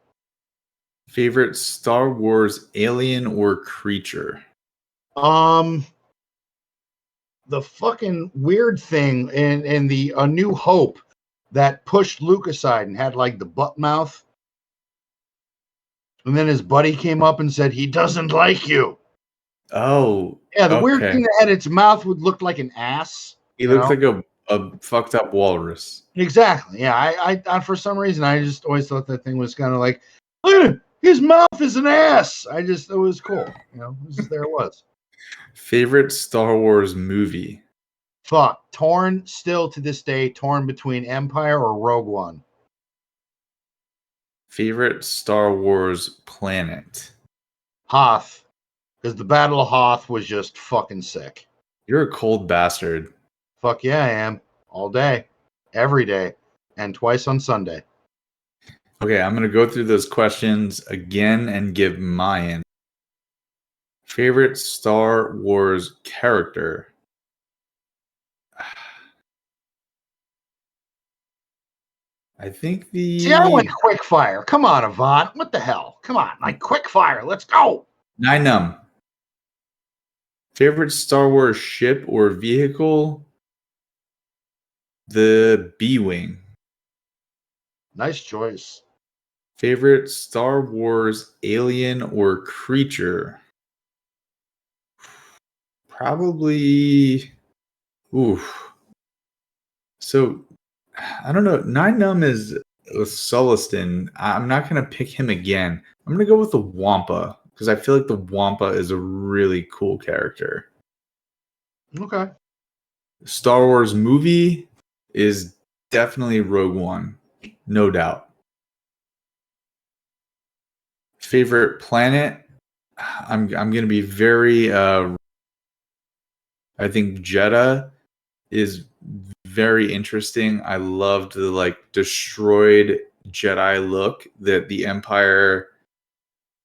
Favorite Star Wars alien or creature? The fucking weird thing in the A New Hope that pushed Luke aside and had like the butt mouth. And then his buddy came up and said, he doesn't like you. Oh. Yeah, the weird thing that had its mouth would look like an ass. He looks like a fucked up walrus. Exactly. Yeah, I for some reason, I just always thought that thing was kind of like, look at it, his mouth is an ass. It was cool. There it was. Favorite Star Wars movie? Fuck. Still to this day, torn between Empire or Rogue One. Favorite Star Wars planet? Hoth. Because the Battle of Hoth was just fucking sick. You're a cold bastard. Fuck yeah, I am. All day. Every day. And twice on Sunday. Okay, I'm going to go through those questions again and give my answer. Favorite Star Wars character? I think See, I went quick fire. Come on, Avant. What the hell? Come on, like quick fire. Let's go. Ninum. Favorite Star Wars ship or vehicle? The B-Wing. Nice choice. Favorite Star Wars alien or creature? Probably. Oof. So, I don't know. Ninum is with Sulluston. I'm not going to pick him again. I'm going to go with the Wampa because I feel like the Wampa is a really cool character. Okay. Star Wars movie is definitely Rogue One. No doubt. Favorite planet? I'm going to be very I think Jeddah is very interesting. I loved the destroyed Jedi look that the Empire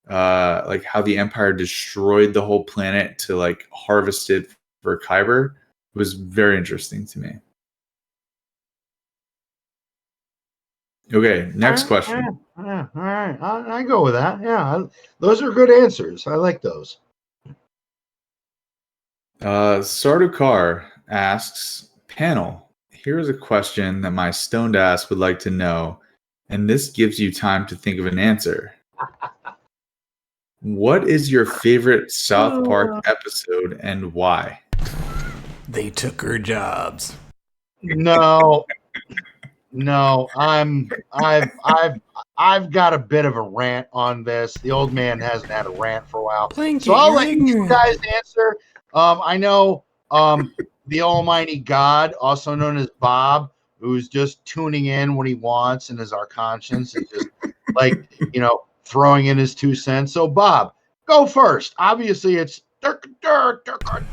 how the Empire destroyed the whole planet to harvest it for Kyber. It was very interesting to me. Okay, next question. All right. I go with that. Yeah, those are good answers. I like those. Sardukar asks, panel, here is a question that my stoned ass would like to know, and this gives you time to think of an answer. What is your favorite South Park episode and why? They took her jobs. No, I've got a bit of a rant on this. The old man hasn't had a rant for a while. So I'll let you guys answer. I know the almighty God, also known as Bob, who's just tuning in when he wants and is our conscience and just throwing in his 2 cents. So Bob, go first. Obviously it's took her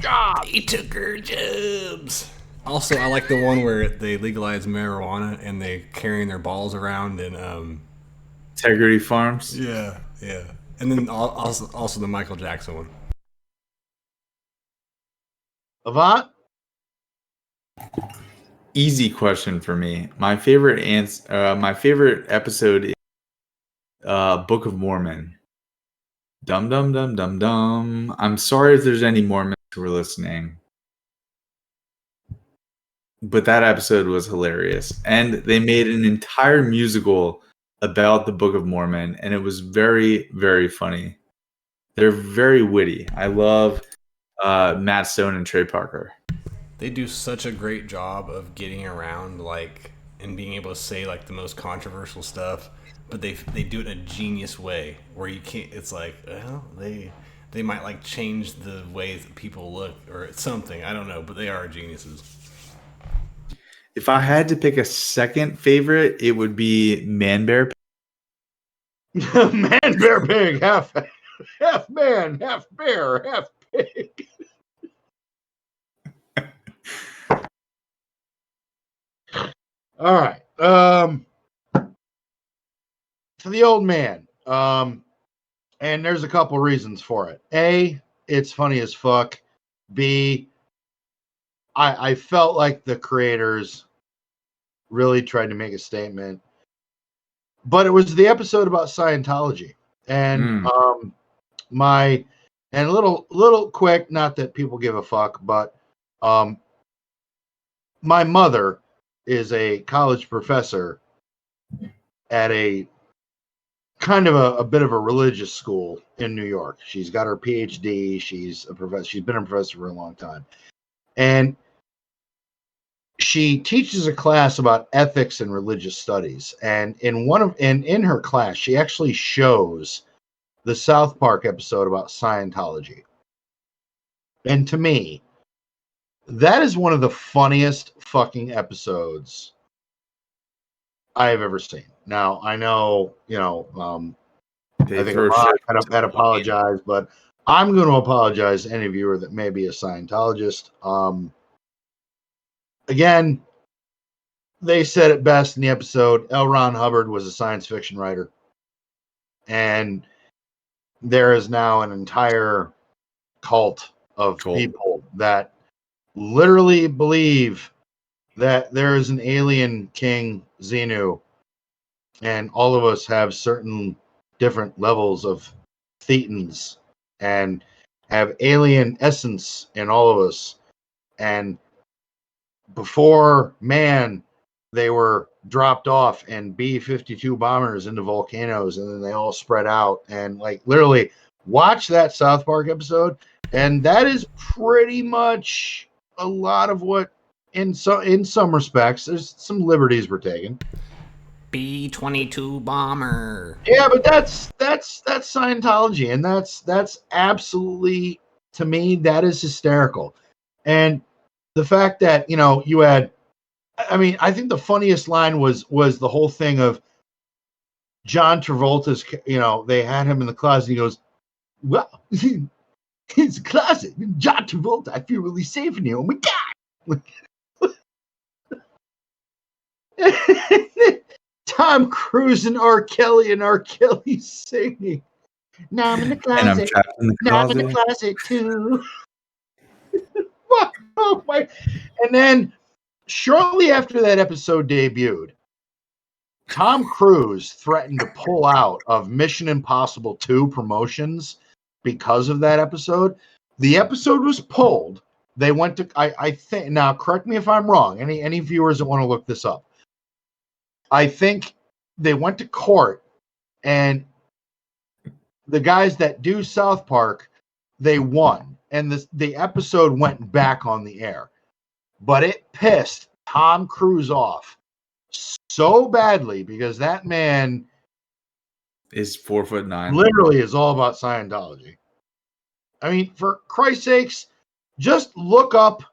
jobs. He took her jobs. Also, I like the one where they legalize marijuana and they carrying their balls around and Integrity Farms. Yeah. And then also the Michael Jackson one. Avant? Easy question for me. My favorite episode is Book of Mormon. Dum dum dum dum dum. I'm sorry if there's any Mormons who are listening, but that episode was hilarious, and they made an entire musical about the Book of Mormon, and it was very, very funny. They're very witty. I love Matt Stone and Trey Parker. They do such a great job of getting around like and being able to say like the most controversial stuff, but they do it in a genius way where you can't. It's like, well, they might like change the way that people look or something. I don't know, but they are geniuses. If I had to pick a second favorite, it would be Man Bear. Man, bear, pig, half man, half bear, half pig. All right. To the old man. And there's a couple reasons for it. A, it's funny as fuck. B, I felt like the creators really tried to make a statement. But it was the episode about Scientology. And a little quick, not that people give a fuck, but my mother is a college professor at a kind of a bit of a religious school in New York. She's got her PhD. She's a professor. She's been a professor for a long time. And she teaches a class about ethics and religious studies. And in her class, she actually shows the South Park episode about Scientology. And to me, that is one of the funniest fucking episodes I have ever seen. Now, I know, I think Ron had apologized, but I'm going to apologize to any viewer that may be a Scientologist. Again, they said it best in the episode. L. Ron Hubbard was a science fiction writer. And there is now an entire cult of people that literally believe that there is an alien king, Xenu, and all of us have certain different levels of thetans and have alien essence in all of us. And before man, they were dropped off in B-52 bombers into volcanoes, and then they all spread out. And like literally watch that South Park episode, and that is pretty much a lot of what in some respects there's some liberties were taken. B-22 bomber. Yeah, but that's Scientology, and that's absolutely, to me, that is hysterical. And the fact that you had, I mean, I think the funniest line was the whole thing of John Travolta's. They had him in the closet. And he goes, "Well, it's a closet, John Travolta. I feel really safe in here. Oh my god!" Tom Cruise and R. Kelly, and R. Kelly singing. Now I'm in the closet. And I'm trapped in the closet. Now I'm in the closet too. Oh my! And then shortly after that episode debuted, Tom Cruise threatened to pull out of Mission Impossible 2 promotions because of that episode. The episode was pulled. They went to I think, now correct me if I'm wrong. Any viewers that want to look this up. I think they went to court, and the guys that do South Park, they won, and the episode went back on the air. But it pissed Tom Cruise off so badly because that man is 4'9". Literally is all about Scientology. I mean, for Christ's sakes, just look up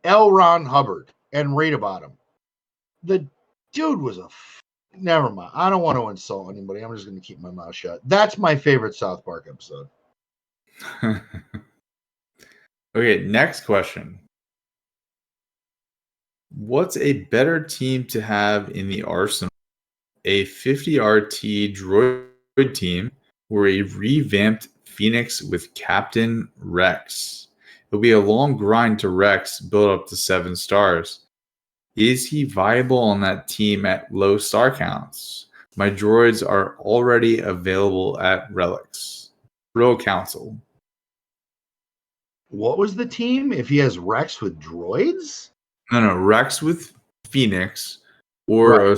L. Ron Hubbard and read about him. The dude was never mind. I don't want to insult anybody. I'm just going to keep my mouth shut. That's my favorite South Park episode. Okay, next question. What's a better team to have in the arsenal? A 50 RT droid team or a revamped Phoenix with Captain Rex? It'll be a long grind to Rex build up to 7 stars. Is he viable on that team at low star counts? My droids are already available at Relics. Real Council. What was the team? If he has Rex with droids? No, Rex with Phoenix or a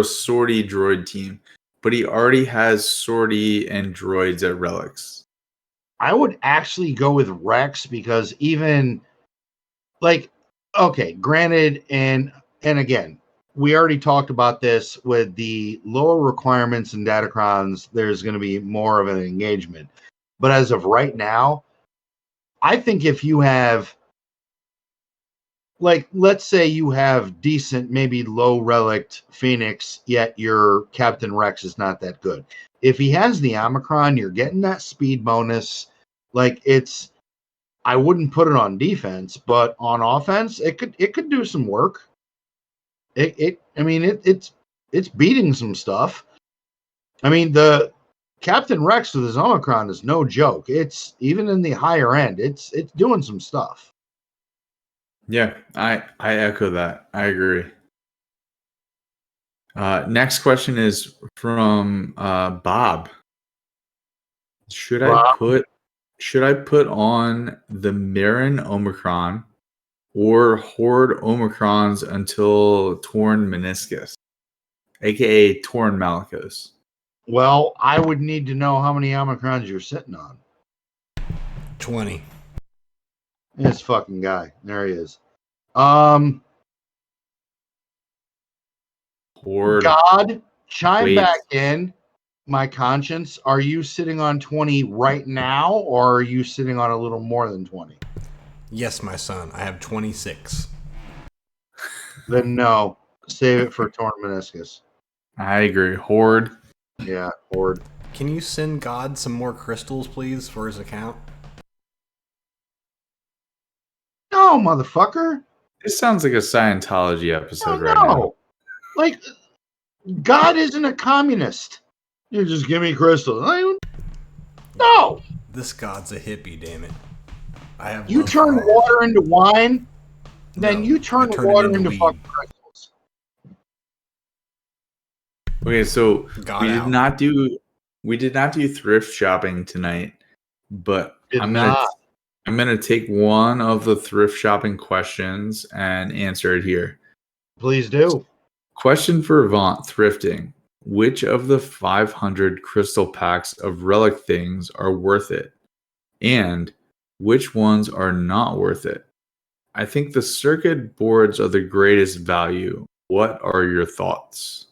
sortie droid team. But he already has sortie and droids at Relics. I would actually go with Rex because even like, okay, granted, and again, we already talked about this with the lower requirements in Datacrons. There's going to be more of an engagement, but as of right now, I think if you have, like, let's say you have decent, maybe low relict Phoenix, yet your Captain Rex is not that good. If he has the Omicron, you're getting that speed bonus. Like, I wouldn't put it on defense, but on offense, it could do some work. It's beating some stuff. I mean, the Captain Rex with his Omicron is no joke. It's even in the higher end, it's doing some stuff. Yeah, I echo that. I agree. Next question is from Bob. Should I put on the Marin Omicron or hoard Omicrons until torn meniscus, aka torn malicos? Well, I would need to know how many Omicrons you're sitting on. 20. This fucking guy. There he is. Hoard. God, chime Wait. back in. My conscience. Are you sitting on 20 right now, or are you sitting on a little more than 20? Yes, my son. I have 26. Then no. Save it for torn meniscus. I agree. Hoard. Yeah, hoard. Can you send God some more crystals, please, for his account? No, motherfucker. This sounds like a Scientology episode right no. now. Like, God isn't a communist. You just give me crystals. No. This God's a hippie, damn it. You turn water into wine, then No, you turn I turn water it into into weed. fucking crystals. Okay, so God we out. did not do thrift shopping tonight, but Did I'm not. gonna take one of the thrift shopping questions and answer it here. Please do. Question for Avant Thrifting. Which of the 500 crystal packs of relic things are worth it? And which ones are not worth it? I think the circuit boards are the greatest value. What are your thoughts?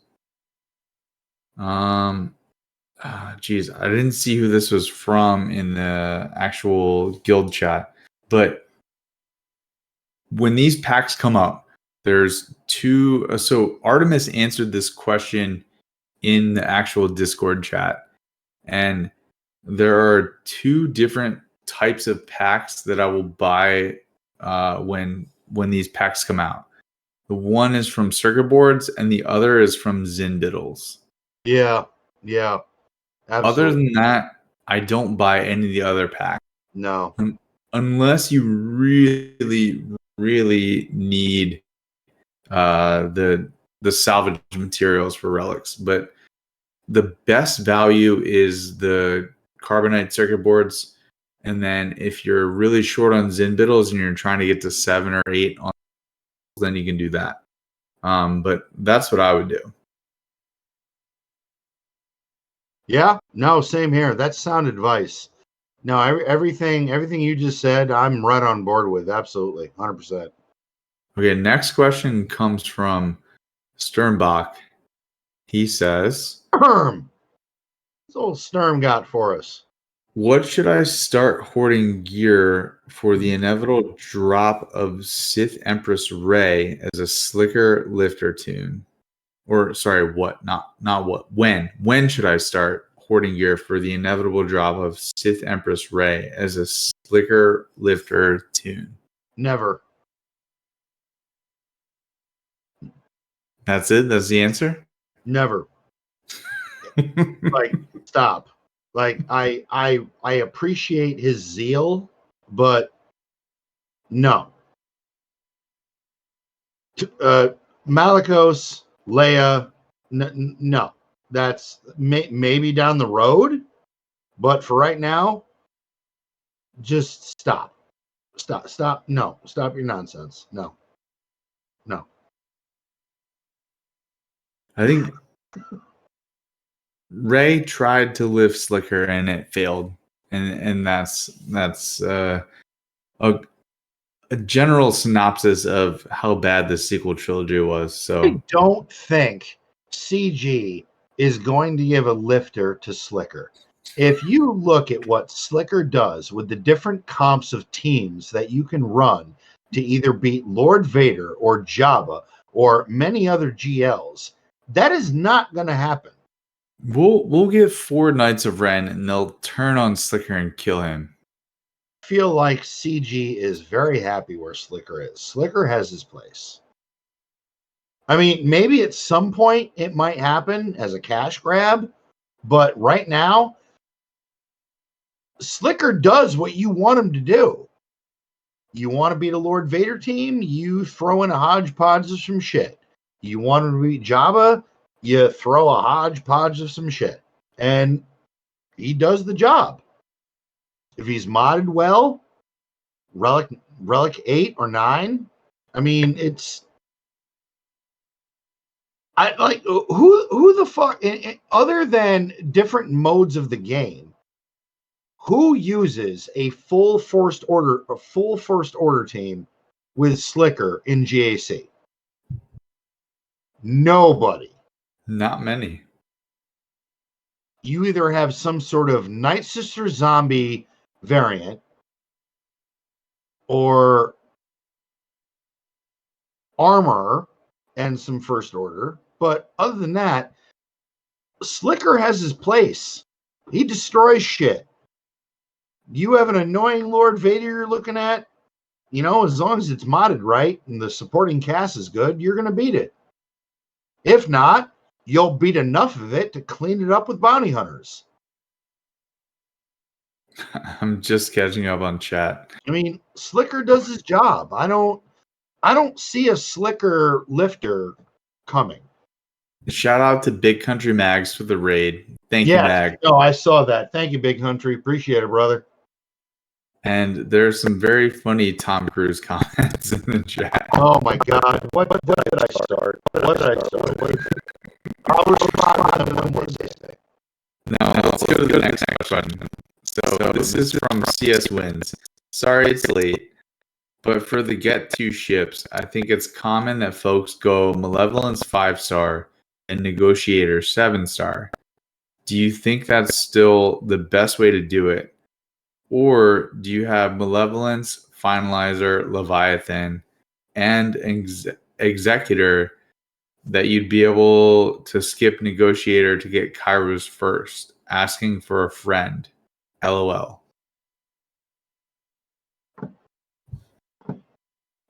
Geez, I didn't see who this was from in the actual guild chat, but when these packs come up, there's two. So Artemis answered this question in the actual Discord chat, and there are two different types of packs that I will buy when these packs come out. The one is from circuit boards, and the other is from Zindiddles. Yeah. Absolutely. Other than that, I don't buy any of the other packs. No. Unless you really, really need the salvage materials for relics. But the best value is the carbonite circuit boards. And then if you're really short on Zinbiddles and you're trying to get to 7 or 8 on, then you can do that. But that's what I would do. Yeah. No, same here. That's sound advice. No, everything you just said, I'm right on board with. Absolutely. 100%. Okay, next question comes from Sternbach. He says, Sturm. This old Sturm got for us. what should I start hoarding gear for the inevitable drop of Sith Empress Rey as a slicker lifter tune? Or sorry, what? Not what. When? When should I start hoarding gear for the inevitable drop of Sith Empress Rey as a slicker lifter tune? Never. That's it? That's the answer? Never. Like, stop. Like, I appreciate his zeal, but no. Malicos, Leia, no. That's maybe down the road, but for right now, just stop. No, stop your nonsense. No. I think Ray tried to lift Slicker and it failed, and that's a a general synopsis of how bad the sequel trilogy was. So I don't think CG is going to give a lifter to Slicker. If you look at what Slicker does with the different comps of teams that you can run to either beat Lord Vader or Jabba or many other GLs, that is not going to happen. we'll get 4 Knights of Ren, and they'll turn on Slicker and kill him. I feel like CG is very happy where Slicker is. Slicker has his place. I mean, maybe at some point it might happen as a cash grab, but right now, Slicker does what you want him to do. You want to beat a Lord Vader team, you throw in a hodgepodge of some shit. You want him to beat Jabba, you throw a hodgepodge of some shit. And he does the job. If he's modded well, Relic 8 or 9, I mean, it's... I like who the fuck, other than different modes of the game, who uses a full first order team with Slicker in GAC? Nobody. Not many. You either have some sort of Night Sister zombie variant or armor and some first order, but other than that, Slicker has his place. He destroys shit. You have an annoying Lord Vader you're looking at, you know, as long as it's modded right and the supporting cast is good, you're going to beat it. If not, you'll beat enough of it to clean it up with bounty hunters. I'm just catching up on chat. I mean, Slicker does his job. I don't see a Slicker lifter coming. Shout out to Big Country Mags for the raid. Thank you, Mag. No, I saw that. Thank you, Big Country. Appreciate it, brother. And there's some very funny Tom Cruise comments in the chat. Oh my God! What did I start? What did I start? I'll respond to them Wednesday. No, let's go to the next question. So this is from CS Wins. Sorry it's late, but for the Get 2 ships, I think it's common that folks go Malevolence 5-star and Negotiator 7-star. Do you think that's still the best way to do it? Or do you have Malevolence, Finalizer, Leviathan, and Executor that you'd be able to skip Negotiator to get Kairos first? Asking for a friend. LOL.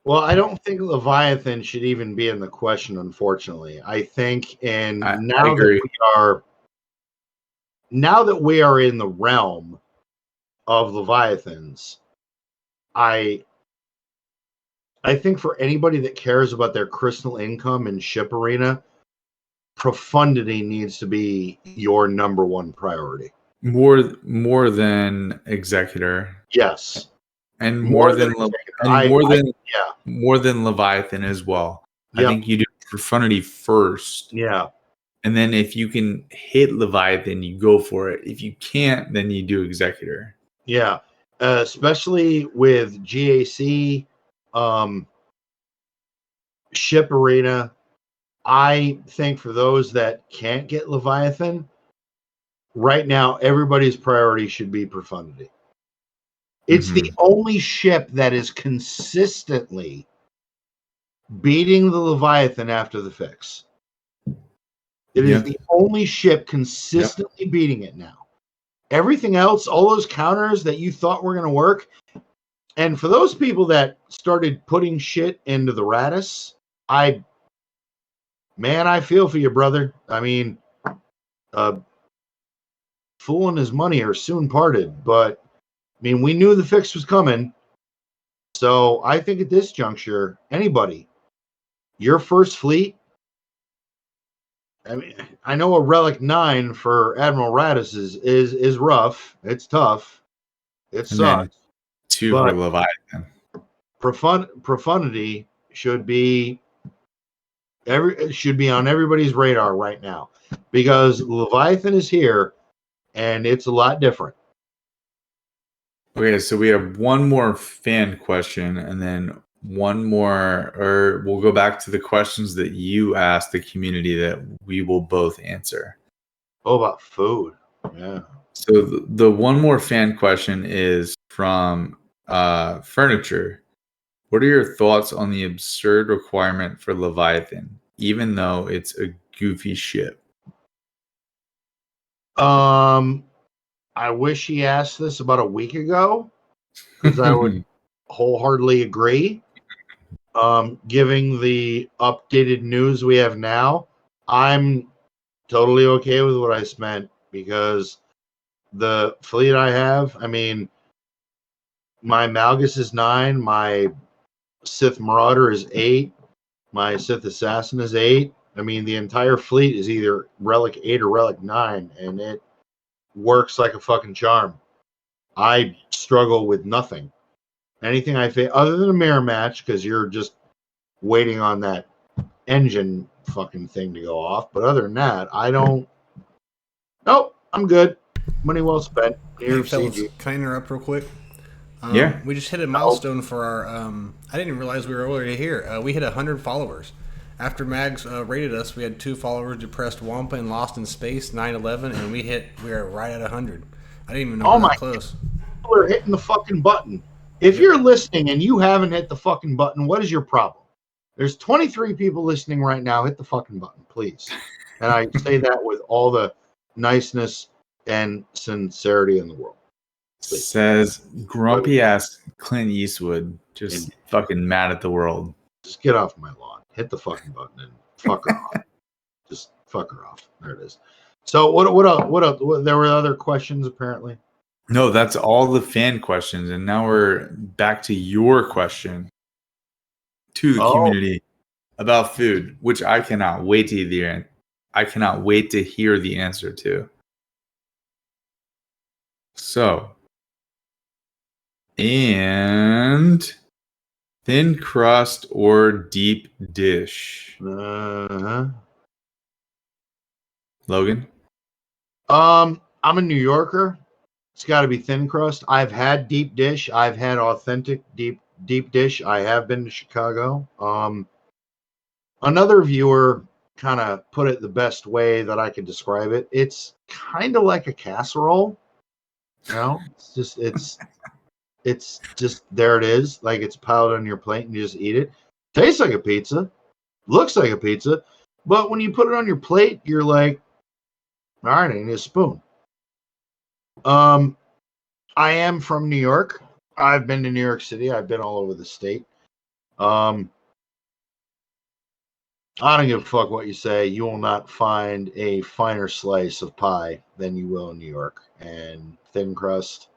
Well, I don't think Leviathan should even be in the question, unfortunately. I think now that we are in the realm of Leviathans, I think for anybody that cares about their crystal income in ship arena, profundity needs to be your number one priority. More than Executor. Yes. And more than Leviathan as well. Yep. I think you do Profundity first. Yeah. And then if you can hit Leviathan, you go for it. If you can't, then you do Executor. Yeah. Especially with GAC, ship arena, I think for those that can't get Leviathan, right now, everybody's priority should be Profundity. It's the only ship that is consistently beating the Leviathan after the fix. It is the only ship consistently beating it now. Everything else, all those counters that you thought were going to work, and for those people that started putting shit into the Radis, I feel for you, brother. I mean, fool and his money are soon parted, but I mean, we knew the fix was coming. So I think at this juncture, anybody, your first fleet, I mean, I know a Relic 9 for Admiral Radis is rough. It's tough. It sucks. 2 for Leviathan. Profundity should be on everybody's radar right now, because Leviathan is here and it's a lot different. Okay, so we have one more fan question, and then one more, or we'll go back to the questions that you asked the community that we will both answer. Oh, about food. Yeah. So the one more fan question is from Furniture. What are your thoughts on the absurd requirement for Leviathan, even though it's a goofy ship? I wish he asked this about a week ago, because I would wholeheartedly agree. Giving the updated news we have now, I'm totally okay with what I spent, because the fleet I have, I mean, my Malgus is 9, my Sith Marauder is 8, my Sith Assassin is 8. I mean, the entire fleet is either Relic 8 or Relic 9, and it works like a fucking charm. I struggle with nothing. Anything I face, other than a mirror match, because you're just waiting on that engine fucking thing to go off. But other than that, I don't. Nope, I'm good. Money well spent. Hey, fellas, can I interrupt real quick? Yeah. We just hit a milestone for our. I didn't even realize we were already here. We hit 100 followers. After Mags rated us, we had 2 followers, Depressed Wampa and Lost in Space, 9/11, and we are right at 100. I didn't even know we were that close. People are hitting the fucking button. If you're listening and you haven't hit the fucking button, what is your problem? There's 23 people listening right now. Hit the fucking button, please. And I say that with all the niceness and sincerity in the world. Please. Says grumpy ass Clint Eastwood, just fucking mad at the world. Just get off my lawn. Hit the fucking button and fuck her off. Just fuck her off. There it is. So what else? There were other questions apparently. No, that's all the fan questions, and now we're back to your question to the community about food, which I cannot wait to hear. I cannot wait to hear the answer to. So, and thin crust or deep dish? Logan? I'm a New Yorker. It's got to be thin crust. I've had deep dish. I've had authentic deep dish. I have been to Chicago. Another viewer kind of put it the best way that I could describe it. It's kind of like a casserole. You know, it's just there it is. Like it's piled on your plate and you just eat it. Tastes like a pizza. Looks like a pizza. But when you put it on your plate, you're like, all right, I need a spoon. I am from New York. I've been to New York City. I've been all over the state. I don't give a fuck what you say. You will not find a finer slice of pie than you will in New York. And thin crust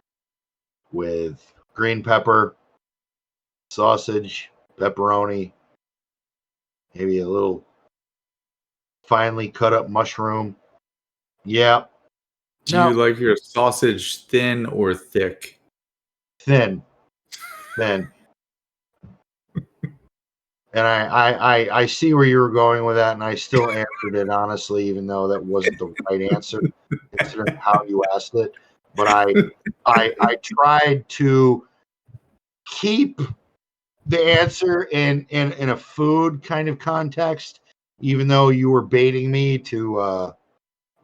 with green pepper, sausage, pepperoni, maybe a little finely cut up mushroom. Yeah. Do you like your sausage thin or thick? Thin. And I see where you were going with that, and I still answered it honestly, even though that wasn't the right answer, considering how you asked it. But I tried to keep the answer in a food kind of context, even though you were baiting me to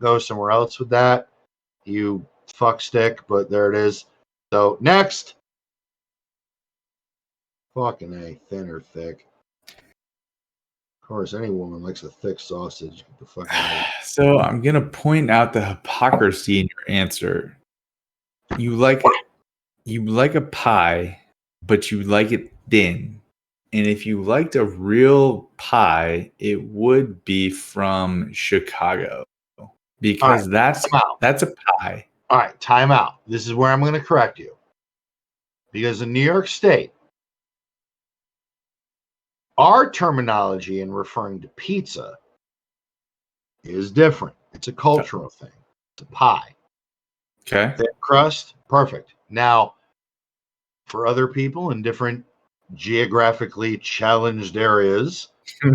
go somewhere else with that. You fuck stick, but there it is. So next. Fucking A, thin or thick. Of course, any woman likes a thick sausage. Get the fuck out. So I'm gonna point out the hypocrisy in your answer. You like a pie, but you like it thin. And if you liked a real pie, it would be from Chicago. Because that's a pie. All right, time out. This is where I'm going to correct you. Because in New York State, our terminology in referring to pizza is different. It's a cultural thing. It's a pie. Okay. Thin crust, perfect. Now, for other people in different geographically challenged areas,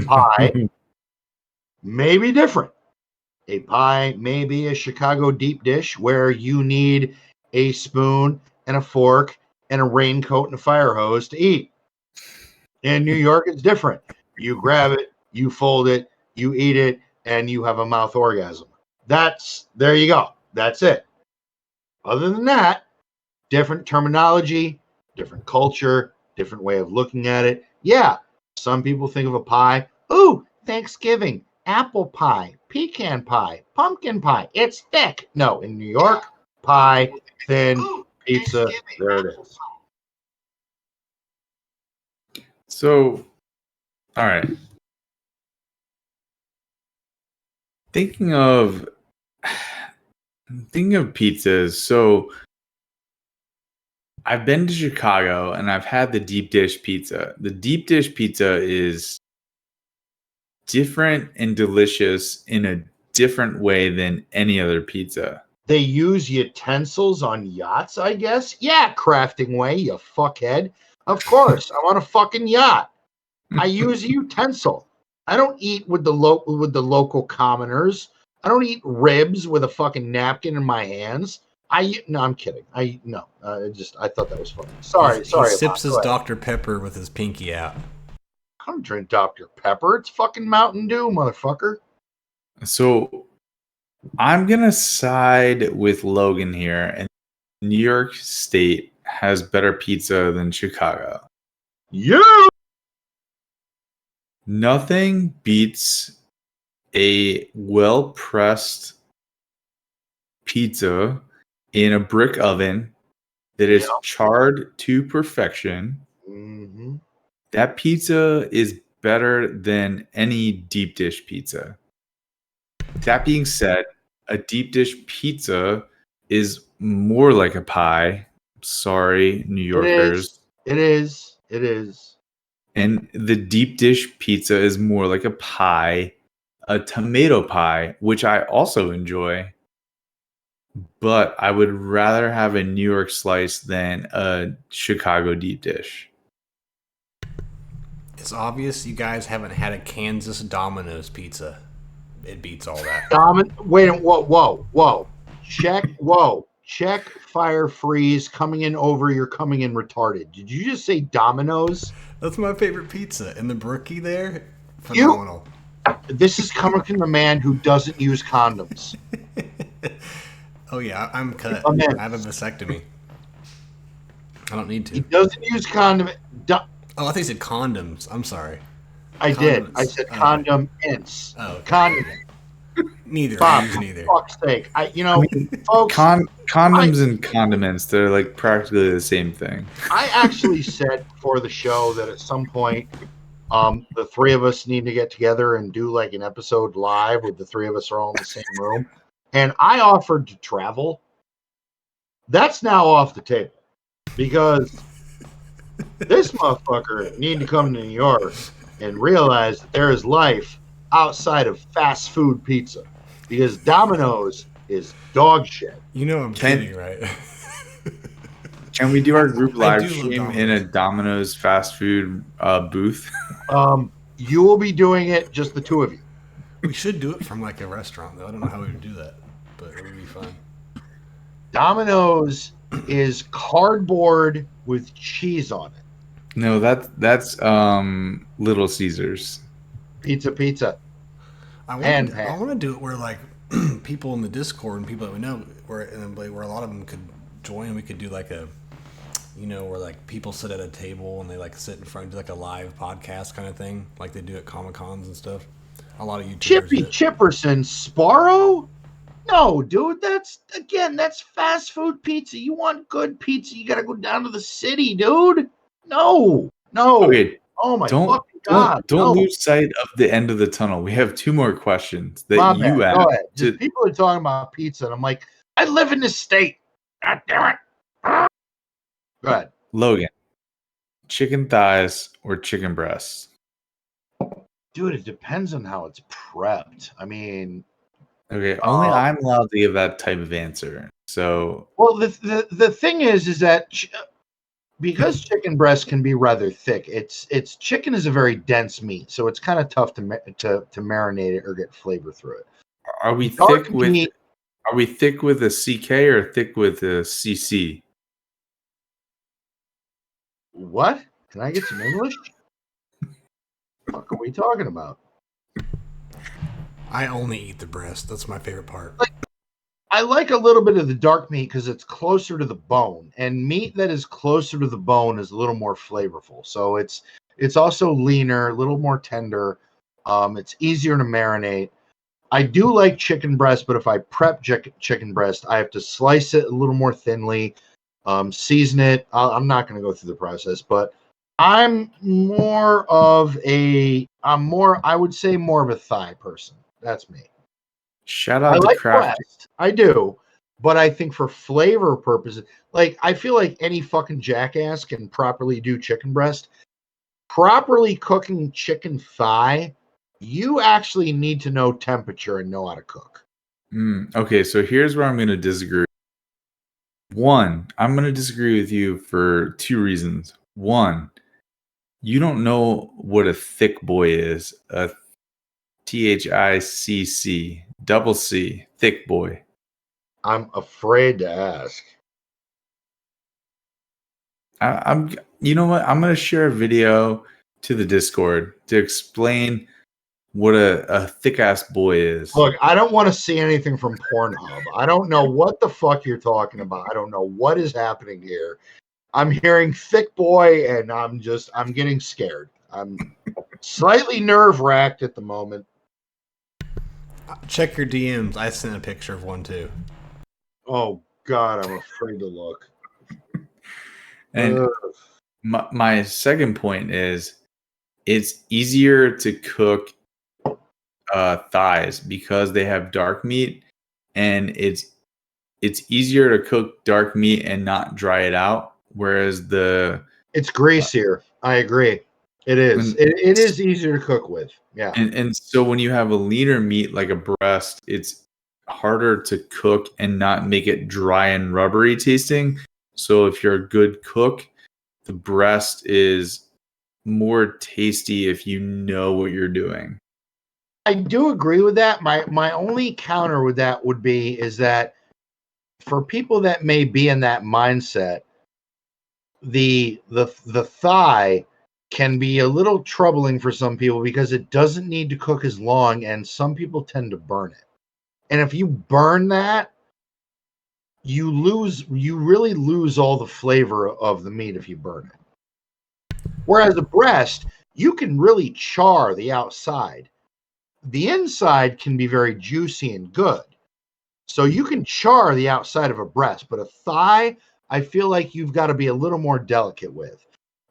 pie may be different. A pie may be a Chicago deep dish where you need a spoon and a fork and a raincoat and a fire hose to eat. In New York, it's different. You grab it, you fold it, you eat it, and you have a mouth orgasm. There you go. That's it. Other than that, different terminology, different culture, different way of looking at it. Yeah, some people think of a pie. Ooh, Thanksgiving, apple pie, pecan pie, pumpkin pie. It's thick. No, in New York, pie, thin, pizza, there it is. So, all right. Thinking of pizzas, so I've been to Chicago and I've had the deep dish pizza. The deep dish pizza is different and delicious in a different way than any other pizza. They use utensils on yachts, I guess. Yeah, crafting way, you fuckhead. Of course, I'm on a fucking yacht. I use a utensil. I don't eat with the local commoners. I don't eat ribs with a fucking napkin in my hands. No, I'm kidding. I thought that was funny. Sorry. He sips his Dr. Pepper with his pinky out. I don't drink Dr. Pepper. It's fucking Mountain Dew, motherfucker. So I'm gonna side with Logan here, and New York State has better pizza than Chicago. Yeah. Nothing beats a well-pressed pizza in a brick oven that is charred to perfection. Mm-hmm. That pizza is better than any deep dish pizza. That being said, a deep dish pizza is more like a pie. Sorry, New Yorkers. It is. And the deep dish pizza is more like a pie, a tomato pie, which I also enjoy. But I would rather have a New York slice than a Chicago deep dish. It's obvious you guys haven't had a Kansas Domino's pizza. It beats all that. Wait, whoa. Check fire freeze coming in over, you're coming in retarded. Did you just say Domino's? That's my favorite pizza. And the brookie there, phenomenal. This is coming from the man who doesn't use condoms. Oh yeah, I'm cut. I have a vasectomy. I don't need to. He doesn't use condom. Oh, I think he said condoms. I'm sorry. I did. I said condom ins. Oh, okay. Condom. Neither. Bob, I use neither. For fuck's sake. Folks. Condoms and condiments, they're like practically the same thing. I actually said before the show that at some point, the three of us need to get together and do like an episode live with the three of us are all in the same room. And I offered to travel. That's now off the table because this motherfucker need to come to New York and realize that there is life outside of fast food pizza because Domino's is dog shit. You know I'm kidding, right? Can we do our group live stream in a Domino's fast food booth? You will be doing it, just the two of you. We should do it from like a restaurant, though. I don't know how we would do that, but it would be fun. Domino's is cardboard with cheese on it. No, that's Little Caesars. Pizza. I want to do it where like people in the Discord and people that we know, where a lot of them could join. We could do like a, where like people sit at a table and they like sit in front, do like a live podcast kind of thing, like they do at Comic-Cons and stuff. A lot of YouTubers. Chippy Chipperson Sparrow? No, dude, that's fast food pizza. You want good pizza, you gotta go down to the city, dude. No. Okay. Oh my fucking god! Don't lose sight of the end of the tunnel. We have two more questions that asked. Go ahead. People are talking about pizza, and I'm like, I live in this state. God damn it! Go ahead, Logan. Chicken thighs or chicken breasts? Dude, it depends on how it's prepped. I mean, okay, only I'm allowed to give that type of answer. So, well, the thing is that. Because chicken breast can be rather thick, it's chicken is a very dense meat, so it's kind of tough to marinate it or get flavor through it. Are we thick with a CK or thick with a CC? What? Can I get some English? What are we talking about? I only eat the breast. That's my favorite part. I like a little bit of the dark meat because it's closer to the bone, and meat that is closer to the bone is a little more flavorful. So it's also leaner, a little more tender. It's easier to marinate. I do like chicken breast, but if I prep chicken breast, I have to slice it a little more thinly, season it. I'm not going to go through the process, but I would say more of a thigh person. That's me. Shout I out to like Craft. breast. I do. But I think for flavor purposes, like I feel like any fucking jackass can properly do chicken breast. Properly cooking chicken thigh, you actually need to know temperature and know how to cook. Okay, so here's where I'm going to disagree. One, I'm going to disagree with you for two reasons. One, you don't know what a thick boy is. A THICC, double C, thick boy. I'm afraid to ask. You know what? I'm going to share a video to the Discord to explain what a thick ass boy is. Look, I don't want to see anything from Pornhub. I don't know what the fuck you're talking about. I don't know what is happening here. I'm hearing thick boy and I'm getting scared. I'm slightly nerve-wracked at the moment. Check your DMs. I sent a picture of one too. Oh God, I'm afraid to look. And my second point is it's easier to cook thighs because they have dark meat, and it's easier to cook dark meat and not dry it out. Whereas it's greasier. I agree. It is. It is easier to cook with. Yeah. And so when you have a leaner meat like a breast, it's harder to cook and not make it dry and rubbery tasting. So if you're a good cook, the breast is more tasty if you know what you're doing. I do agree with that. My only counter with that would be is that for people that may be in that mindset, the thigh can be a little troubling for some people because it doesn't need to cook as long, and some people tend to burn it. And if you burn that, you really lose all the flavor of the meat if you burn it. Whereas a breast, you can really char the outside. The inside can be very juicy and good. So you can char the outside of a breast, but a thigh, I feel like you've got to be a little more delicate with.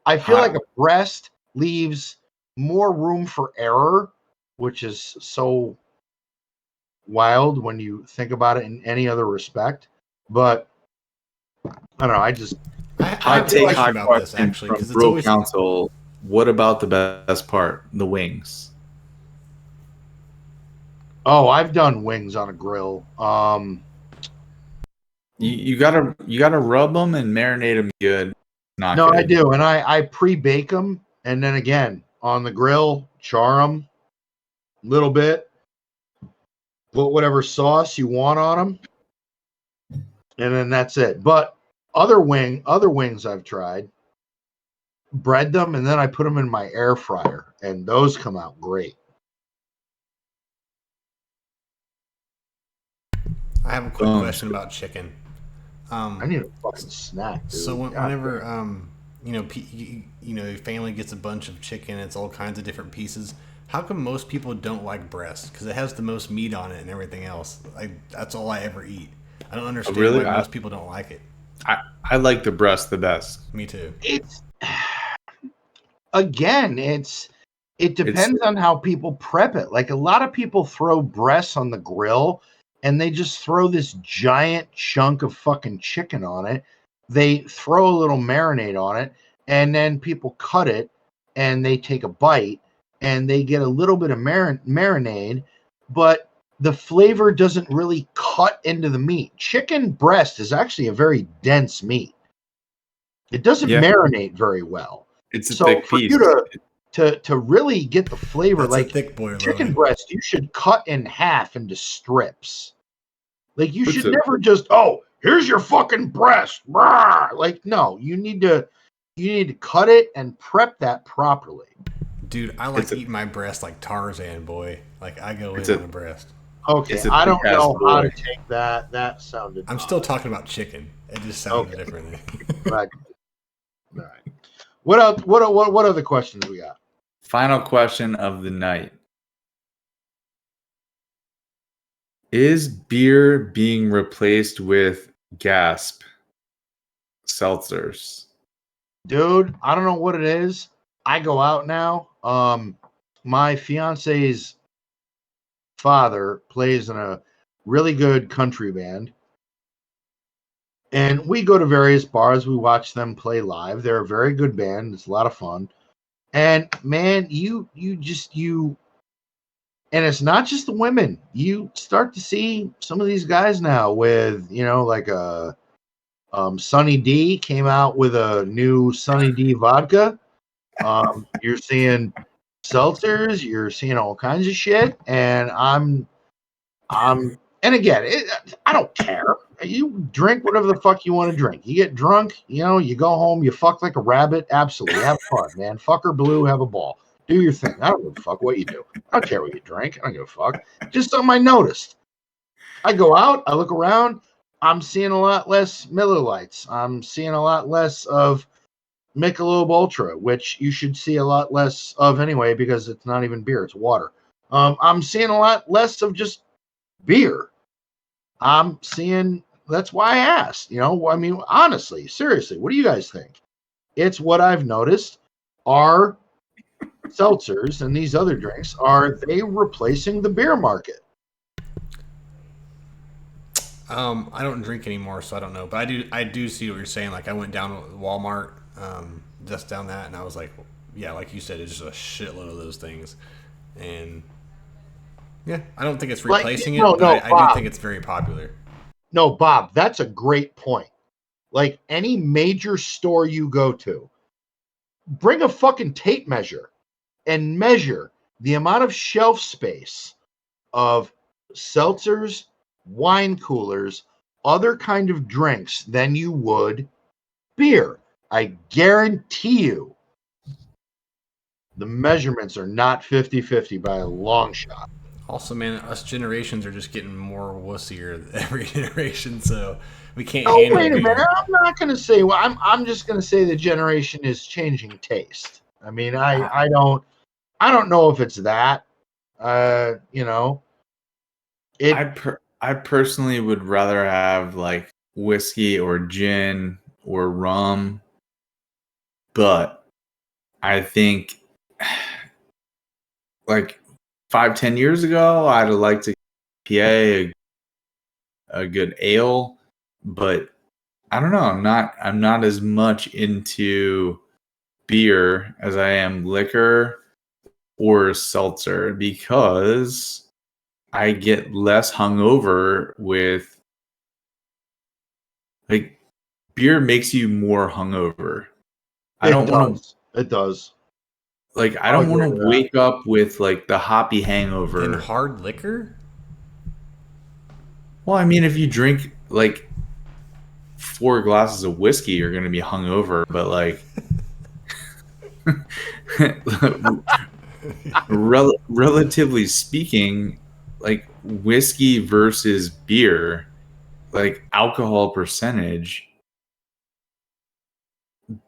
I feel like a breast leaves more room for error, which is so wild when you think about it in any other respect. But I don't know. I have a question about this actually, because it's always Council. What about the best part? The wings. Oh, I've done wings on a grill. You gotta rub them and marinate them good. No, I do, and I pre-bake them, and then again on the grill, char them a little bit, put whatever sauce you want on them, and then that's it. But other wings I've tried, bread them, and then I put them in my air fryer, and those come out great. I have a quick question about chicken. I need a fucking snack, dude. So whenever your family gets a bunch of chicken, it's all kinds of different pieces. How come most people don't like breast? Because it has the most meat on it and everything else. That's all I ever eat. I don't understand why most people don't like it. I like the breast the best. Me too. It depends on how people prep it. Like a lot of people throw breasts on the grill and they just throw this giant chunk of fucking chicken on it. They throw a little marinade on it, and then people cut it and they take a bite and they get a little bit of marinade, but the flavor doesn't really cut into the meat. Chicken breast is actually a very dense meat. It doesn't marinate very well. It's a thick piece. You to really get the flavor, that's like a thick boy, chicken breast, you should cut in half into strips. Like you should never just, here's your fucking breast. Like, no, you need to you need to cut it and prep that properly. Dude, I like eating my breast like Tarzan, boy. Like I go in on a breast. Okay, I don't know how to take that. That sounded. I'm still talking about chicken. It just sounded differently. Right. All right. What else? What other questions we got? Final question of the night. Is beer being replaced with gasp seltzers? Dude, I don't know what it is. I go out now. My fiance's father plays in a really good country band. And we go to various bars. We watch them play live. They're a very good band. It's a lot of fun. And man, you and it's not just the women. You start to see some of these guys now with, like a Sunny D came out with a new Sunny D vodka. You're seeing seltzers, you're seeing all kinds of shit, and and again, I don't care. You drink whatever the fuck you want to drink. You get drunk, you go home, you fuck like a rabbit. Absolutely, have fun, man. Fuck or blue, have a ball. Do your thing. I don't give a fuck what you do. I don't care what you drink. I don't give a fuck. Just something I noticed. I go out, I look around. I'm seeing a lot less Miller Lights. I'm seeing a lot less of Michelob Ultra, which you should see a lot less of anyway because it's not even beer, it's water. I'm seeing a lot less of just beer. I'm seeing, that's why I asked, I mean, honestly, seriously, what do you guys think? It's what I've noticed. Are seltzers and these other drinks, are they replacing the beer market? I don't drink anymore, so I don't know. But I do see what you're saying. Like I went down to Walmart, just down that, and I was like, yeah, like you said, it's just a shitload of those things. And yeah, I don't think it's replacing I do think it's very popular. No, Bob, that's a great point. Like any major store you go to, bring a fucking tape measure and measure the amount of shelf space of seltzers, wine coolers, other kind of drinks than you would beer. I guarantee you the measurements are not 50-50 by a long shot. Also, man, us generations are just getting more wussier every generation, so we can't handle it. Wait a minute. I'm not going to say, I'm just going to say the generation is changing taste. I mean, I don't know if it's that, I personally would rather have like whiskey or gin or rum, but I think like 5-10 years ago, I'd have liked to PA a good ale, but I don't know. I'm not as much into beer as I am liquor or seltzer because I get less hungover with like beer makes you more hungover. It does. Like I don't want to wake up with like the hoppy hangover. And hard liquor? Well, I mean, if you drink like 4 glasses of whiskey, you're going to be hungover. But like, relatively speaking, like whiskey versus beer, like alcohol percentage,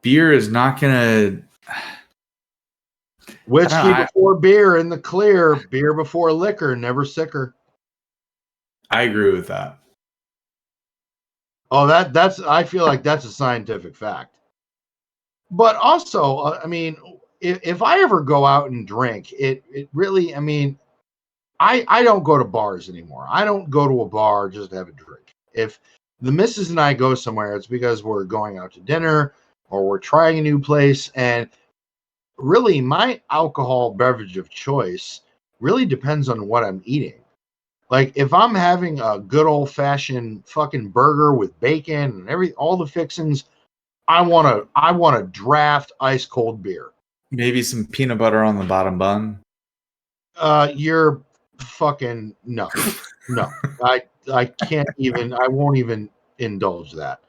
beer is not going to. Whiskey before beer in the clear, beer before liquor, never sicker. I agree with that. Oh, that's I feel like that's a scientific fact. But also, I mean, if I ever go out and drink, it really, I mean, I don't go to bars anymore. I don't go to a bar just to have a drink. If the missus and I go somewhere, it's because we're going out to dinner or we're trying a new place. And really, my alcohol beverage of choice really depends on what I'm eating. Like if I'm having a good old fashioned fucking burger with bacon and all the fixings, I want a draft ice cold beer. Maybe some peanut butter on the bottom bun. You're fucking no. I can't even. I won't even indulge that.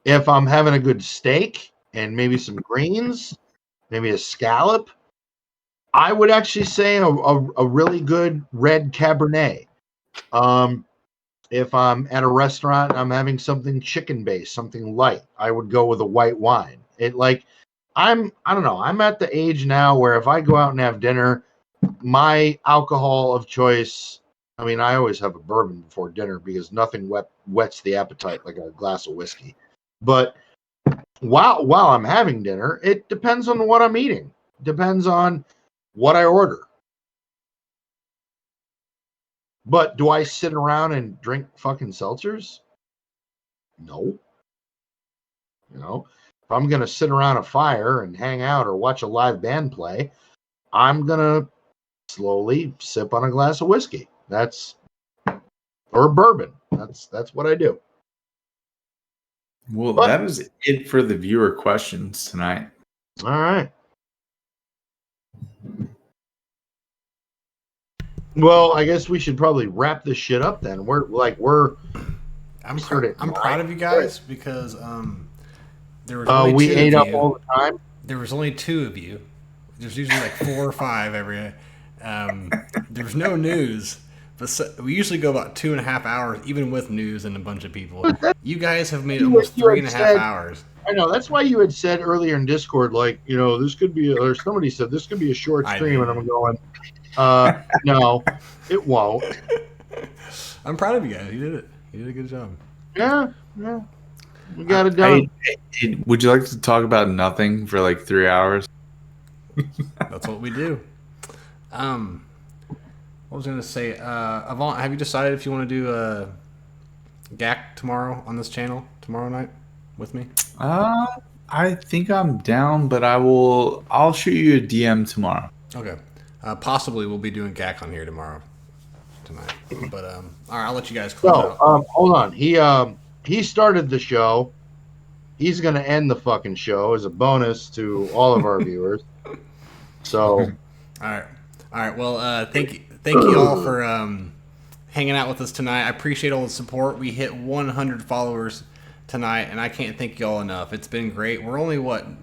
If I'm having a good steak and maybe some greens, maybe a scallop, I would actually say a really good red Cabernet. If I'm at a restaurant and I'm having something chicken based, something light, I would go with a white wine. I don't know, I'm at the age now where if I go out and have dinner, my alcohol of choice, I mean, I always have a bourbon before dinner because nothing wets the appetite like a glass of whiskey. But while I'm having dinner, it depends on what I'm eating. Depends on what I order. But do I sit around and drink fucking seltzers? No. You know, if I'm going to sit around a fire and hang out or watch a live band play, I'm going to slowly sip on a glass of whiskey. Or bourbon. That's what I do. Well, that is it for the viewer questions tonight. All right. Well, I guess we should probably wrap this shit up then. I'm proud of you guys because there was only we two ate of up you. all the time. There was only two of you. There's usually like 4 or 5 every. There was no news, but we usually go about 2.5 hours, even with news and a bunch of people. You guys have made almost 3.5 hours. I know. That's why you had said earlier in Discord, like, this could be, or somebody said this could be a short stream, and I'm going, no, it won't. I'm proud of you guys. You did it. You did a good job. Yeah. We got it done. Would you like to talk about nothing for like 3 hours? That's what we do. What was I going to say? Avant, have you decided if you want to do a GAC tomorrow on this channel tomorrow night with me? I think I'm down, but I'll shoot you a DM tomorrow. Okay. Possibly we'll be doing GAC on here tonight. But all right, I'll let you guys close out. Hold on. He started the show. He's going to end the fucking show as a bonus to all of our viewers. So, all right. Well, thank you all for hanging out with us tonight. I appreciate all the support. We hit 100 followers tonight, and I can't thank you all enough. It's been great. We're only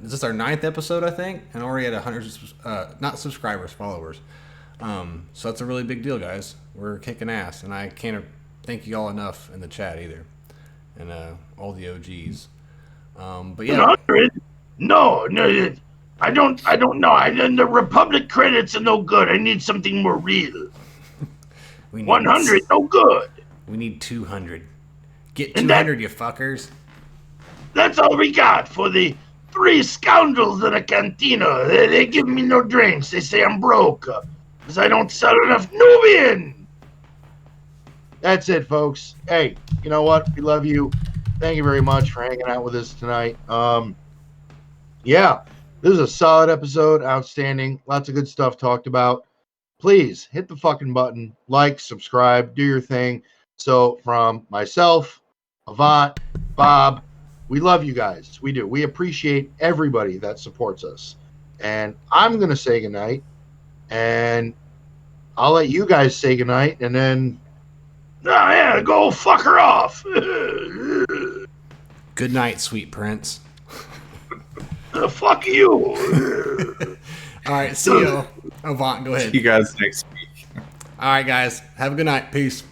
is this our 9th episode, I think, and already at 100 not subscribers, followers. So that's a really big deal, guys. We're kicking ass, and I can't thank you all enough in the chat either, and all the OGs. But yeah, 100? No, I don't know. The Republic credits are no good. I need something more real. 100, no good. We need 200. Get 200, you fuckers. That's all we got for the 3 scoundrels in a cantina. They give me no drinks. They say I'm broke because I don't sell enough Nubian. That's it, folks. Hey, you know what? We love you. Thank you very much for hanging out with us tonight. Yeah, this is a solid episode. Outstanding. Lots of good stuff talked about. Please hit the fucking button. Like, subscribe, do your thing. So from myself, Avant, Bob, we love you guys. We do. We appreciate everybody that supports us. And I'm going to say goodnight. And I'll let you guys say goodnight. And then... go fuck her off. Good night, sweet prince. Fuck you. All right, see you. Avant, go ahead. See you guys next week. All right, guys. Have a good night. Peace.